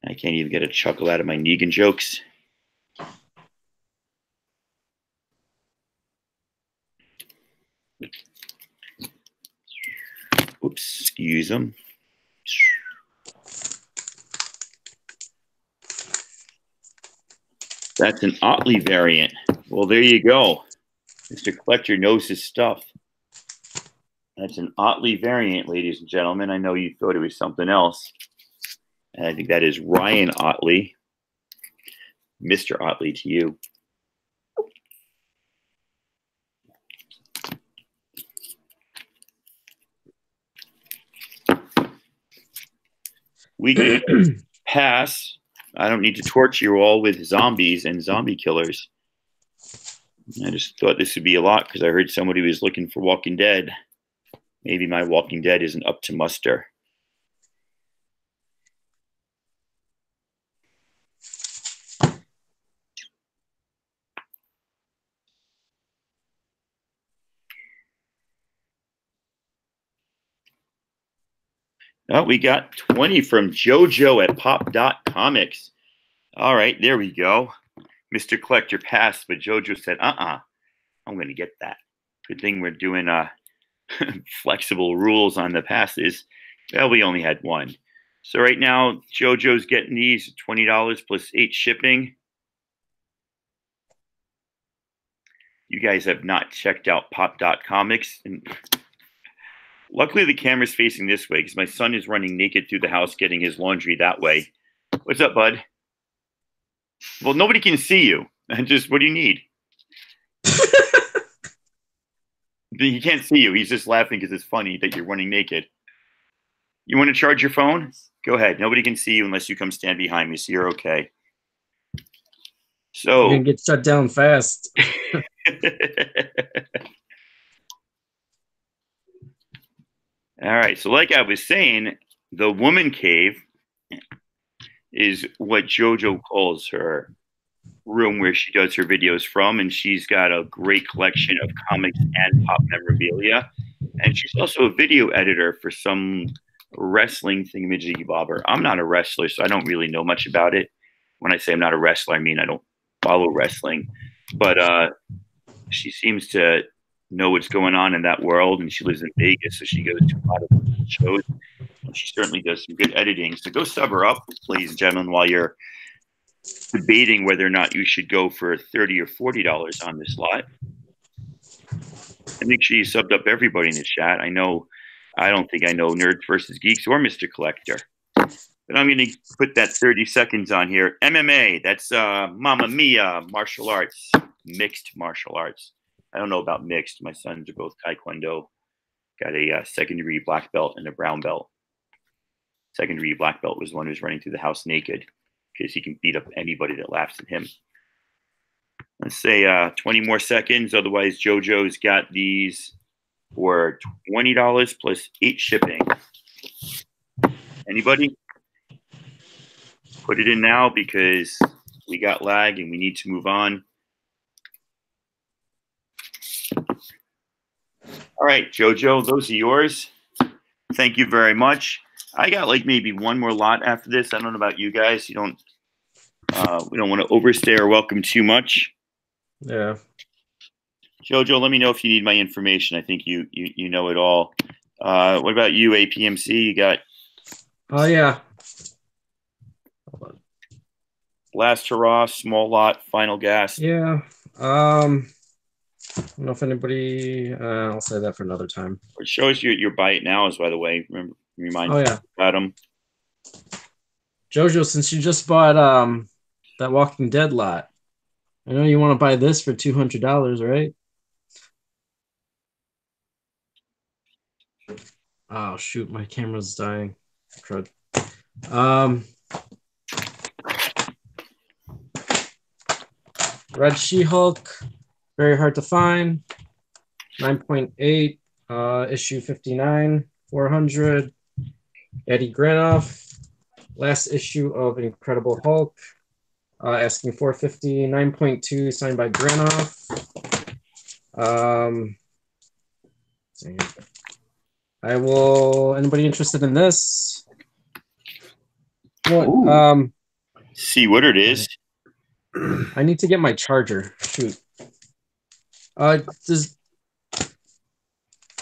I can't even get a chuckle out of my Negan jokes. Oops, excuse them. That's an Otley variant. Well, there you go. Mr. Collector knows his stuff. That's an Otley variant, ladies and gentlemen. I know you thought it was something else. And I think that is Ryan Otley. Mr. Otley to you. We can pass. I don't need to torture you all with zombies and zombie killers. I just thought this would be a lot because I heard somebody was looking for Walking Dead. Maybe my Walking Dead isn't up to muster. Oh, we got 20 from JoJo at Pop.Comics. All right, there we go. Mr. Collector passed, but JoJo said, I'm going to get that. Good thing we're doing flexible rules on the passes. Well, we only had one. So right now, JoJo's getting these $20 plus 8 shipping. You guys have not checked out Pop.Comics. And luckily, the camera's facing this way because my son is running naked through the house getting his laundry that way. What's up, bud? Well, nobody can see you. Just, what do you need? He can't see you. He's just laughing because it's funny that you're running naked. You want to charge your phone? Go ahead. Nobody can see you unless you come stand behind me, so you're okay. So you're gonna get shut down fast. All right. So like I was saying, the woman cave is what JoJo calls her room where she does her videos from, and she's got a great collection of comics and pop memorabilia. And she's also a video editor for some wrestling thingamajiggy bobber. I'm not a wrestler, so I don't really know much about it. When I say I'm not a wrestler, I mean I don't follow wrestling. But she seems to know what's going on in that world, and she lives in Vegas, so she goes to a lot of shows. And she certainly does some good editing. So go sub her up, ladies and gentlemen, while you're debating whether or not you should go for $30 or $40 on this lot. And make sure you subbed up everybody in the chat. I don't think I know Nerds versus Geeks or Mr. Collector. But I'm going to put that 30 seconds on here. MMA, that's Mamma Mia, martial arts, mixed martial arts. I don't know about mixed. My sons are both Taekwondo. Got a second-degree black belt and a brown belt. Second-degree black belt was the one who's running through the house naked because he can beat up anybody that laughs at him. Let's say 20 more seconds. Otherwise, JoJo's got these for $20 plus 8 shipping. Anybody? Put it in now because we got lag and we need to move on. All right, JoJo, those are yours. Thank you very much. I got like maybe one more lot after this. I don't know about you guys. We don't want to overstay or welcome too much. Yeah. JoJo, let me know if you need my information. I think you know it all. What about you, APMC? You got? Oh yeah. Hold on. Last hurrah, small lot, final gas. Yeah. I don't know if anybody. I'll say that for another time. It shows your buy it nows, by the way. Remind Oh yeah. about them. JoJo, since you just bought that Walking Dead lot, I know you want to buy this for $200, right? Oh shoot, my camera's dying. Crud. Red She-Hulk, very hard to find. 9.8, issue 59, 400. Eddie Granoff, last issue of Incredible Hulk, asking $450, 9.2, signed by Granoff. Anybody interested in this? What? See what it is. I need to get my charger. Shoot.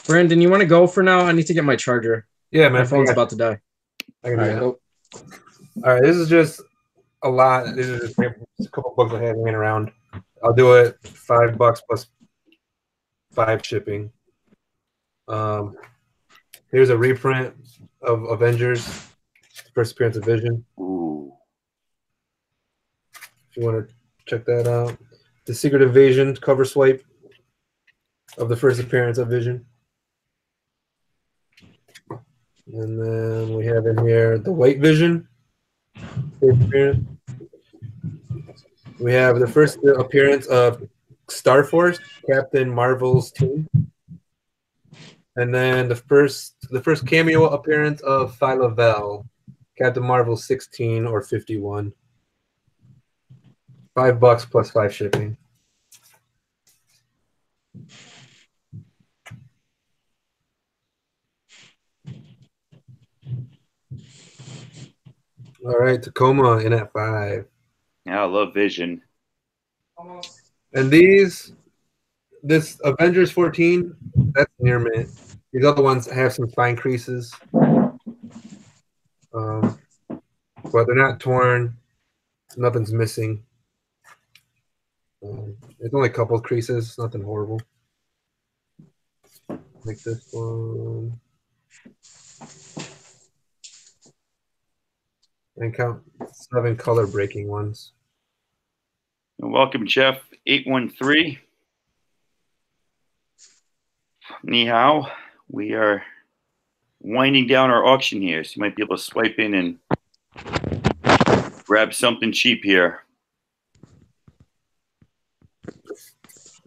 Brandon, you want to go for now? I need to get my charger. Yeah, man. My phone's about to die. All right, this is just a lot. These are just a couple books I have hanging around. I'll do it $5 plus 5 shipping. Here's a reprint of Avengers, first appearance of Vision. Ooh. If you want to check that out. The Secret Invasion cover swipe of the first appearance of Vision. And then we have in here the White Vision. We have the first appearance of Star Force, Captain Marvel's team. And then the first cameo appearance of Phyla-Vell, Captain Marvel 16 or 51. $5 plus 5 shipping. All right, Tacoma in at 5. Yeah, I love Vision. And this Avengers 14, that's near mint. These other ones have some fine creases, but they're not torn. Nothing's missing. There's only a couple of creases, nothing horrible. Like this one. And count 7 color breaking ones. Welcome, Jeff 813. Ni hao. We are winding down our auction here, so you might be able to swipe in and grab something cheap here.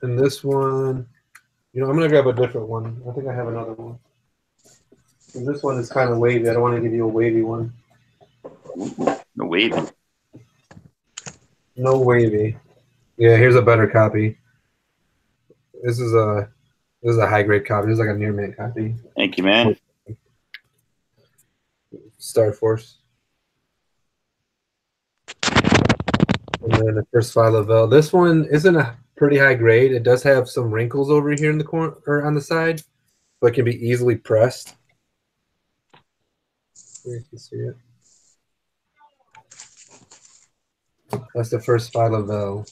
And this one, I'm going to grab a different one. I think I have another one. And this one is kind of wavy. I don't want to give you a wavy one. No wavy. No wavy. Yeah, here's a better copy. This is a high grade copy. This is like a near mint copy. Thank you, man. Star Force. And then the first Phi Lavelle. This one isn't a pretty high grade. It does have some wrinkles over here in the corner or on the side, but it can be easily pressed. Here you can see it. That's the first Phi Lavelle.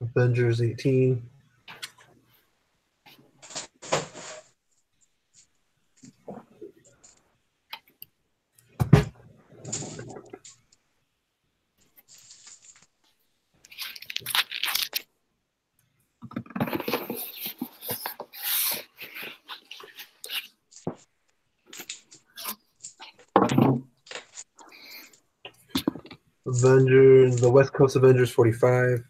Avengers 18. Avengers, the West Coast Avengers 45.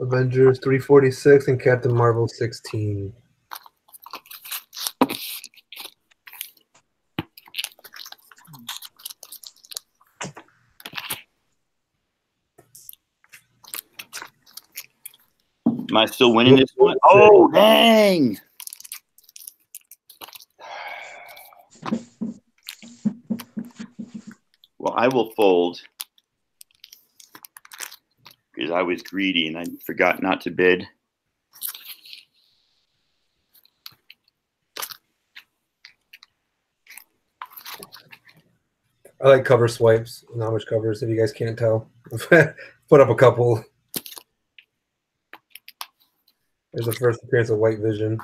Avengers 346 and Captain Marvel 16. Am I still winning this one? Oh, dang! Well, I will fold because I was greedy and I forgot not to bid. I like cover swipes, not much covers, if you guys can't tell. Put up a couple. There's the first appearance of White Vision.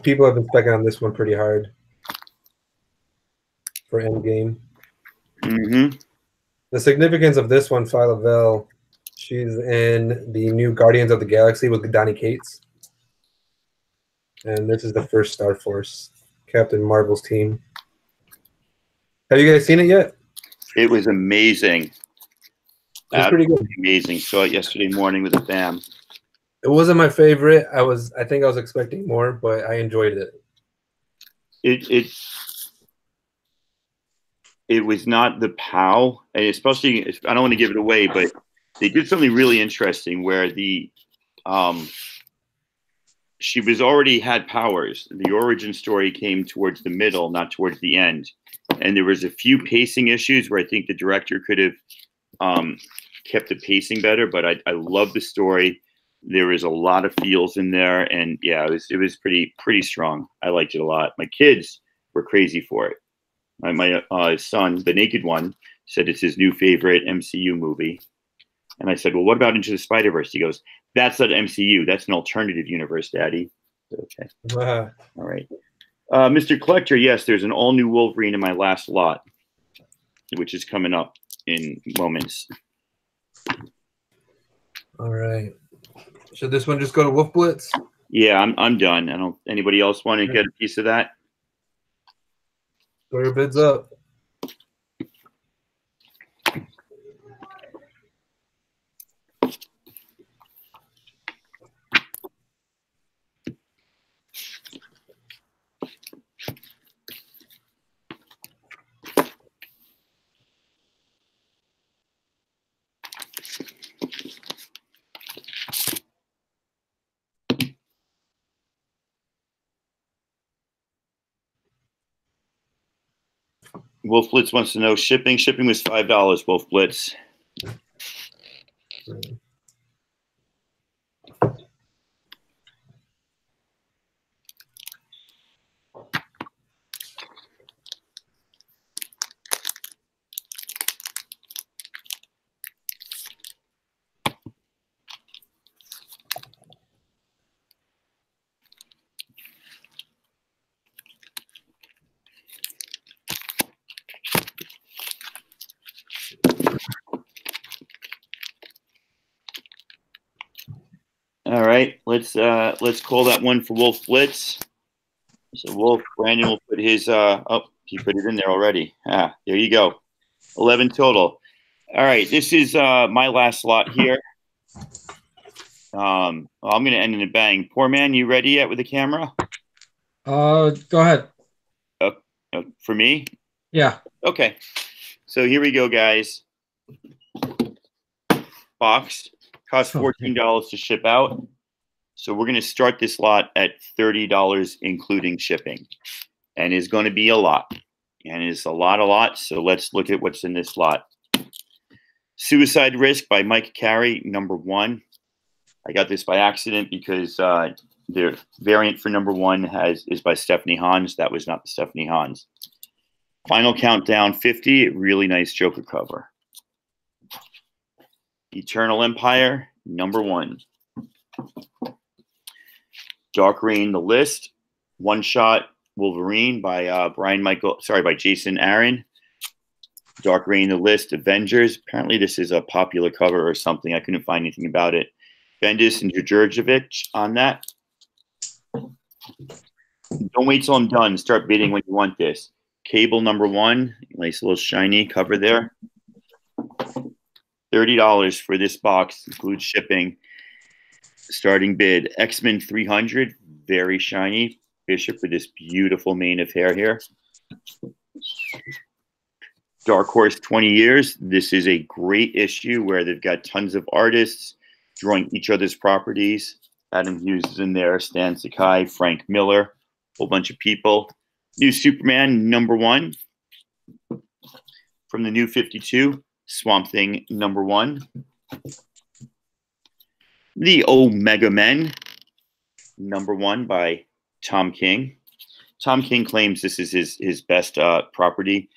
People have been specking on this one pretty hard for Endgame. Mm-hmm. The significance of this one, Phi Lavelle, she's in the new Guardians of the Galaxy with Donny Cates. And this is the first Star Force, Captain Marvel's team. Have you guys seen it yet? It was amazing. It's pretty good. Amazing. Saw it yesterday morning with the fam. It wasn't my favorite. I think I was expecting more, but I enjoyed it. It was not the POW, and especially I don't want to give it away, but they did something really interesting where she was already had powers. The origin story came towards the middle, not towards the end, and there was a few pacing issues where I think the director could have kept the pacing better. But I love the story. There was a lot of feels in there, and yeah, it was pretty strong. I liked it a lot. My kids were crazy for it. My son, the naked one, said it's his new favorite MCU movie. And I said, well, what about Into the Spider-Verse? He goes, that's not MCU. That's an alternative universe, Daddy. Okay. All right. Mr. Collector, yes, there's an all-new Wolverine in my last lot, which is coming up in moments. All right. Should this one just go to Wolf Blitz? Yeah, I'm done. I don't. Anybody else want to get a piece of that? Throw your bids up. Wolf Blitz wants to know shipping. Shipping was $5, Wolf Blitz. All right, let's call that one for Wolf Blitz. So Wolf, Brandon will put his oh, he put it in there already. Ah, there you go. 11 total. All right, this is my last slot here. I'm gonna end in a bang. Poor man, you ready yet with the camera? Go ahead. For me? Yeah. Okay. So here we go, guys. Box costs $14 to ship out. So we're going to start this lot at $30, including shipping, and it's going to be a lot, and it's a lot. So let's look at what's in this lot. Suicide Risk by Mike Carey, #1. I got this by accident because the variant for #1 is by Stephanie Hans. That was not the Stephanie Hans. Final Countdown 50, really nice Joker cover. Eternal Empire, #1. Dark Reign, The List, One Shot Wolverine by by Jason Aaron. Dark Reign, The List, Avengers. Apparently this is a popular cover or something. I couldn't find anything about it. Bendis and Djurjevic on that. Don't wait till I'm done. Start bidding when you want this. Cable, #1. Nice little shiny cover there. $30 for this box, includes shipping. Starting bid. X-Men 300, very shiny. Bishop with this beautiful mane of hair here. Dark Horse 20 Years. This is a great issue where they've got tons of artists drawing each other's properties. Adam Hughes is in there, Stan Sakai, Frank Miller, a whole bunch of people. New Superman, #1. From the New 52, Swamp Thing, #1. The Omega Men, #1 by Tom King. Tom King claims this is his best property.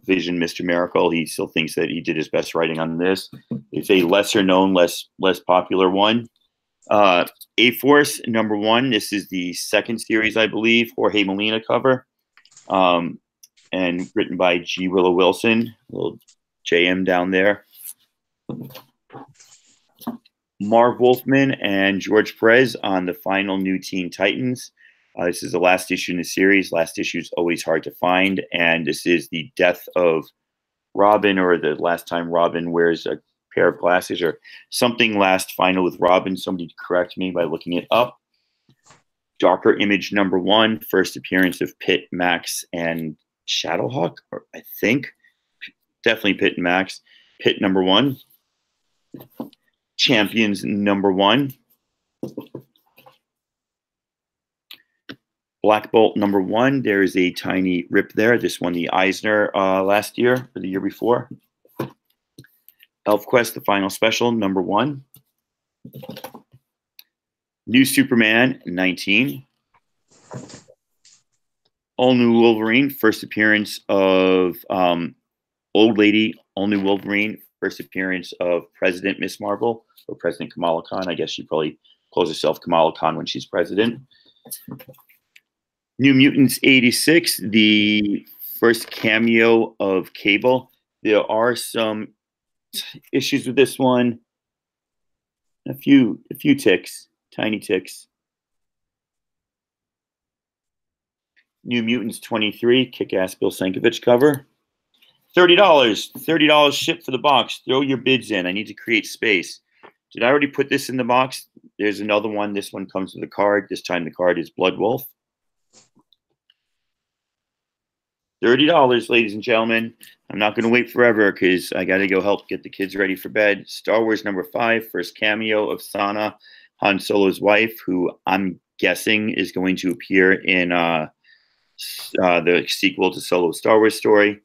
Vision, Mr. Miracle. He still thinks that he did his best writing on this. It's a lesser known, less popular one. A-Force, #1. This is the second series, I believe. Jorge Molina cover. And written by G. Willow Wilson. Little JM down there. Marv Wolfman and George Perez on the final New Teen Titans. This is the last issue in the series. Last issue is always hard to find. And this is the death of Robin, or the last time Robin wears a pair of glasses, or something last final with Robin. Somebody correct me by looking it up. Darker Image, #1. First appearance of Pitt, Max, and Shadowhawk, or I think. Definitely Pitt and Max. Pitt, #1. Champions, #1. Black Bolt, #1. There is a tiny rip there. This won the Eisner last year or the year before. ElfQuest, the final special, #1. New Superman, 19. All New Wolverine, first appearance of Old Lady, All New Wolverine, first appearance of President Miss Marvel, or President Kamala Khan. I guess she probably calls herself Kamala Khan when she's president. New Mutants 86, the first cameo of Cable. There are some issues with this one. A few ticks, tiny ticks. New Mutants 23, Kick-Ass Bill Sienkiewicz cover. $30 shipped for the box. Throw your bids in. I need to create space. Did I already put this in the box? There's another one. This one comes with a card. This time the card is Blood Wolf. $30, ladies and gentlemen. I'm not going to wait forever because I got to go help get the kids ready for bed. Star Wars #5, first cameo of Sana, Han Solo's wife, who I'm guessing is going to appear in the sequel to Solo's Star Wars story.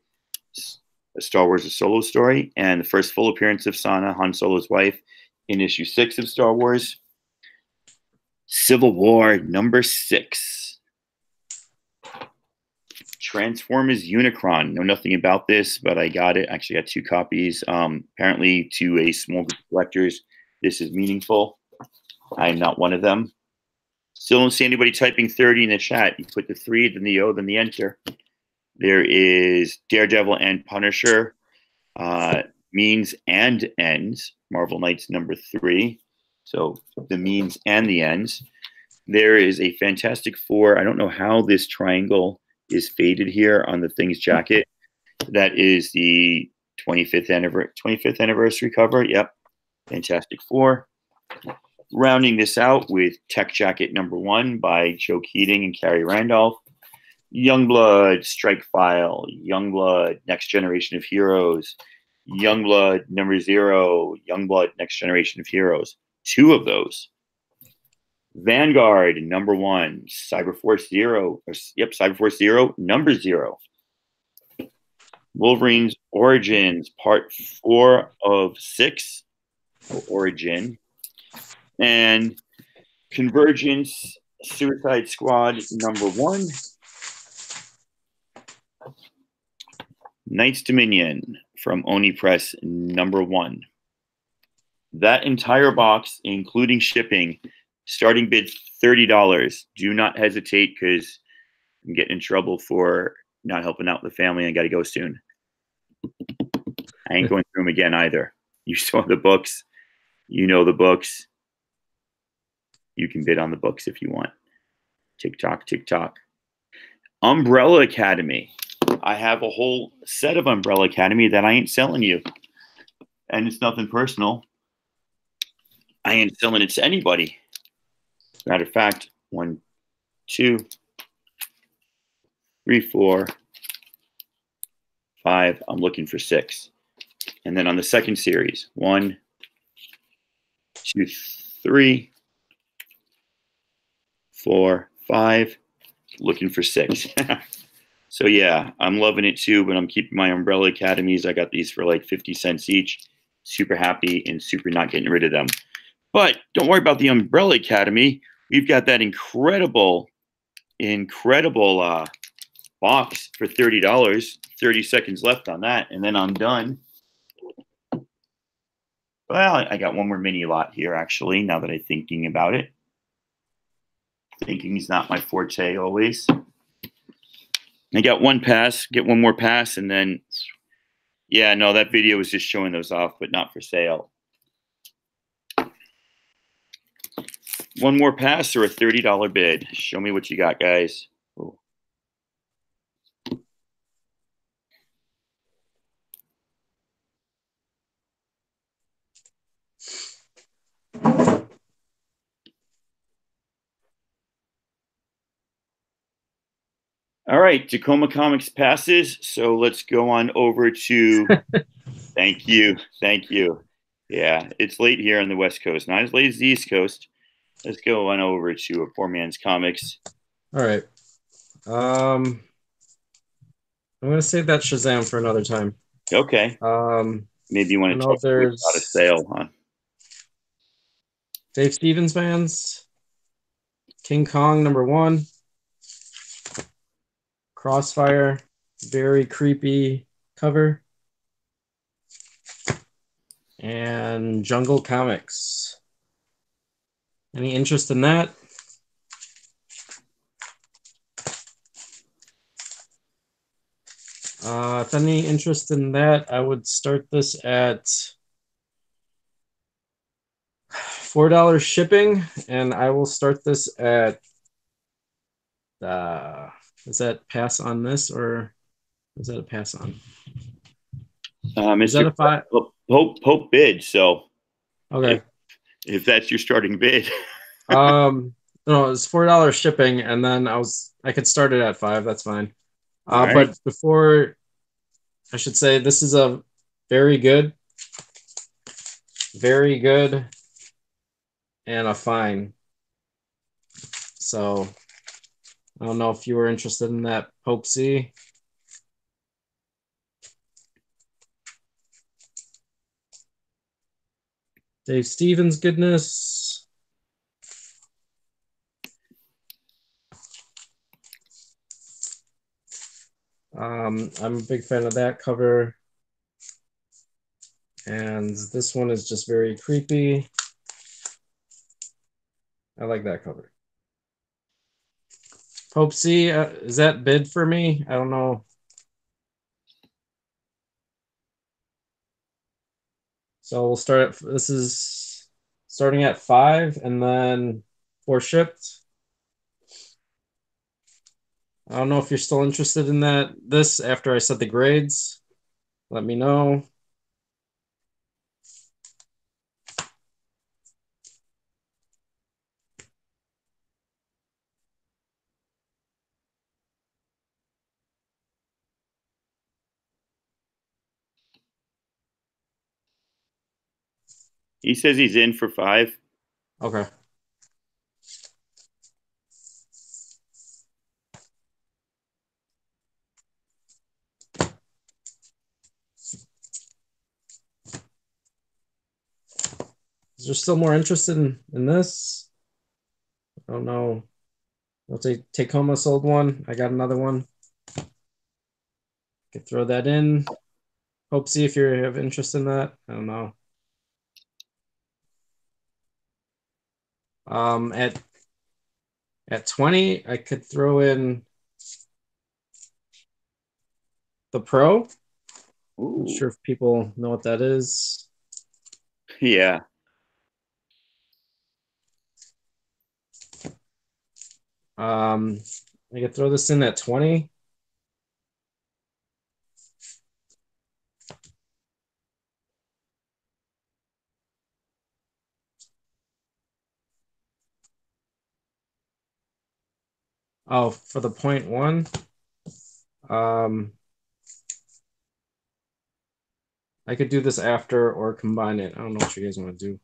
a Star Wars A Solo Story, and the first full appearance of Sana, Han Solo's wife, in issue 6 of Star Wars. Civil War number 6. Transformers Unicron. Know nothing about this, but I got it. Actually got 2 copies. Apparently to a small group of collectors, this is meaningful. I am not one of them. Still don't see anybody typing 30 in the chat. You put the 3, then the O, then the enter. There is Daredevil and Punisher. Means and ends. Marvel Knights number 3. So the means and the ends. There is a Fantastic Four. I don't know how this triangle is faded here on the Thing's jacket. That is the 25th anniversary cover. Yep. Fantastic Four. Rounding this out with Tech Jacket number 1 by Joe Keating and Carrie Randolph. Youngblood, Strike File. Youngblood, Next Generation of Heroes. Youngblood number 0. Youngblood, Next Generation of Heroes. 2 of those. Vanguard number 1, Cyberforce 0, Cyberforce 0, number 0. Wolverine's Origins, part 4 of 6, Origin. And Convergence, Suicide Squad number 1. Knights Dominion from Oni Press number 1. That entire box, including shipping, starting bid $30. Do not hesitate because I'm getting in trouble for not helping out the family. I got to go soon. I ain't going through them again either. You saw the books. You know the books. You can bid on the books if you want. TikTok, TikTok. Umbrella Academy. I have a whole set of Umbrella Academy that I ain't selling you. And it's nothing personal. I ain't selling it to anybody. Matter of fact, 1, 2, 3, 4, 5. I'm looking for 6. And then on the second series, 1, 2, 3, 4, 5. Looking for 6. So yeah, I'm loving it too, but I'm keeping my Umbrella Academies. I got these for like 50 cents each. Super happy and super not getting rid of them. But don't worry about the Umbrella Academy. We've got that incredible box for $30. 30 seconds left on that, and then I'm done. Well, I got one more mini lot here, actually, now that I'm thinking about it. Thinking is not my forte always. I got one pass, get one more pass, and then, yeah, no, that video was just showing those off, but not for sale. One more pass or a $30 bid. Show me what you got, guys. Ooh. All right, Tacoma Comics passes, so let's go on over to. Thank you. Yeah, it's late here on the West Coast, not as late as the East Coast. Let's go on over to a Poor Man's Comics. All right. I'm gonna save that Shazam for another time. Okay. Maybe you want to talk about a sale, huh? Dave Stevens fans. King Kong #1. Crossfire, very creepy cover. And Jungle Comics. Any interest in that? If any interest in that, I would start this at $4 shipping, and I will start this at is that pass on this, or is that a pass on? Is that a 5? Hope bid. So okay, if that's your starting bid. No, it's $4 shipping, and then I could start it at 5. That's fine. Right. But before, I should say this is a very good, and a fine. So I don't know if you were interested in that, Pope C. Dave Stevens goodness. I'm a big fan of that cover. And this one is just very creepy. I like that cover. Pope C, is that bid for me? I don't know. So we'll start at, this is starting at 5 and then 4 shipped. I don't know if you're still interested in that. This after I set the grades, let me know. He says he's in for 5. Okay. Is there still more interested in this? I don't know. I'll take Tacoma sold one. I got another one. Could throw that in. Hope see if you have interest in that. I don't know. At 20, I could throw in the Pro. Ooh. Not sure if people know what that is. Yeah. I could throw this in at 20. Oh, for the 0.1. I could do this after or combine it. I don't know what you guys want to do.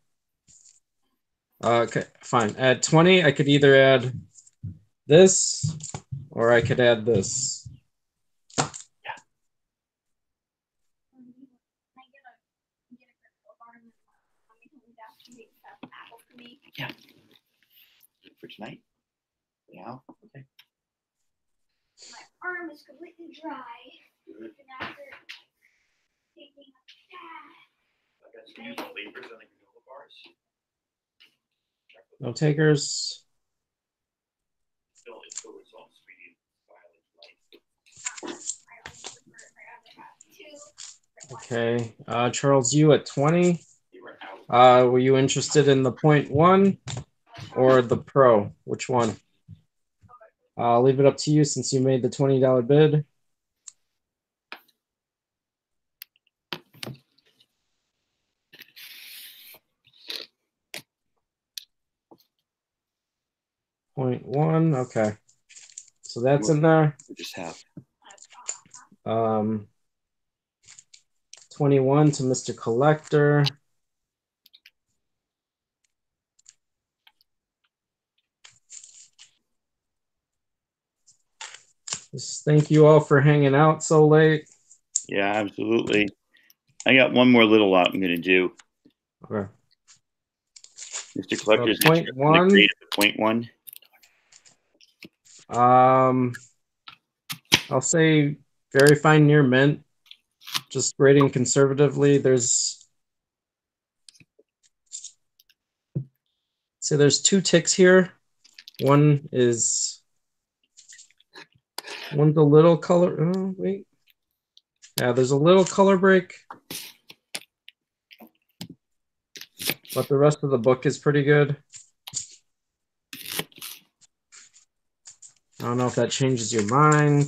Okay, fine. At 20, I could either add this or I could add this. Yeah. For tonight? Yeah. Okay. My arm is completely dry. Good. And after taking a bath. I got some new flavors on the granola bars. No takers. Still, it's still all sweetie violet light. Okay. Charles, you at 20. You were out. Were you interested in the 0.1 or the Pro? Which one? I'll leave it up to you since you made the $20 bid. .1, okay. So that's in there. We just have 21 to Mr. Collector. Just thank you all for hanging out so late. Yeah, absolutely. I got one more little lot I'm going to do. Okay. Mr. Collector's Point one. the 0.1. I'll say very fine near mint. Just grading conservatively. There's 2 ticks here. One's a little color. Oh, wait. Yeah, there's a little color break. But the rest of the book is pretty good. I don't know if that changes your mind.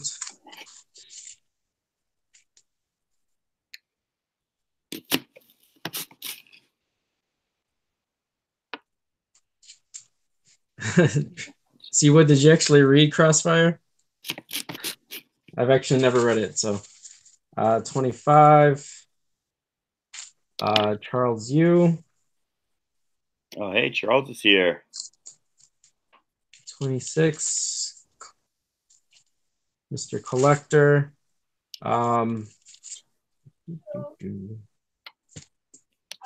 See, what did you actually read, Crossfire? I've actually never read it, so 25. Charles Yu. Oh, hey, Charles is here. 26. Mr. Collector. I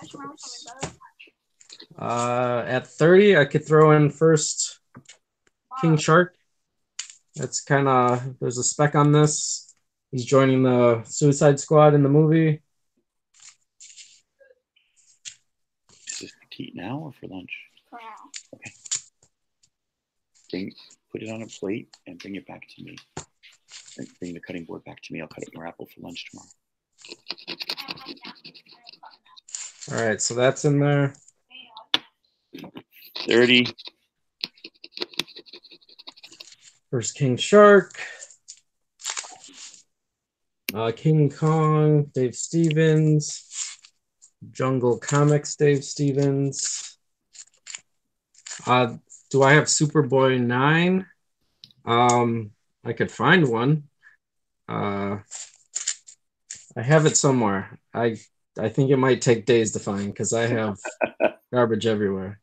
just remember something better. At 30, I could throw in first King Shark. That's kind of, there's a spec on this. He's joining the Suicide Squad in the movie. Is this to eat now or for lunch? For now. Okay. Put it on a plate and bring it back to me. Bring the cutting board back to me. I'll cut up more apple for lunch tomorrow. All right, so that's in there. 30. First King Shark. King Kong, Dave Stevens. Jungle Comics, Dave Stevens. Do I have Superboy 9? I could find one. I have it somewhere. I think it might take days to find because I have garbage everywhere.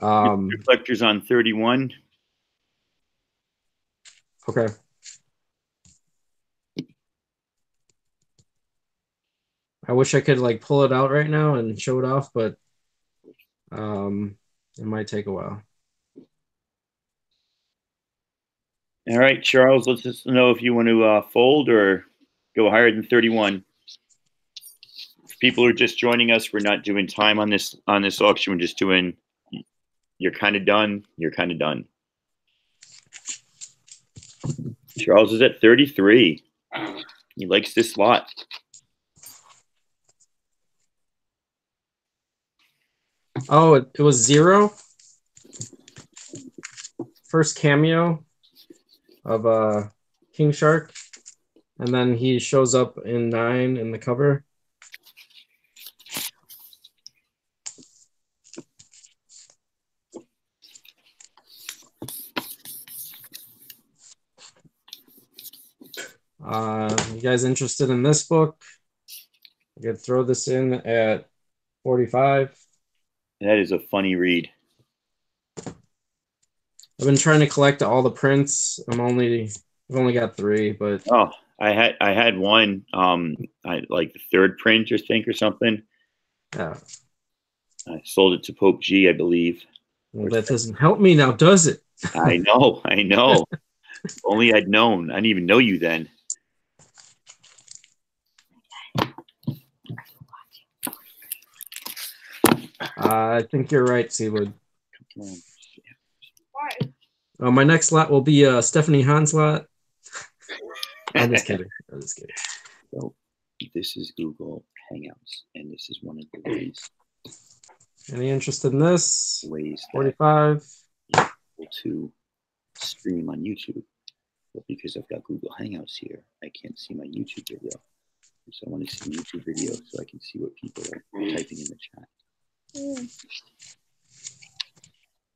Reflectors on 31. Okay. I wish I could like pull it out right now and show it off, but it might take a while. All right, Charles, let's just know if you want to fold or go higher than 31. If people are just joining us, we're not doing time on this auction. We're just doing, you're kind of done, you're kind of done. Charles is at 33. He likes this lot. Oh, it was 0. First cameo of King Shark, and then he shows up in 9 in the cover. You guys interested in this book? I could throw this in at 45. That is a funny read. I've been trying to collect all the prints. I've only got 3, but oh, I had one, I like the 3rd print or something. Yeah. I sold it to Pope G, I believe. Well, that doesn't help me now, does it? I know. Only I'd known. I didn't even know you then. I think you're right, Seawood. Why? My next lot will be Stephanie Hahn's lot. I'm just kidding. So this is Google Hangouts, and this is one of the ways. Any interest in this? Ways 45. To stream on YouTube, but because I've got Google Hangouts here, I can't see my YouTube video. So I want to see YouTube video so I can see what people are typing in the chat.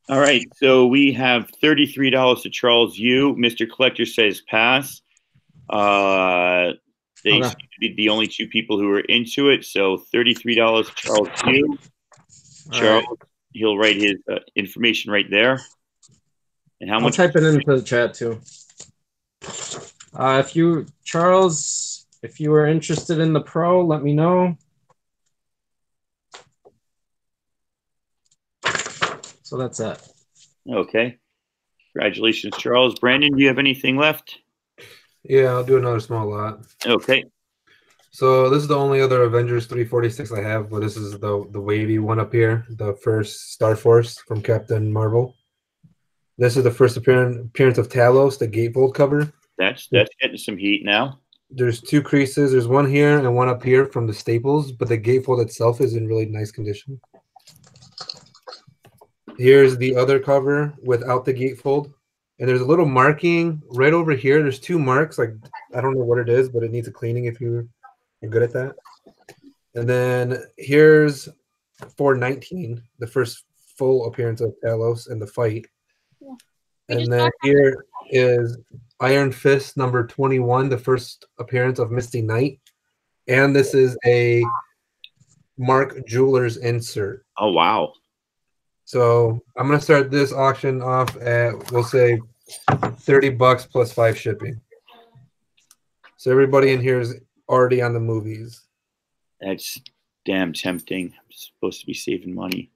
All right, so we have $33 to Charles Yu. Mr. Collector says pass. They seem to be the only 2 people who are into it. So $33 to Charles Yu. Charles, right. He'll write his information right there. And how much? I'll type it into the chat too. Charles, if you are interested in the pro, let me know. So that's that. Okay. Congratulations, Charles. Brandon, do you have anything left? Yeah, I'll do another small lot. Okay. So this is the only other Avengers 346 I have, but this is the wavy one up here, the first Star Force from Captain Marvel. This is the first appearance of Talos, the gatefold cover. That's getting some heat now. There's 2 creases. There's one here and one up here from the staples, but the gatefold itself is in really nice condition. Here's the other cover without the gatefold. And there's a little marking right over here. There's 2 marks. Like, I don't know what it is, but it needs a cleaning if you're good at that. And then here's 419, the first full appearance of Talos in the fight. Yeah. And then here is Iron Fist number 21, the first appearance of Misty Knight. And this is a Mark Jewelers insert. Oh, wow. So I'm going to start this auction off at, we'll say, $30 plus 5 shipping. So everybody in here is already on the movies. That's damn tempting. I'm supposed to be saving money.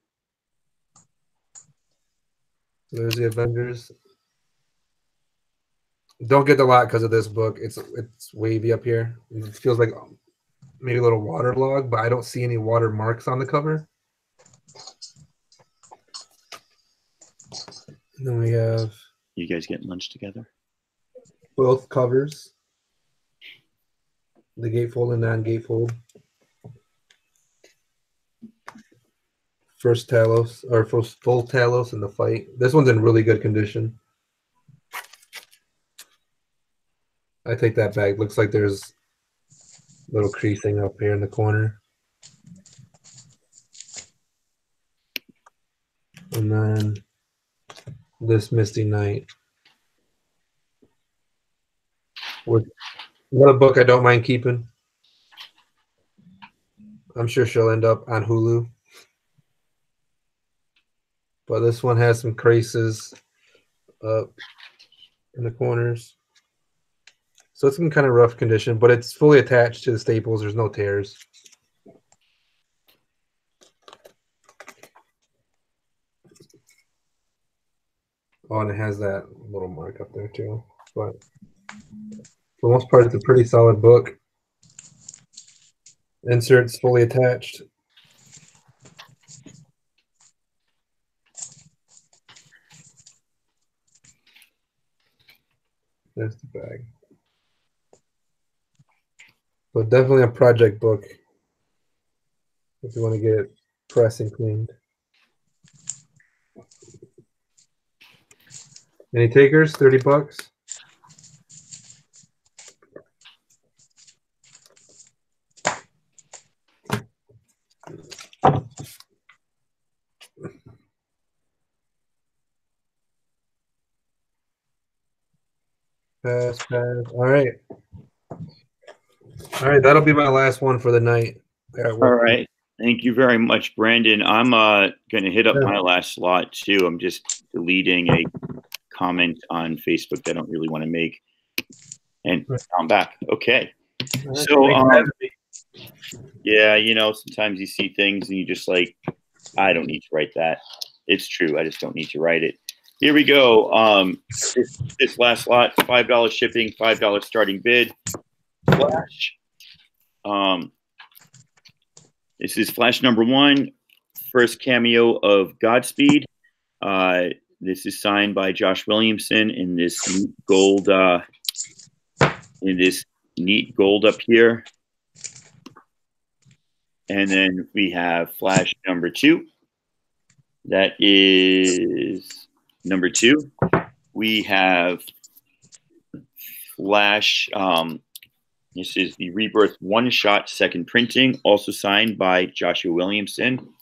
There's the Avengers. Don't get the lot because of this book. It's wavy up here. It feels like maybe a little waterlogged, but I don't see any water marks on the cover. And then we have You guys getting lunch together? both covers. The gatefold and non-gatefold. First Talos, or first full Talos in the fight. This one's in really good condition. I take that back. Looks like there's a little creasing up here in the corner. And then this Misty Knight. What a book I don't mind keeping. I'm sure she'll end up on Hulu. But this one has some creases up in the corners. So it's in kind of rough condition, but it's fully attached to the staples. There's no tears. Oh, and it has that little mark up there too. But for the most part, it's a pretty solid book. Inserts fully attached. There's the bag. But definitely a project book if you want to get it pressed and cleaned. Any takers? 30 bucks. Pass, pass. All right. All right, that'll be my last one for the night. All right. Thank you very much, Brandon. I'm going to hit up my last slot, too. I'm just deleting a comment on Facebook that I don't really want to make. And I'm back. Okay. Right. So, yeah, you know, sometimes you see things and you just like, I don't need to write that. It's true. I just don't need to write it. Here we go. This last slot, $5 shipping, $5 starting bid. Flash. This is Flash number 1, first cameo of Godspeed. This is signed by Josh Williamson in this neat gold. Up here. And then we have Flash number 2. That is number 2. We have Flash. This is the Rebirth one-shot second printing, also signed by Joshua Williamson.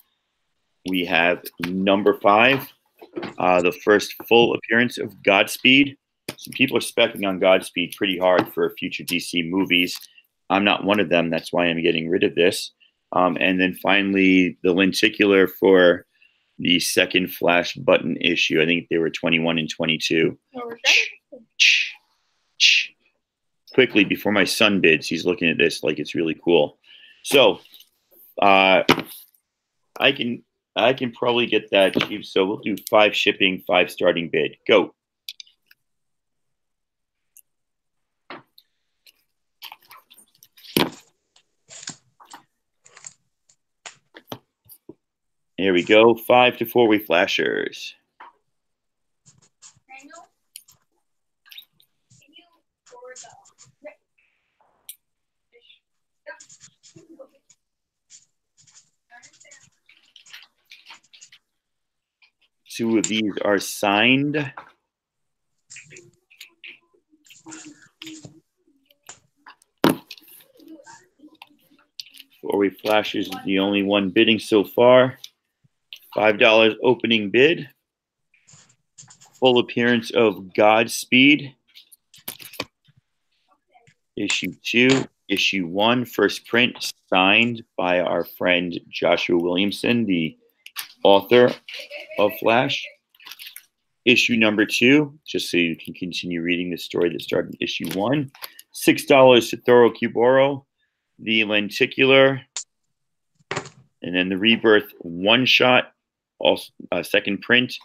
We have number 5, the first full appearance of Godspeed. Some people are specking on Godspeed pretty hard for future DC movies. I'm not one of them. That's why I'm getting rid of this. And then finally, the lenticular for the second Flash button issue. I think they were 21 and 22. Quickly, before my son bids, he's looking at this like it's really cool. So I can probably get that cheap. So we'll do 5 shipping, 5 starting bid. Go. Here we go. 5 to 4 week flashers. Two of these are signed. Four-way flashes is the only one bidding so far. $5 opening bid. Full appearance of Godspeed. Issue 2, issue 1, first print, signed by our friend Joshua Williamson, the author of Flash. Issue number 2, just so you can continue reading the story that started in issue 1. $6 Satoru Kuboro, the lenticular, and then the Rebirth one-shot, also second print,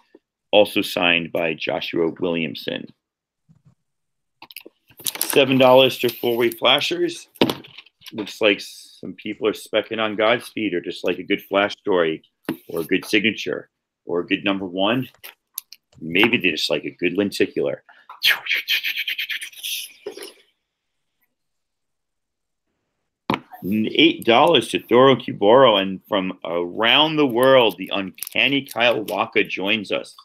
also signed by Joshua Williamson. $7 to four-way flashers. Looks like some people are specking on Godspeed, or just like a good flash story, or a good signature, or a good number one. Maybe they just like a good lenticular. $8 to Thoro Kuboro, and from around the world, the uncanny Kyle Waka joins us.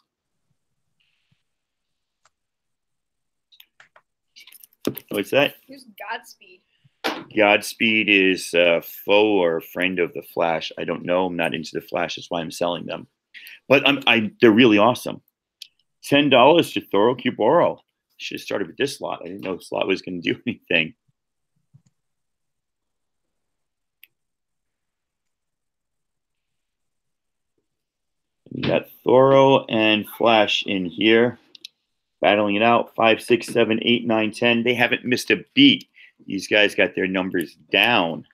What's that? Who's Godspeed? Godspeed is a foe or a friend of the Flash. I don't know. I'm not into the Flash. That's why I'm selling them. But they're really awesome. $10 to Thoro Kuboro. Should have started with this lot. I didn't know this lot was going to do anything. We got Thoro and Flash in here, battling it out. 5, 6, 7, 8, 9, 10. They haven't missed a beat. These guys got their numbers down.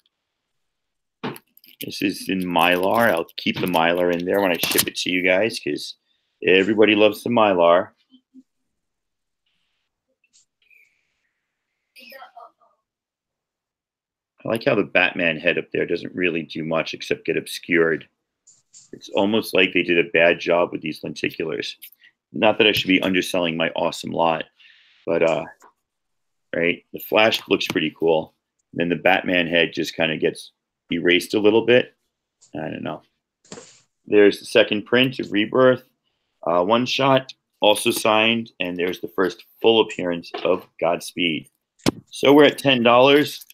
This is in Mylar. I'll keep the Mylar in there when I ship it to you guys because everybody loves the Mylar. I like how the Batman head up there doesn't really do much except get obscured. It's almost like they did a bad job with these lenticulars. Not that I should be underselling my awesome lot, but right, the Flash looks pretty cool. And then the Batman head just kind of gets erased a little bit. I don't know. There's the second print of Rebirth, one shot, also signed, and there's the first full appearance of Godspeed. So we're at $10.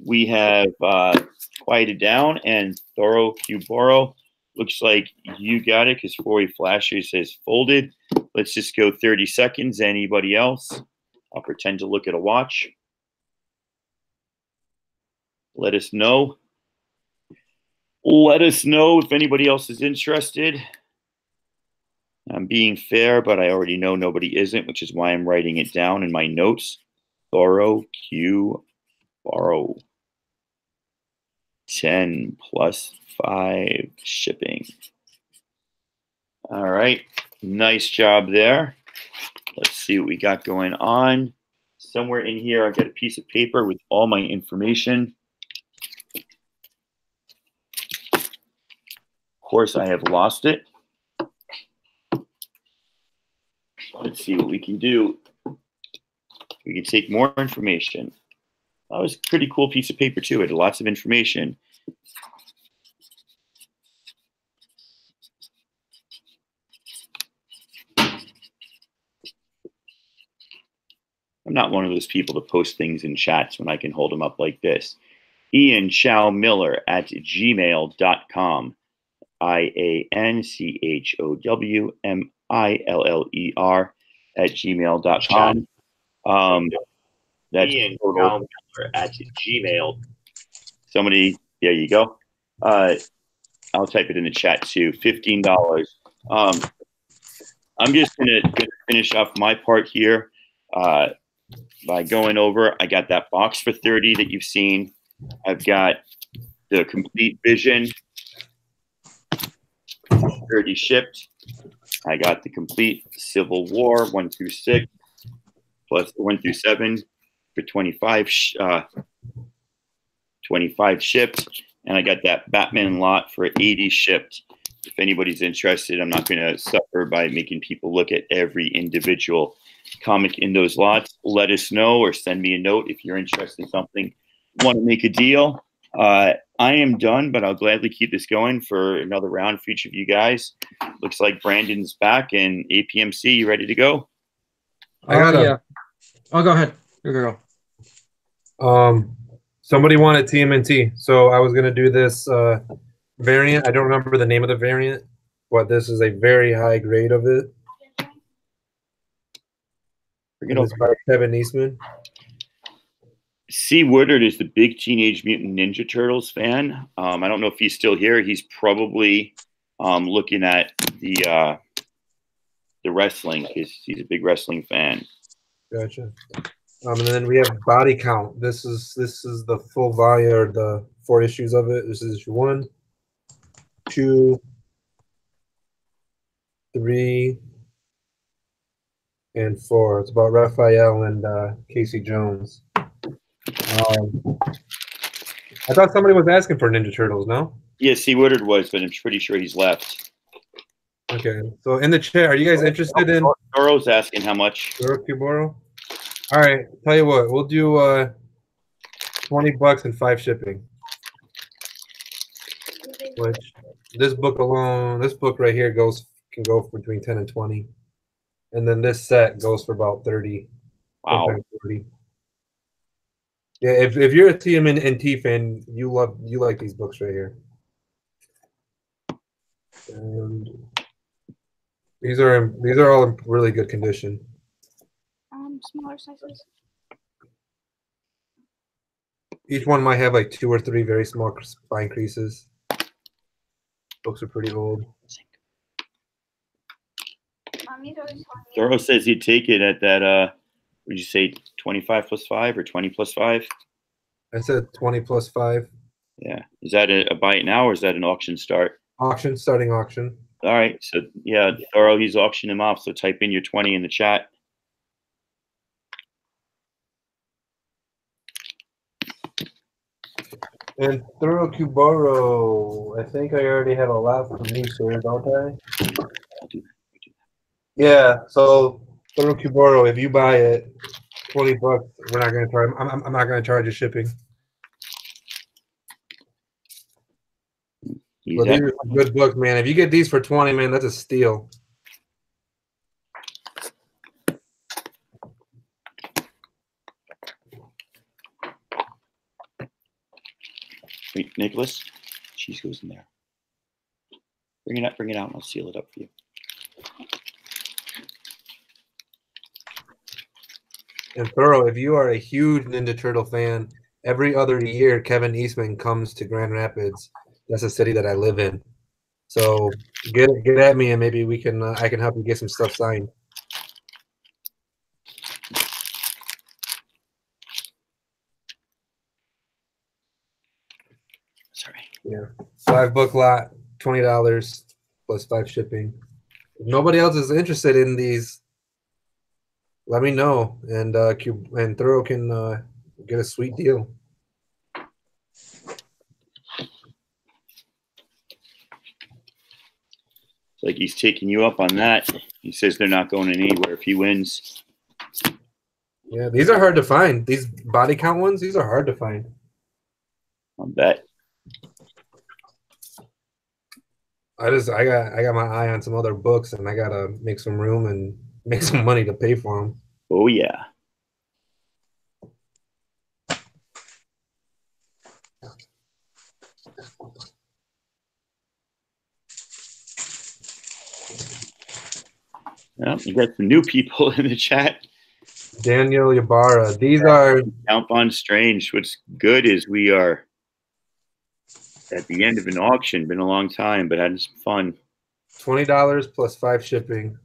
We have quieted down, and Thoro Kuboro. Looks like you got it because 4-way flasher says folded. Let's just go 30 seconds. Anybody else? I'll pretend to look at a watch. Let us know. Let us know if anybody else is interested. I'm being fair, but I already know nobody isn't, which is why I'm writing it down in my notes. Thoro Kuboro. 10 plus 5 shipping. All right. Nice job there. Let's see what we got going on. Somewhere in here, I've got a piece of paper with all my information. Of course, I have lost it. Let's see what we can do. We can take more information. That was a pretty cool piece of paper, too. It had lots of information. I'm not one of those people to post things in chats when I can hold them up like this. Ian Chow Miller at gmail.com. IANCHOWMILLER at gmail.com. That's Ian Chow Miller at Gmail. Somebody, there you go. I'll type it in the chat too. $15. I'm just gonna finish off my part here. By going over, I got that box for 30 that you've seen. I've got the complete vision, 30 shipped. I got the complete Civil War 1 through 6 plus 1 through 7 for 25 shipped, and I got that Batman lot for 80 shipped. If anybody's interested, I'm not going to suffer by making people look at every individual comic in those lots. Let us know or send me a note if you're interested in something, want to make a deal. I am done, but I'll gladly keep this going for another round for each of you guys. Looks like Brandon's back, and APMC, you ready to go? Yeah. Oh, go ahead. You go. Somebody wanted TMNT, so I was gonna do this variant. I don't remember the name of the variant, but this is a very high grade of it. It's by Kevin Eastman. C. Woodard is the big Teenage Mutant Ninja Turtles fan. I don't know if he's still here. He's probably looking at the wrestling because he's a big wrestling fan. Gotcha. And then we have Body Count. This is the full volume, or the 4 issues of it. This is issue 1, 2, 3, and 4. It's about Raphael and Casey Jones. I thought somebody was asking for Ninja Turtles, no? Yeah, C. Woodard was, but I'm pretty sure he's left. Okay, so in the chat, are you guys interested in Toro's asking how much. Kuboro? All right, tell you what, we'll do $20 and 5 shipping. Which this book alone, this book right here can go for between 10 and 20, and then this set goes for about 30. Wow. 40. Yeah, if you're a TMNT fan, you like these books right here. And these are all in really good condition. Smaller sizes. Each one might have like 2 or 3 very small spine creases. Books are pretty old. Thorough says he'd take it at that, would you say 25 plus 5 or 20 plus 5? I said 20 plus 5. Yeah. Is that a buy it now or is that an auction start? Auction, starting auction. All right. So, yeah, Thorough, he's auctioning them off. So type in your 20 in the chat. And Thorough Kuboro, I think I already have a lot from you, sir, don't I? I'll do that. Yeah, so Thorough Kuboro, if you buy it, $20, we're not going to charge. I'm not going to charge you shipping. But these are some good books, man. If you get these for 20, man, that's a steal. Wait, Nicholas, cheese goes in there. Bring it out, and I'll seal it up for you. And Thorough, if you are a huge Ninja Turtle fan, every other year Kevin Eastman comes to Grand Rapids. That's a city that I live in. So get at me, and maybe we can I can help you get some stuff signed. Sorry. Yeah, 5 book lot, $20 plus 5 shipping. If nobody else is interested in these, let me know, and Thorough can get a sweet deal. It's like he's taking you up on that. He says they're not going anywhere if he wins. Yeah, these are hard to find. These body count ones, these are hard to find. I'll bet. I got my eye on some other books, and I gotta make some room and make some money to pay for them. Oh yeah. Well, we got some new people in the chat. Daniel Ybarra. These are Count on Strange. What's good is we are at the end of an auction. Been a long time, but had some fun. $20 plus 5 shipping.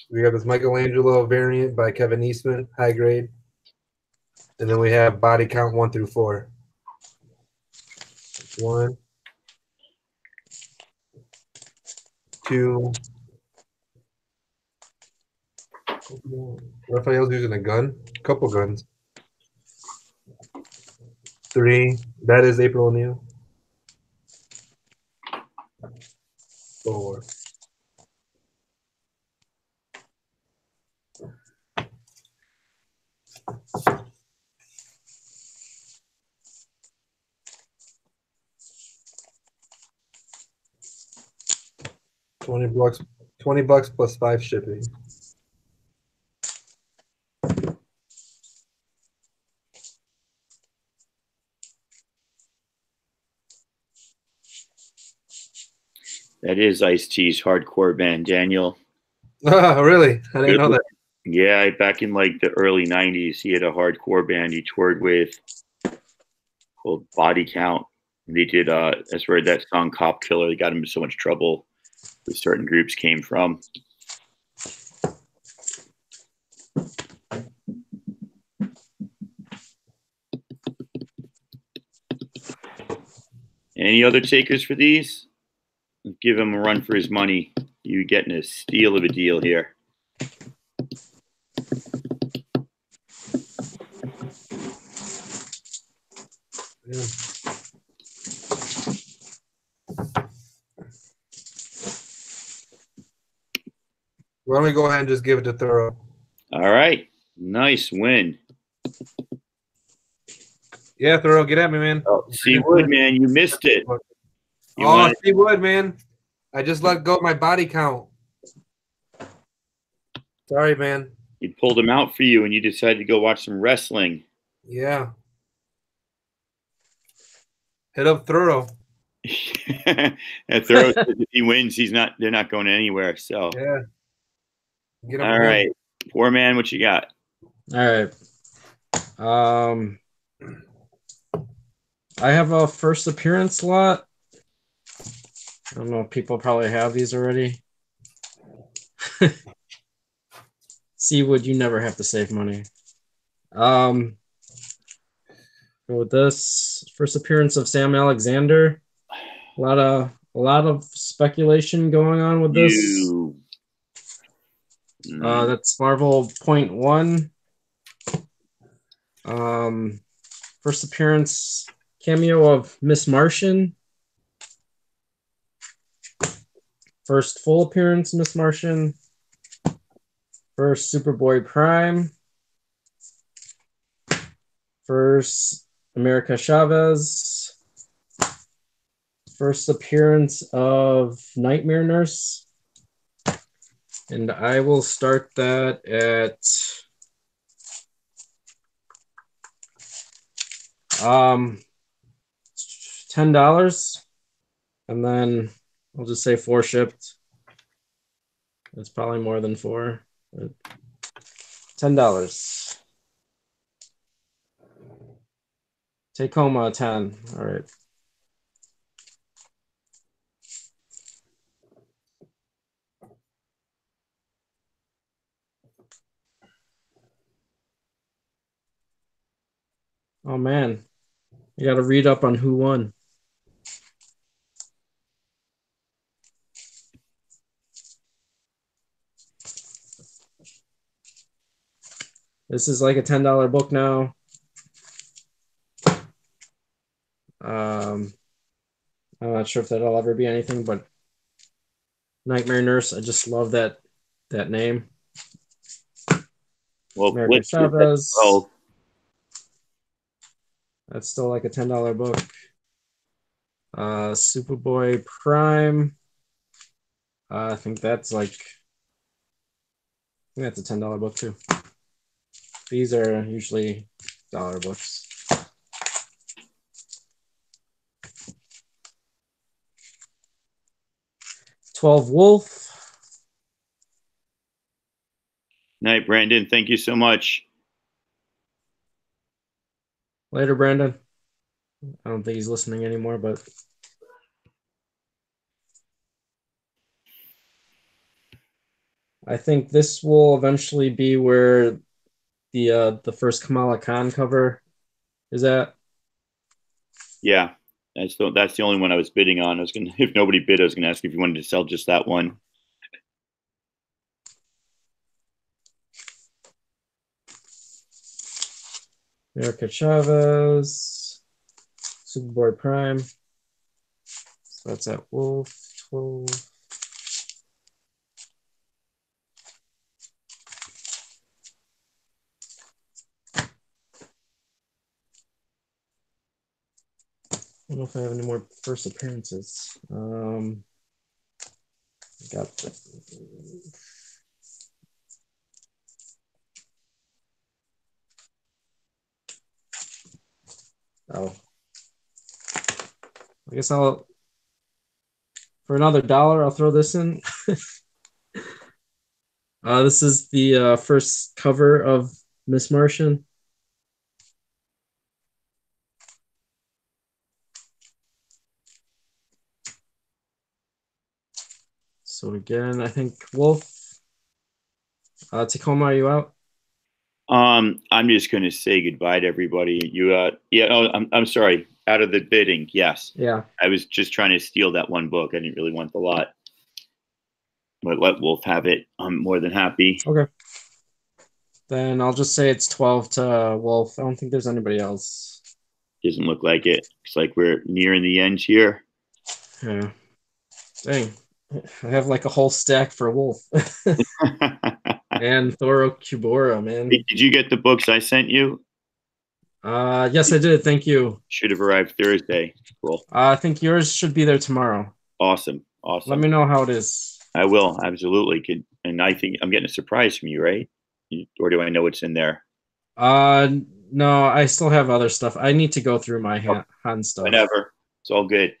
We have this Michelangelo variant by Kevin Eastman, high grade. And then we have body count 1 through 4. 1, 2. Raphael's using a gun. Couple guns. 3. That is April O'Neil. 4. $20 plus 5 shipping. That is Ice-T's hardcore band, Daniel. Oh, really? I didn't know that. Yeah, back in like the early 90s, he had a hardcore band he toured with called Body Count. And they did, that's where that song Cop Killer, they got him in so much trouble with certain groups came from. Any other takers for these? Give him a run for his money. You're getting a steal of a deal here. Yeah. Why don't we go ahead and just give it to Thorough? All right. Nice win. Yeah, Thorough, get at me, man. Oh, C Wood, man, you missed it. You Oh, wanted- C Wood, man. I just let go of my body count. Sorry, man. He pulled him out for you, and you decided to go watch some wrestling. Yeah. Hit up Thorough. And Thoreau says if he wins, they're not going anywhere. So Yeah. Get him all right. Poor man, what you got? All right. I have a first appearance lot. I don't know if people probably have these already. See, would you never have to save money? Go with this first appearance of Sam Alexander. A lot of speculation going on with this. That's Marvel .1. First appearance cameo of Miss Martian. First full appearance, Miss Martian. First Superboy Prime. First America Chavez. First appearance of Nightmare Nurse. And I will start that at $10. And then I'll just say 4 shipped. It's probably more than 4. But $10. Take home 10. All right. Oh man, you got to read up on who won. This is like a $10 book now. I'm not sure if that'll ever be anything, but Nightmare Nurse, I just love that name. Well, American Chavez. That's still like a $10 book. Superboy Prime. I think that's a $10 book too. These are usually dollar books. $12 Wolf. Night, Brandon. Thank you so much. Later, Brandon. I don't think he's listening anymore, but I think this will eventually be where the first Kamala Khan cover is at. Yeah, that's the only one I was bidding on. If nobody bid, I was gonna ask if you wanted to sell just that one. America Chavez, Superboy Prime. So that's at Wolf 12. I don't know if I have any more first appearances. Got the, oh, I guess for another $1, I'll throw this in. This is the first cover of Miss Martian. So again, I think Wolf. Tacoma, are you out? I'm just gonna say goodbye to everybody. I'm sorry. Out of the bidding, yes. Yeah. I was just trying to steal that one book. I didn't really want the lot. But let Wolf have it. I'm more than happy. Okay. Then I'll just say it's 12 to Wolf. I don't think there's anybody else. Doesn't look like it. Looks like we're nearing the end here. Yeah. Dang. I have like a whole stack for Wolf. And Thoro Kubora, man. Hey, did you get the books I sent you? Yes, I did. Thank you. Should have arrived Thursday. Cool. I think yours should be there tomorrow. Awesome. Awesome. Let me know how it is. I will. Absolutely. And I think I'm getting a surprise from you, right? Or do I know what's in there? No, I still have other stuff. I need to go through my Han stuff. Whenever. It's all good.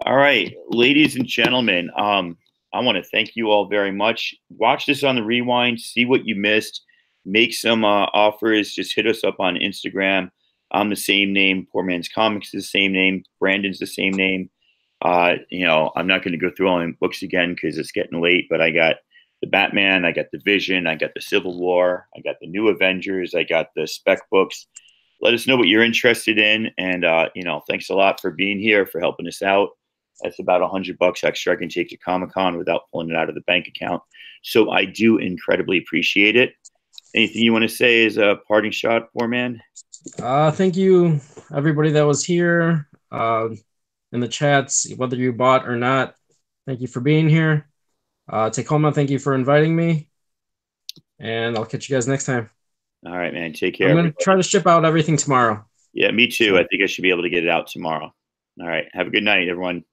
All right, ladies and gentlemen, I want to thank you all very much. Watch this on the rewind, see what you missed, make some offers. Just hit us up on Instagram. I'm the same name. Poor Man's Comics is the same name. Brandon's the same name. You know, I'm not going to go through all the books again because it's getting late, but I got the Batman, I got the Vision, I got the Civil War, I got the New Avengers, I got the Spec books. Let us know what you're interested in. And, you know, thanks a lot for being here, for helping us out. That's about $100 extra I can take to Comic-Con without pulling it out of the bank account. So I do incredibly appreciate it. Anything you want to say as a parting shot, Poor Man? Thank you, everybody that was here in the chats, whether you bought or not. Thank you for being here. Tacoma, thank you for inviting me. And I'll catch you guys next time. All right, man. Take care. I'm going to try to ship out everything tomorrow. Yeah, me too. I think I should be able to get it out tomorrow. All right. Have a good night, everyone.